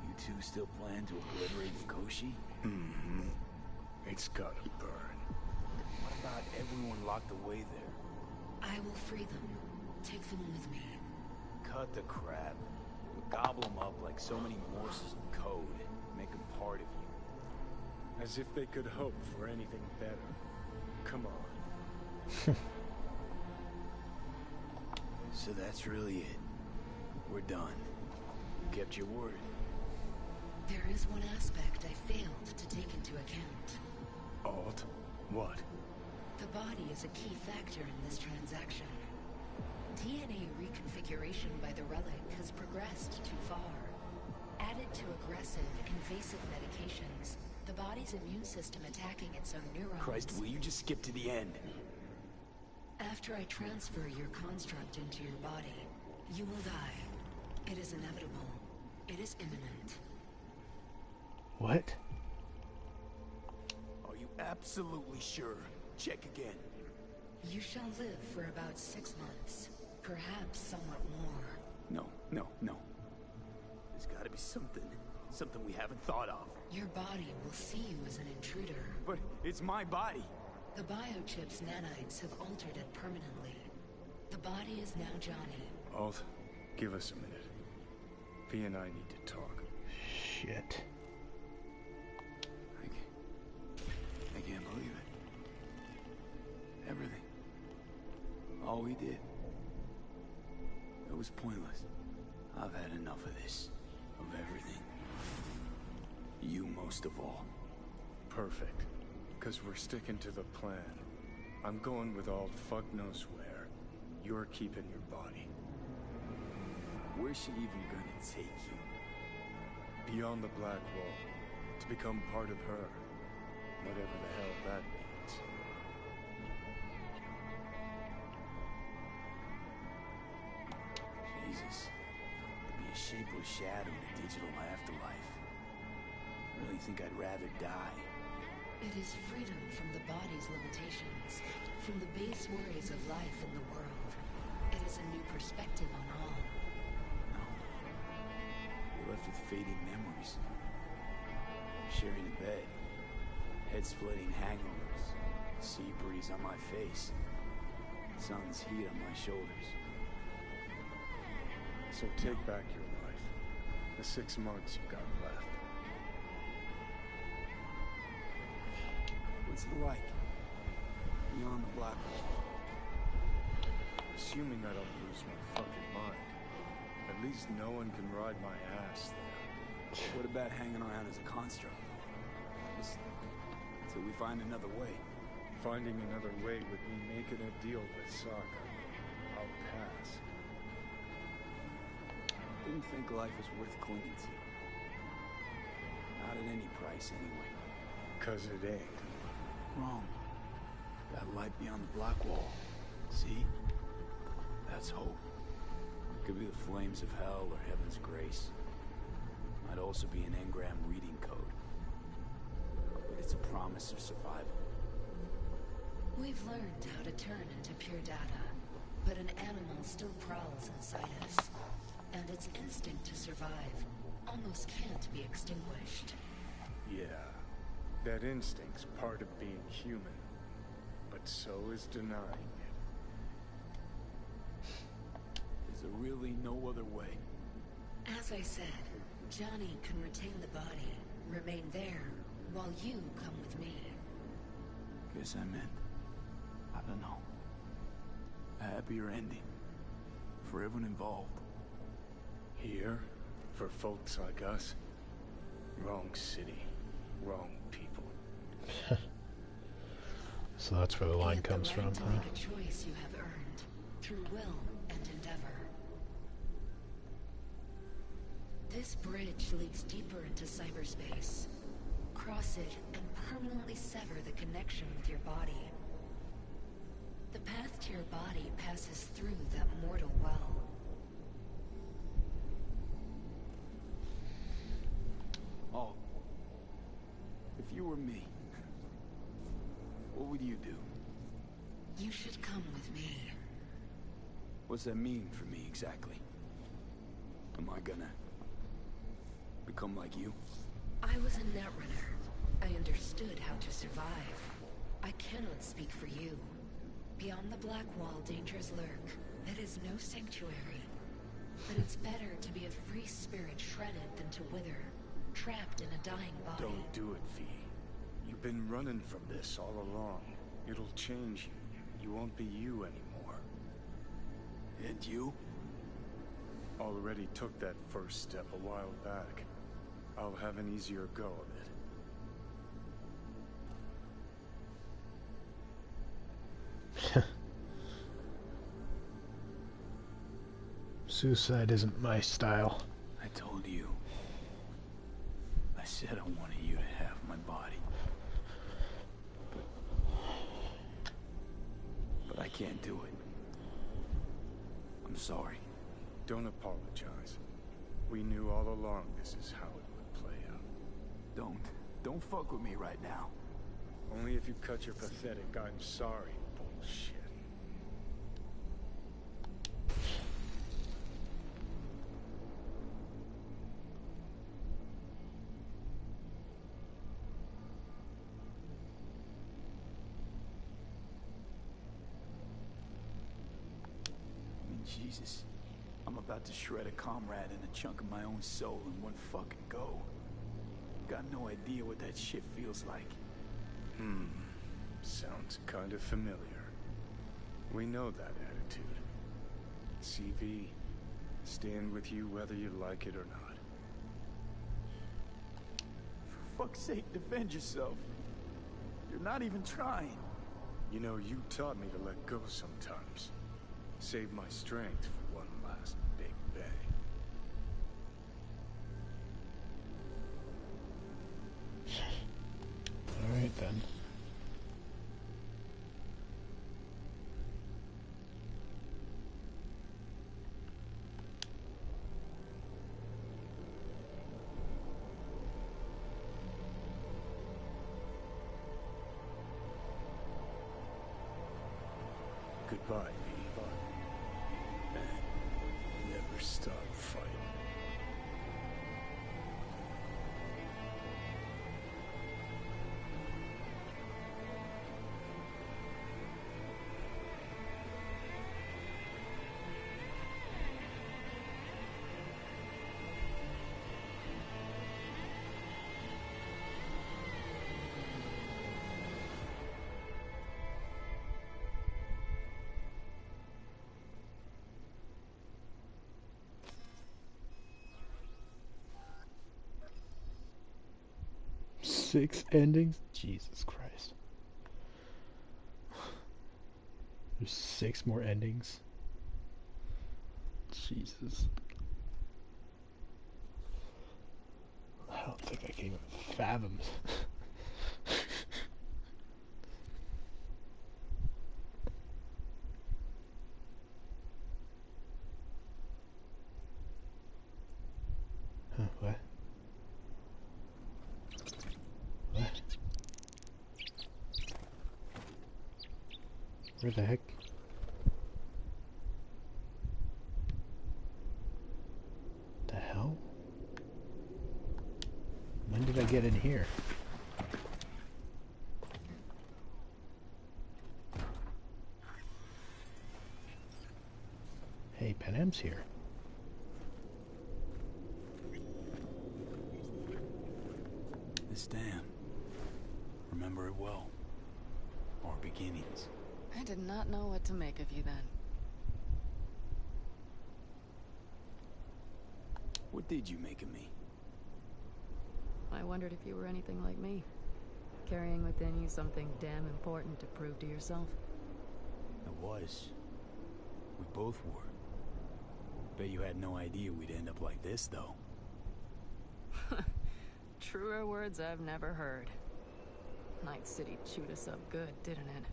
You two still plan to obliterate Mikoshi? Mm-hmm. It's gotta burn. What about everyone locked away there? I will free them. Take them with me. Cut the crap. Gobble them up like so many Morses in code. Make them part of you. As if they could hope for anything better. Come on. So that's really it. We're done. You kept your word. There is one aspect I failed to take into account. Alt? What? The body is a key factor in this transaction. DNA reconfiguration by the relic has progressed too far. Added to aggressive, invasive medications, the body's immune system attacking its own neurons... Christ, will you just skip to the end? After I transfer your construct into your body, you will die. It is inevitable. It is imminent. What? Are you absolutely sure? Check again. You shall live for about 6 months. Perhaps somewhat more. No, no, no. There's gotta be something. Something we haven't thought of. Your body will see you as an intruder. But it's my body. The biochip's nanites have altered it permanently. The body is now Johnny. Alt, give us a minute. V and I need to talk. Shit. I can't believe it. Everything. All we did. It was pointless. I've had enough of this. Of everything. You most of all. Perfect. Because we're sticking to the plan. I'm going with Alt fuck knows where. You're keeping your body. Where's she even gonna take you? Beyond the Black Wall. To become part of her. Whatever the hell that means. Jesus. To be a shapeless shadow in a digital afterlife. I really think I'd rather die. It is freedom from the body's limitations, from the base worries of life in the world. It is a new perspective on all. No. We're left with fading memories. Sharing a bed. Head-splitting hangovers. Sea breeze on my face. Sun's heat on my shoulders. So take back your life. The 6 months you got left. What's it like? Beyond the Black Wall. Assuming I don't lose my fucking mind. At least no one can ride my ass there. What about hanging around as a construct? Just till we find another way. Finding another way would mean making a deal with Sokka. I'll pass. Didn't think life was worth clinging to. Not at any price, anyway. 'Cause it ain't. Wrong. That light beyond the Black Wall. See? That's hope. Could be the flames of hell or heaven's grace. Might also be an engram reading code. But it's a promise of survival. We've learned how to turn into pure data, but an animal still prowls inside us. And its instinct to survive almost can't be extinguished. Yeah. That instinct's part of being human. But so is denying it. Is there really no other way? As I said, Johnny can retain the body, remain there, while you come with me. Guess I meant, I don't know, a happier ending for everyone involved. Here, for folks like us, wrong city, wrong people. So that's where the line comes from, to make a choice you have earned, through will and endeavor. This bridge leads deeper into cyberspace. Cross it and permanently sever the connection with your body. The path to your body passes through that mortal well. Oh, if you were me, what would you do? You should come with me. What's that mean for me exactly? Am I gonna become like you? I was a netrunner. I understood how to survive. I cannot speak for you. Beyond the Black Wall, dangers lurk. It is no sanctuary. But it's better to be a free spirit shredded than to wither, trapped in a dying body. Don't do it, V. You've been running from this all along. It'll change you. You won't be you anymore. And you? Already took that first step a while back. I'll have an easier go of it. Suicide isn't my style. I told you. I said I wanted you to have my body. But I I can't do it. I'm sorry. Don't apologize. We knew all along this is how it would play out. Don't fuck with me right now. Only if you cut your pathetic "I'm sorry" bullshit. Jesus. I'm about to shred a comrade and a chunk of my own soul in one fucking go. Got no idea what that shit feels like. Sounds kind of familiar. We know that attitude. CV, stand with you whether you like it or not. For fuck's sake, defend yourself. You're not even trying. You know, you taught me to let go sometimes. Save my strength for one last big bang. All right then. Goodbye, V. And never stop fighting. Six endings? Jesus Christ. There's 6 more endings. Jesus. I don't think I can even fathom. Huh, what? What? Where the heck? The hell? When did I get in here? Hey, Panam's here. This dam. Remember it well. Our beginnings. I did not know what to make of you then. What did you make of me? I wondered if you were anything like me. Carrying within you something damn important to prove to yourself. I was. We both were. Bet you had no idea we'd end up like this, though. Truer words I've never heard. Night City chewed us up good, didn't it?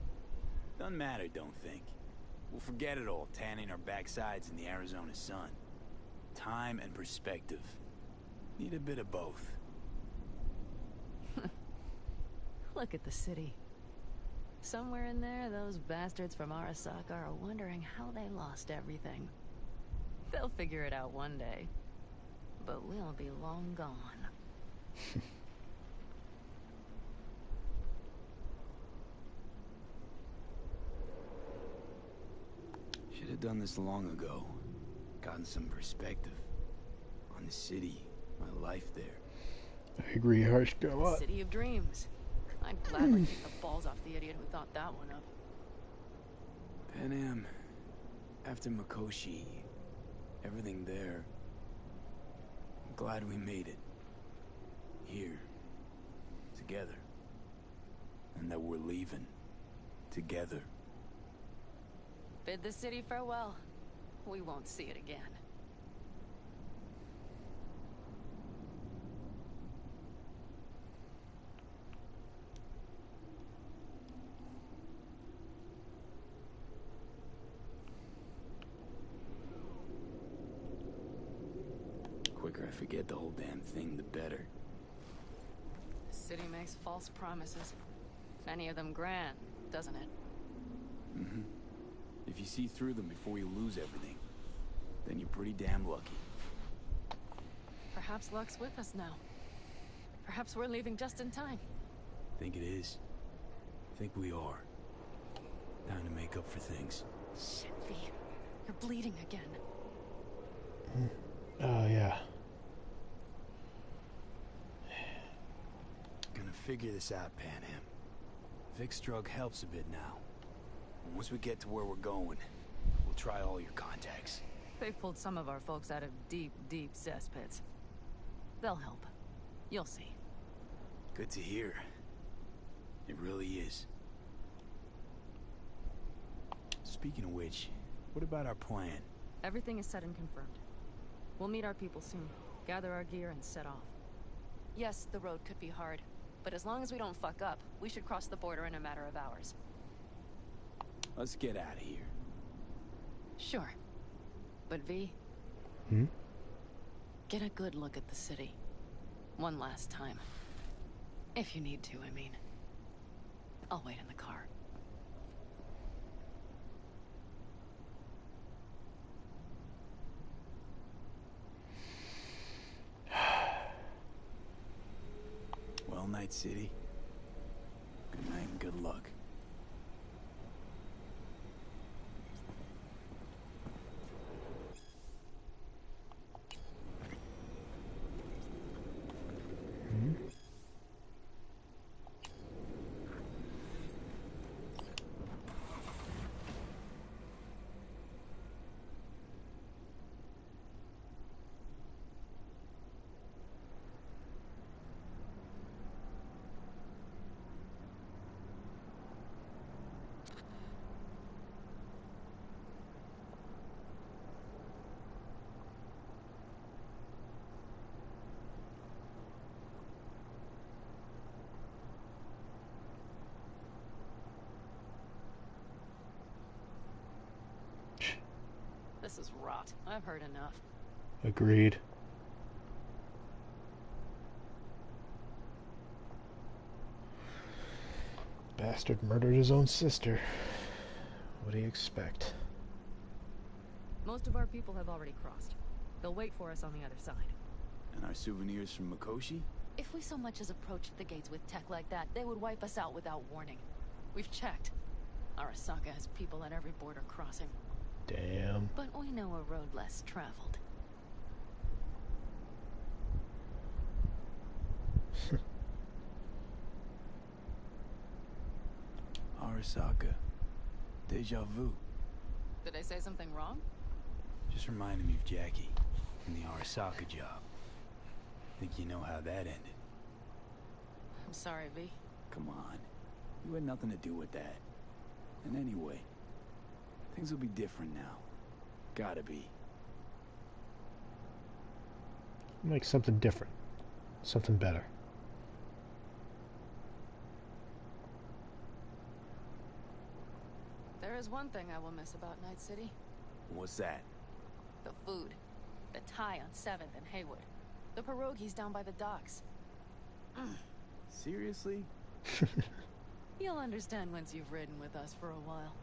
Doesn't matter, don't think. We'll forget it all, tanning our backsides in the Arizona sun. Time and perspective. Need a bit of both. Look at the city. Somewhere in there, those bastards from Arasaka are wondering how they lost everything. They'll figure it out one day. But we'll be long gone. Should have done this long ago. Gotten some perspective. On the city, my life there. I agree, Harsh. Go on. City of dreams. I'd gladly take the balls off the idiot who thought that one up. Panam, after Mikoshi, everything there. I'm glad we made it. Here. Together. And that we're leaving. Together. Bid the city farewell. We won't see it again. I forget the whole damn thing, the better. The city makes false promises. Many of them grand, doesn't it? Mm-hmm. If you see through them before you lose everything, then you're pretty damn lucky. Perhaps luck's with us now. Perhaps we're leaving just in time. Think it is. Think we are. Time to make up for things. Shit, V. You're bleeding again. Oh, yeah. Gonna figure this out, Panam. Vic's drug helps a bit now. Once we get to where we're going, we'll try all your contacts. They've pulled some of our folks out of deep, deep cesspits. They'll help. You'll see. Good to hear. It really is. Speaking of which, what about our plan? Everything is set and confirmed. We'll meet our people soon, gather our gear, and set off. Yes, the road could be hard, but as long as we don't fuck up, we should cross the border in a matter of hours. Let's get out of here. Sure. But V? Get a good look at the city. One last time. If you need to, I mean. I'll wait in the car. Well, Night City. Good night and good luck. This is rot. I've heard enough. Agreed. Bastard murdered his own sister. What do you expect? Most of our people have already crossed. They'll wait for us on the other side. And our souvenirs from Mikoshi? If we so much as approached the gates with tech like that, they would wipe us out without warning. We've checked. Arasaka has people at every border crossing. Damn. But we know a road less traveled. Arasaka. Deja vu. Did I say something wrong? Just reminded me of Jackie and the Arasaka job. Think you know how that ended. I'm sorry, V. Come on. You had nothing to do with that. And anyway, things will be different now. Gotta be. Like something different. Something better. There is one thing I will miss about Night City. What's that? The food. The Thai on 7th and Haywood. The pierogies down by the docks. Seriously? You'll understand once you've ridden with us for a while.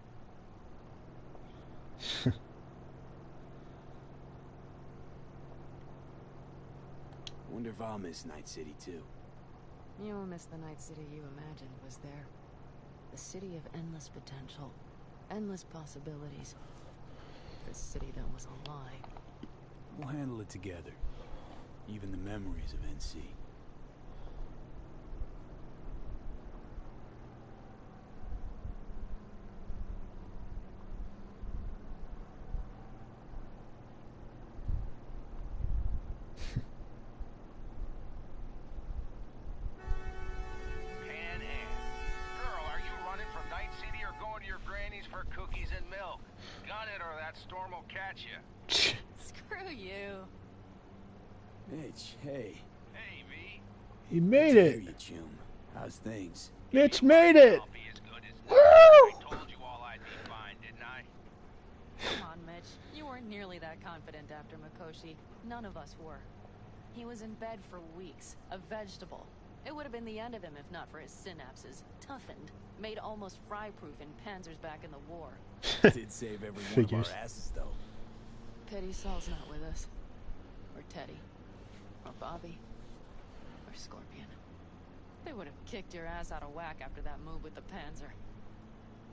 Wonder if I'll miss Night City too. You'll miss the Night City you imagined was there. The city of endless potential. Endless possibilities. The city that was a lie. We'll handle it together. Even the memories of NC. Storm will catch you. Screw you. Mitch, hey. Hey, V. He made it. You, chum. How's things? Mitch made it. Woo! I told you all I'd be fine, didn't I? Come on, Mitch. You weren't nearly that confident after Mikoshi. None of us were. He was in bed for weeks, a vegetable. It would have been the end of him if not for his synapses. Toughened, made almost fry-proof in panzers back in the war. Did save every one of Figures. our asses, though. Pity Saul's not with us. Or Teddy. Or Bobby. Or Scorpion. They would have kicked your ass out of whack after that move with the Panzer.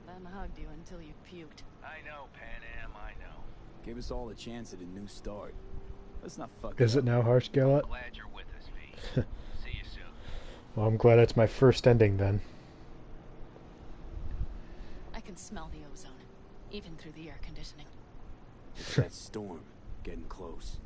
Then hugged you until you puked. I know, Pan Am, I know. Gave us all a chance at a new start. Let's not fuck Is it now, Harsh Gallat? Glad you're with us, V. See you soon. Well, I'm glad that's my first ending then. I can smell the ozone, even through the air conditioning. It's that storm getting close.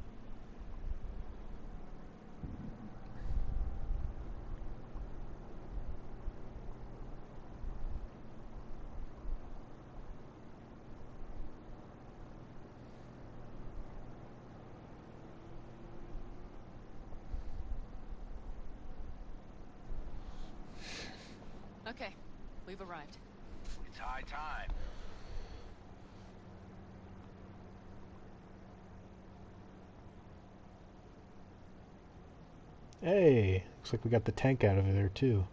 Okay, we've arrived. It's high time. Hey, looks like we got the tank out of there too.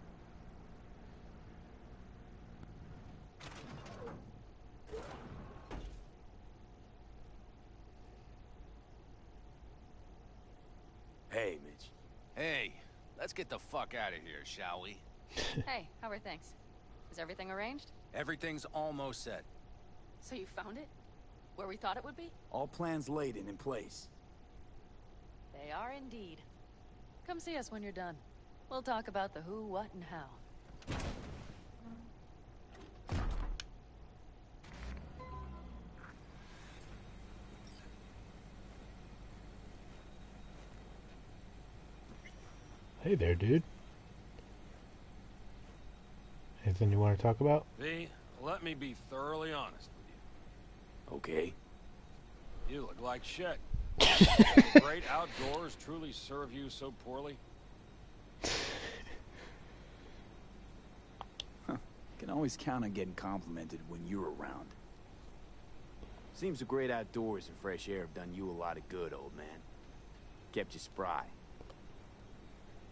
Hey, Mitch. Hey, let's get the fuck out of here, shall we? Hey, how are things? Is everything arranged? Everything's almost set. So you found it? Where we thought it would be? All plans laid and in place. They are indeed. Come see us when you're done. We'll talk about the who, what, and how. Hey there, dude. Anything you want to talk about? V, let me be thoroughly honest with you. Okay. You look like shit. The great outdoors truly serve you so poorly? Can always count on getting complimented when you're around. Seems the great outdoors and fresh air have done you a lot of good, old man. Kept you spry.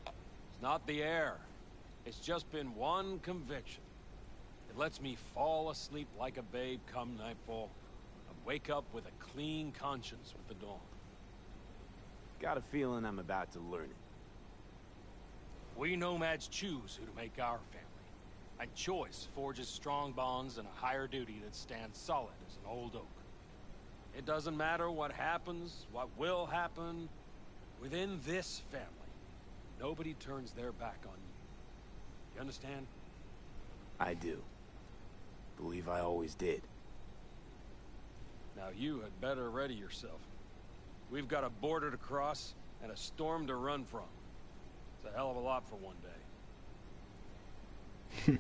It's not the air. It's just been one conviction. It lets me fall asleep like a babe come nightfall and wake up with a clean conscience with the dawn. Got a feeling I'm about to learn it. We Nomads choose who to make our family. And choice forges strong bonds and a higher duty that stands solid as an old oak. It doesn't matter what happens, what will happen. Within this family, nobody turns their back on you. You understand? I do. Believe I always did. Now you had better ready yourself. We've got a border to cross and a storm to run from. It's a hell of a lot for one day.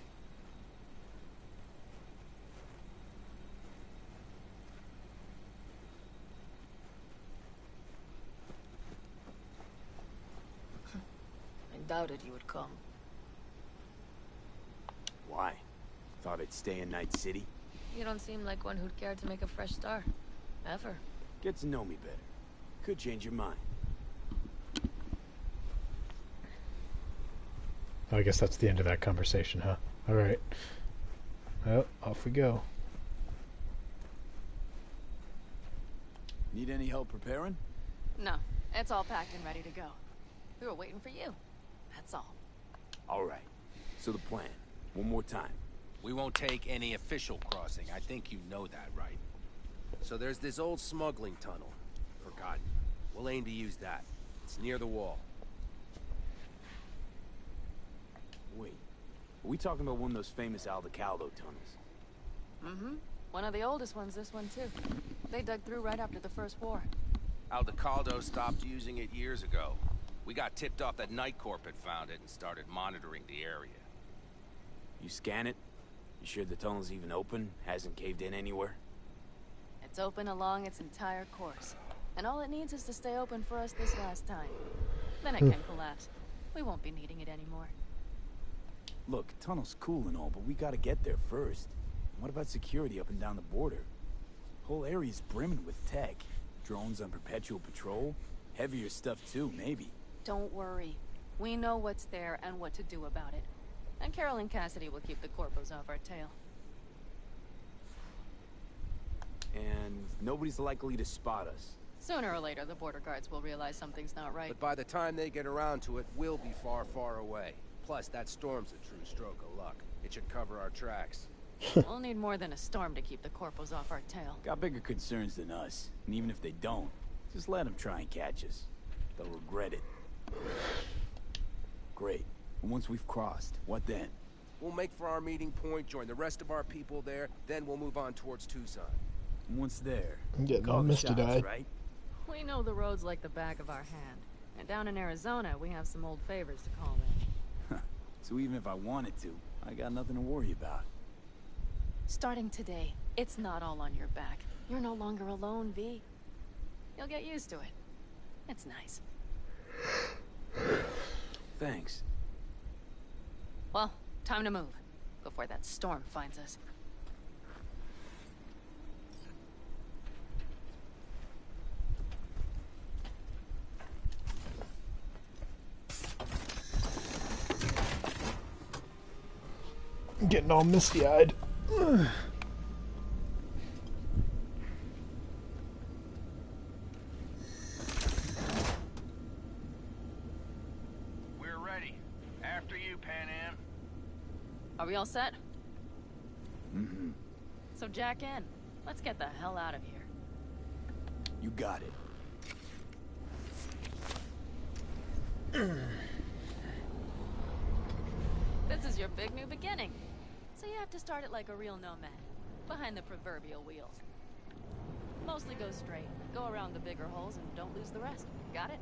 I doubted you would come. Why? Thought I'd stay in Night City? You don't seem like one who'd care to make a fresh start. Ever. Get to know me better. Could change your mind. I guess that's the end of that conversation, huh? Alright. Well, off we go. Need any help preparing? No, it's all packed and ready to go. We were waiting for you. That's all. Alright. So the plan. One more time. We won't take any official crossing. I think you know that, right? So there's this old smuggling tunnel. Forgotten. We'll aim to use that. It's near the wall. Wait. Are we talking about one of those famous Aldecaldo tunnels? Mm-hmm. One of the oldest ones, this one too. They dug through right after the First War. Aldecaldo stopped using it years ago. We got tipped off that Night Corp had found it and started monitoring the area. You scan it? You sure the tunnel's even open? Hasn't caved in anywhere? It's open along its entire course. And all it needs is to stay open for us this last time. Then it can collapse. We won't be needing it anymore. Look, tunnel's cool and all, but we gotta get there first. What about security up and down the border? Whole area's brimming with tech. Drones on perpetual patrol. Heavier stuff too, maybe. Don't worry. We know what's there and what to do about it. And Carol and Cassidy will keep the corpos off our tail. And nobody's likely to spot us. Sooner or later, the border guards will realize something's not right. But by the time they get around to it, we'll be far, far away. Plus, that storm's a true stroke of luck. It should cover our tracks. We'll need more than a storm to keep the corpos off our tail. Got bigger concerns than us. And even if they don't, just let them try and catch us. They'll regret it. Great. And once we've crossed, what then? We'll make for our meeting point, join the rest of our people there, then we'll move on towards Tucson. And once there, I'm getting call all the misty shots, eyed. right? We know the roads like the back of our hand. And down in Arizona, we have some old favors to call in. So even if I wanted to, I got nothing to worry about. Starting today, it's not all on your back. You're no longer alone, V. You'll get used to it. It's nice. Thanks. Well, time to move, before that storm finds us. I'm getting all misty eyed. We're ready. After you, Pan Am. Are we all set? Mm-hmm. So jack in. Let's get the hell out of here. You got it. This is your big new beginning. So you have to start it like a real nomad. Behind the proverbial wheel. Mostly go straight. Go around the bigger holes and don't lose the rest. Got it?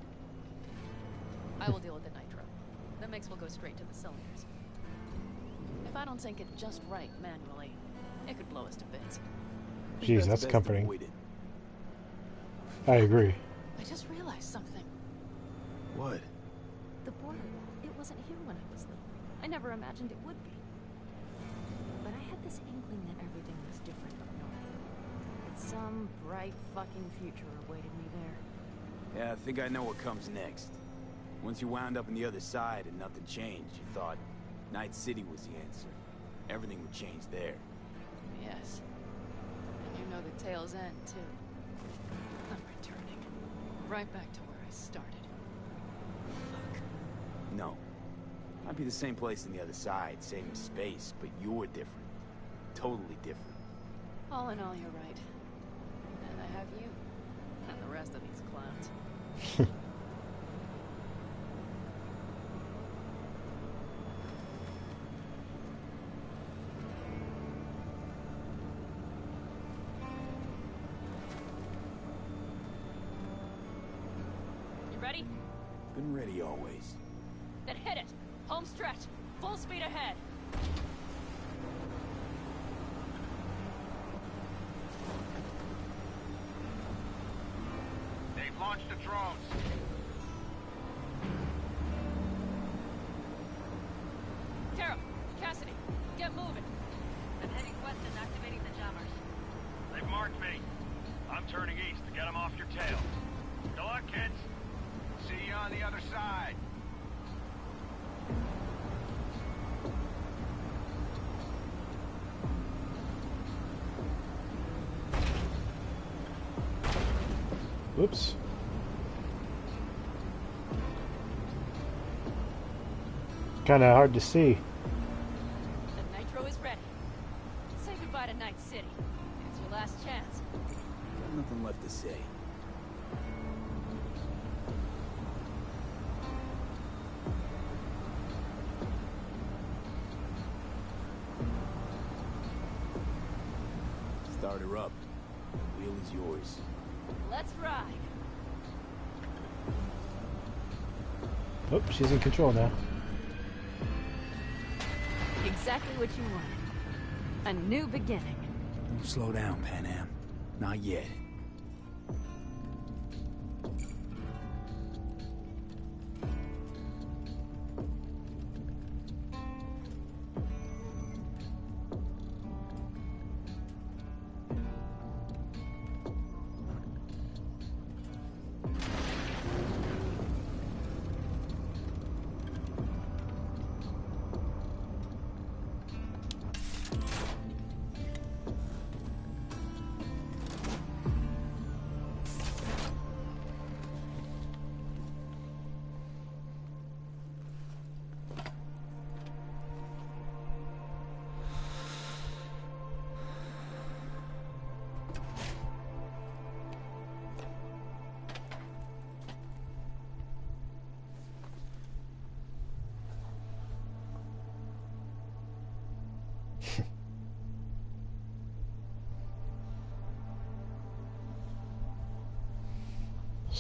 I will deal with the nitro. The mix will go straight to the cylinders. If I don't sync it just right manually, it could blow us to bits. Jeez, that's comforting. I agree. I just realized something. What? The border wall, it wasn't here when I was little. I never imagined it would be. But I had this inkling that everything was different up north. That some bright fucking future awaited me there. Yeah, I think I know what comes next. Once you wound up on the other side and nothing changed, you thought Night City was the answer. Everything would change there. Yes. And you know the tale's end, too. I'm returning. Right back to where I started. No. Might be the same place on the other side, same space, but you're different. Totally different. All in all, you're right. And I have you. And the rest of these clowns. You ready? Been ready always. Then hit it! Home stretch! Full speed ahead! They've launched the drones. Carol! Cassidy! Get moving! I'm heading west and activating the jammers. They've marked me. I'm turning east to get them off your tail. Good luck, kids. See you on the other side. Whoops. Kinda hard to see. The nitro is ready. Say goodbye to Night City. It's your last chance. Got nothing left to say. Start her up. The wheel is yours. Let's ride. Oh, she's in control now. Exactly what you wanted. A new beginning. Don't slow down, Pan Am. Not yet.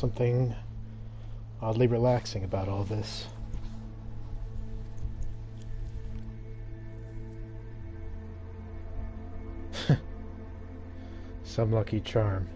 something oddly relaxing about all this. Some lucky charm.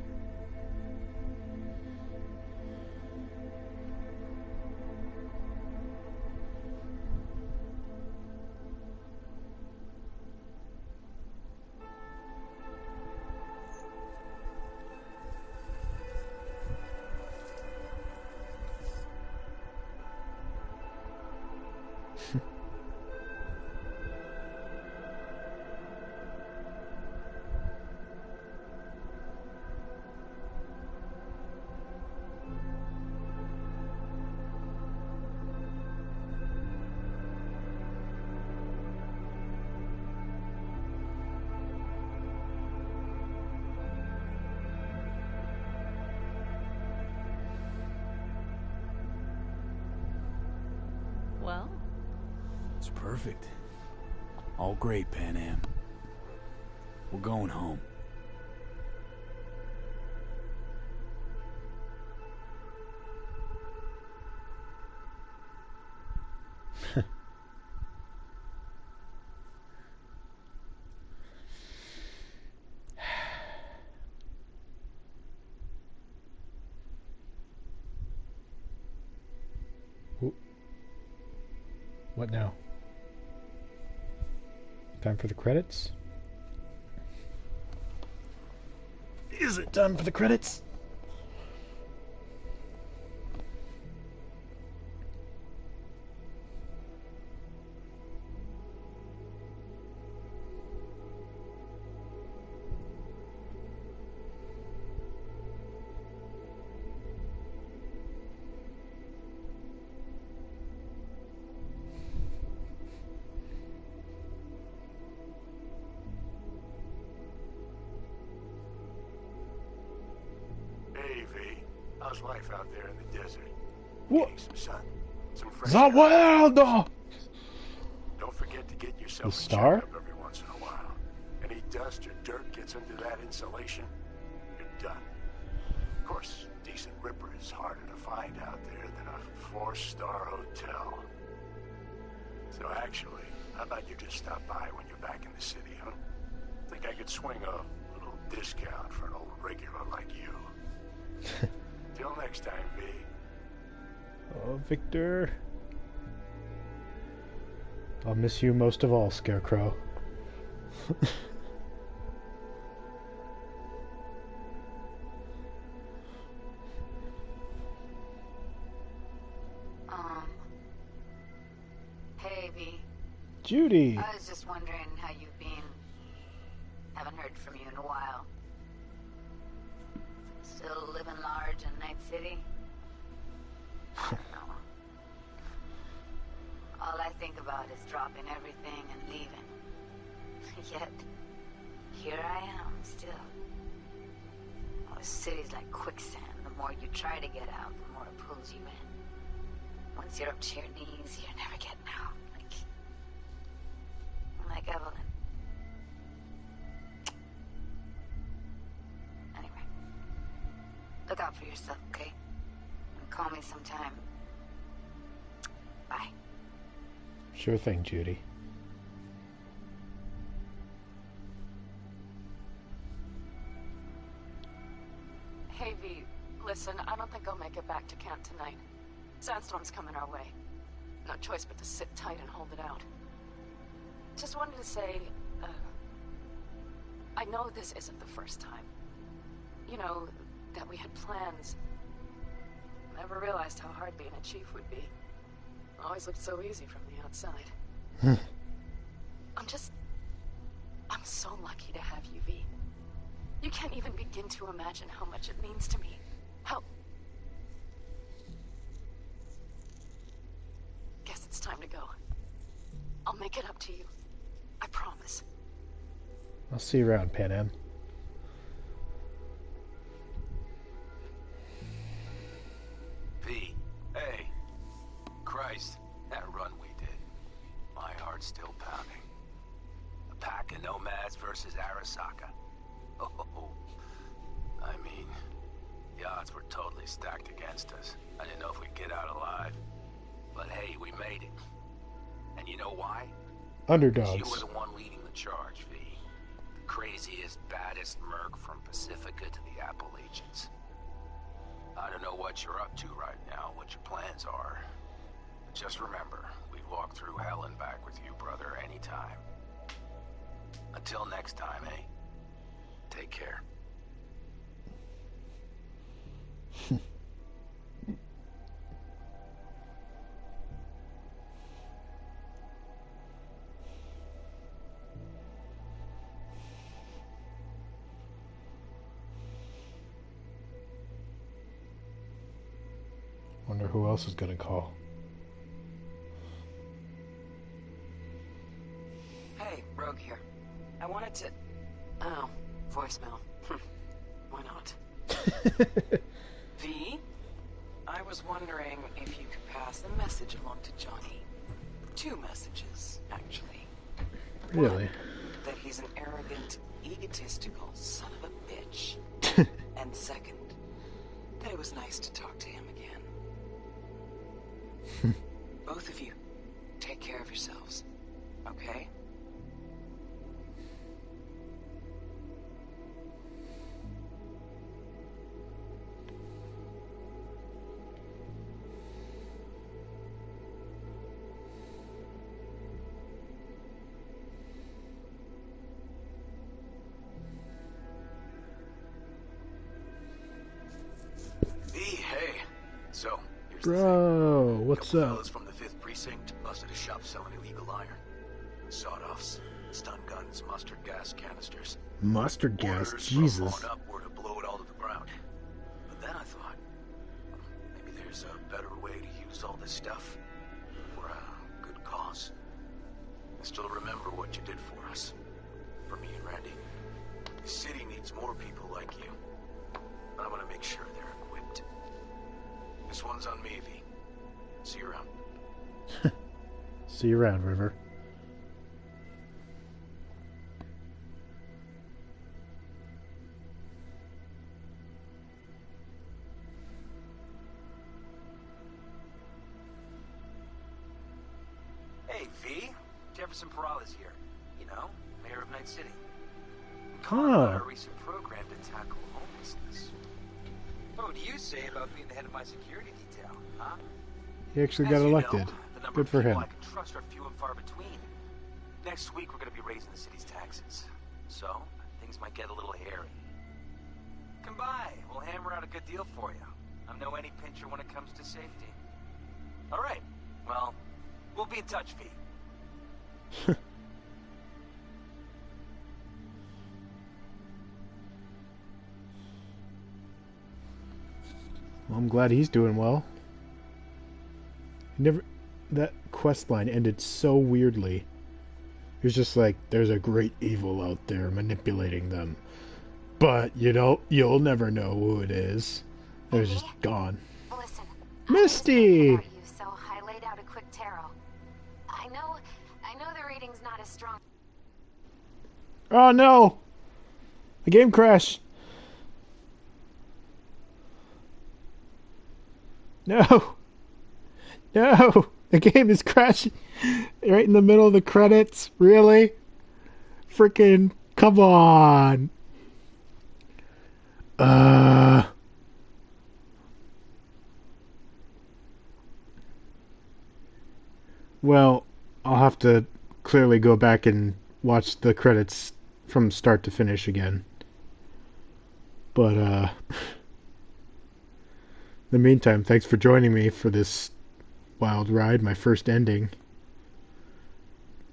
Well? It's perfect. All great, Pan Am. We're going home. What now? Time for the credits? Is it time for the credits? How's life out there in the desert? What? Getting some sun, some fresh The air. world! Don't forget to get yourself The a star? checkup every once in a while. Any dust or dirt gets into that insulation, you're done. Of course, decent ripper is harder to find out there than a 4-star hotel. So actually, how about you just stop by when you're back in the city, huh? Think I could swing a little discount for an old regular like you. Till next time, V. Oh, Victor. I'll miss you most of all, Scarecrow. Hey, V. Judy. I was just wondering how you've been. Haven't heard from you in a while. Still living large in Night City? I don't know. All I think about is dropping everything and leaving. Yet, here I am, still. Oh, this city's like quicksand. The more you try to get out, the more it pulls you in. Once you're up to your knees, you're never getting out. Like Evelyn. Anyway. Look out for yourself, okay? And call me sometime. Bye. Sure thing, Judy. Hey, V. Listen, I don't think I'll make it back to camp tonight. Sandstorm's coming our way. No choice but to sit tight and hold it out. Just wanted to say, I know this isn't the first time. You know, that we had plans. Never realized how hard being a chief would be. Always looked so easy from the outside. I'm so lucky to have you, V. You can't even begin to imagine how much it means to me. How... Guess it's time to go. I'll make it up to you. I promise. I'll see you around, Pan Am. V, hey. Christ, that run we did. My heart's still pounding. A pack of Nomads versus Arasaka. Oh, I mean, the odds were totally really stacked against us. I didn't know if we'd get out alive. But hey, we made it. And you know why? Underdogs. You were the one leading the charge, V. The craziest, baddest merc from Pacifica to the Appalachians. I don't know what you're up to right now, what your plans are. But just remember, we'd walk through hell and back with you, brother, anytime. Until next time, eh? Take care. Wonder who else is gonna call. Hey, Rogue here. I wanted to... Oh, voicemail. Why not? V? I was wondering if you could pass the message along to Johnny. 2 messages, actually. Really? One, that he's an arrogant, egotistical son of a bitch. And second, that it was nice to talk to him again. Both of you, take care of yourselves, okay? So, here's Bro, what's Couple up? fellas from the 5th Precinct busted a shop selling illegal iron. Sawed-offs, stun guns, mustard gas canisters. Mustard gas, Orders Jesus. from on up were to blow it all to the ground. But then I thought, maybe there's a better way to use all this stuff for a good cause. I still remember what you did for us, for me and Randy. The city needs more people like you. I'm gonna make sure they're equipped. This one's on me, V. See you around. See you around, River. Hey, V. Jefferson Peralta's here. You know, mayor of Night City. Oh. A recent program to tackle homelessness. What would you say about being the head of my security detail, huh? He actually As got you elected. know, the number Good of for people him. I can trust are few and far between. Next week, we're going to be raising the city's taxes. So, things might get a little hairy. Come by. We'll hammer out a good deal for you. I'm no any pincher when it comes to safety. All right. Well, we'll be in touch, V. Well, I'm glad he's doing well. That quest line ended so weirdly. It was just like, there's a great evil out there manipulating them. But, you'll never know who it is. It was just gone. Listen, Misty! about you, so I laid out a quick tarot. I know the reading's not as strong. Oh no! The game crashed! No! No! The game is crashing right in the middle of the credits. Really? Freaking come on! Well, I'll have to clearly go back and watch the credits from start to finish again. But, in the meantime, thanks for joining me for this wild ride, my first ending.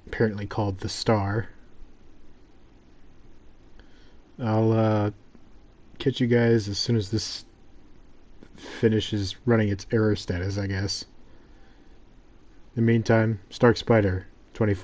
Apparently called The Star. I'll, catch you guys as soon as this finishes running its error status, I guess. In the meantime, Stark Spider 24.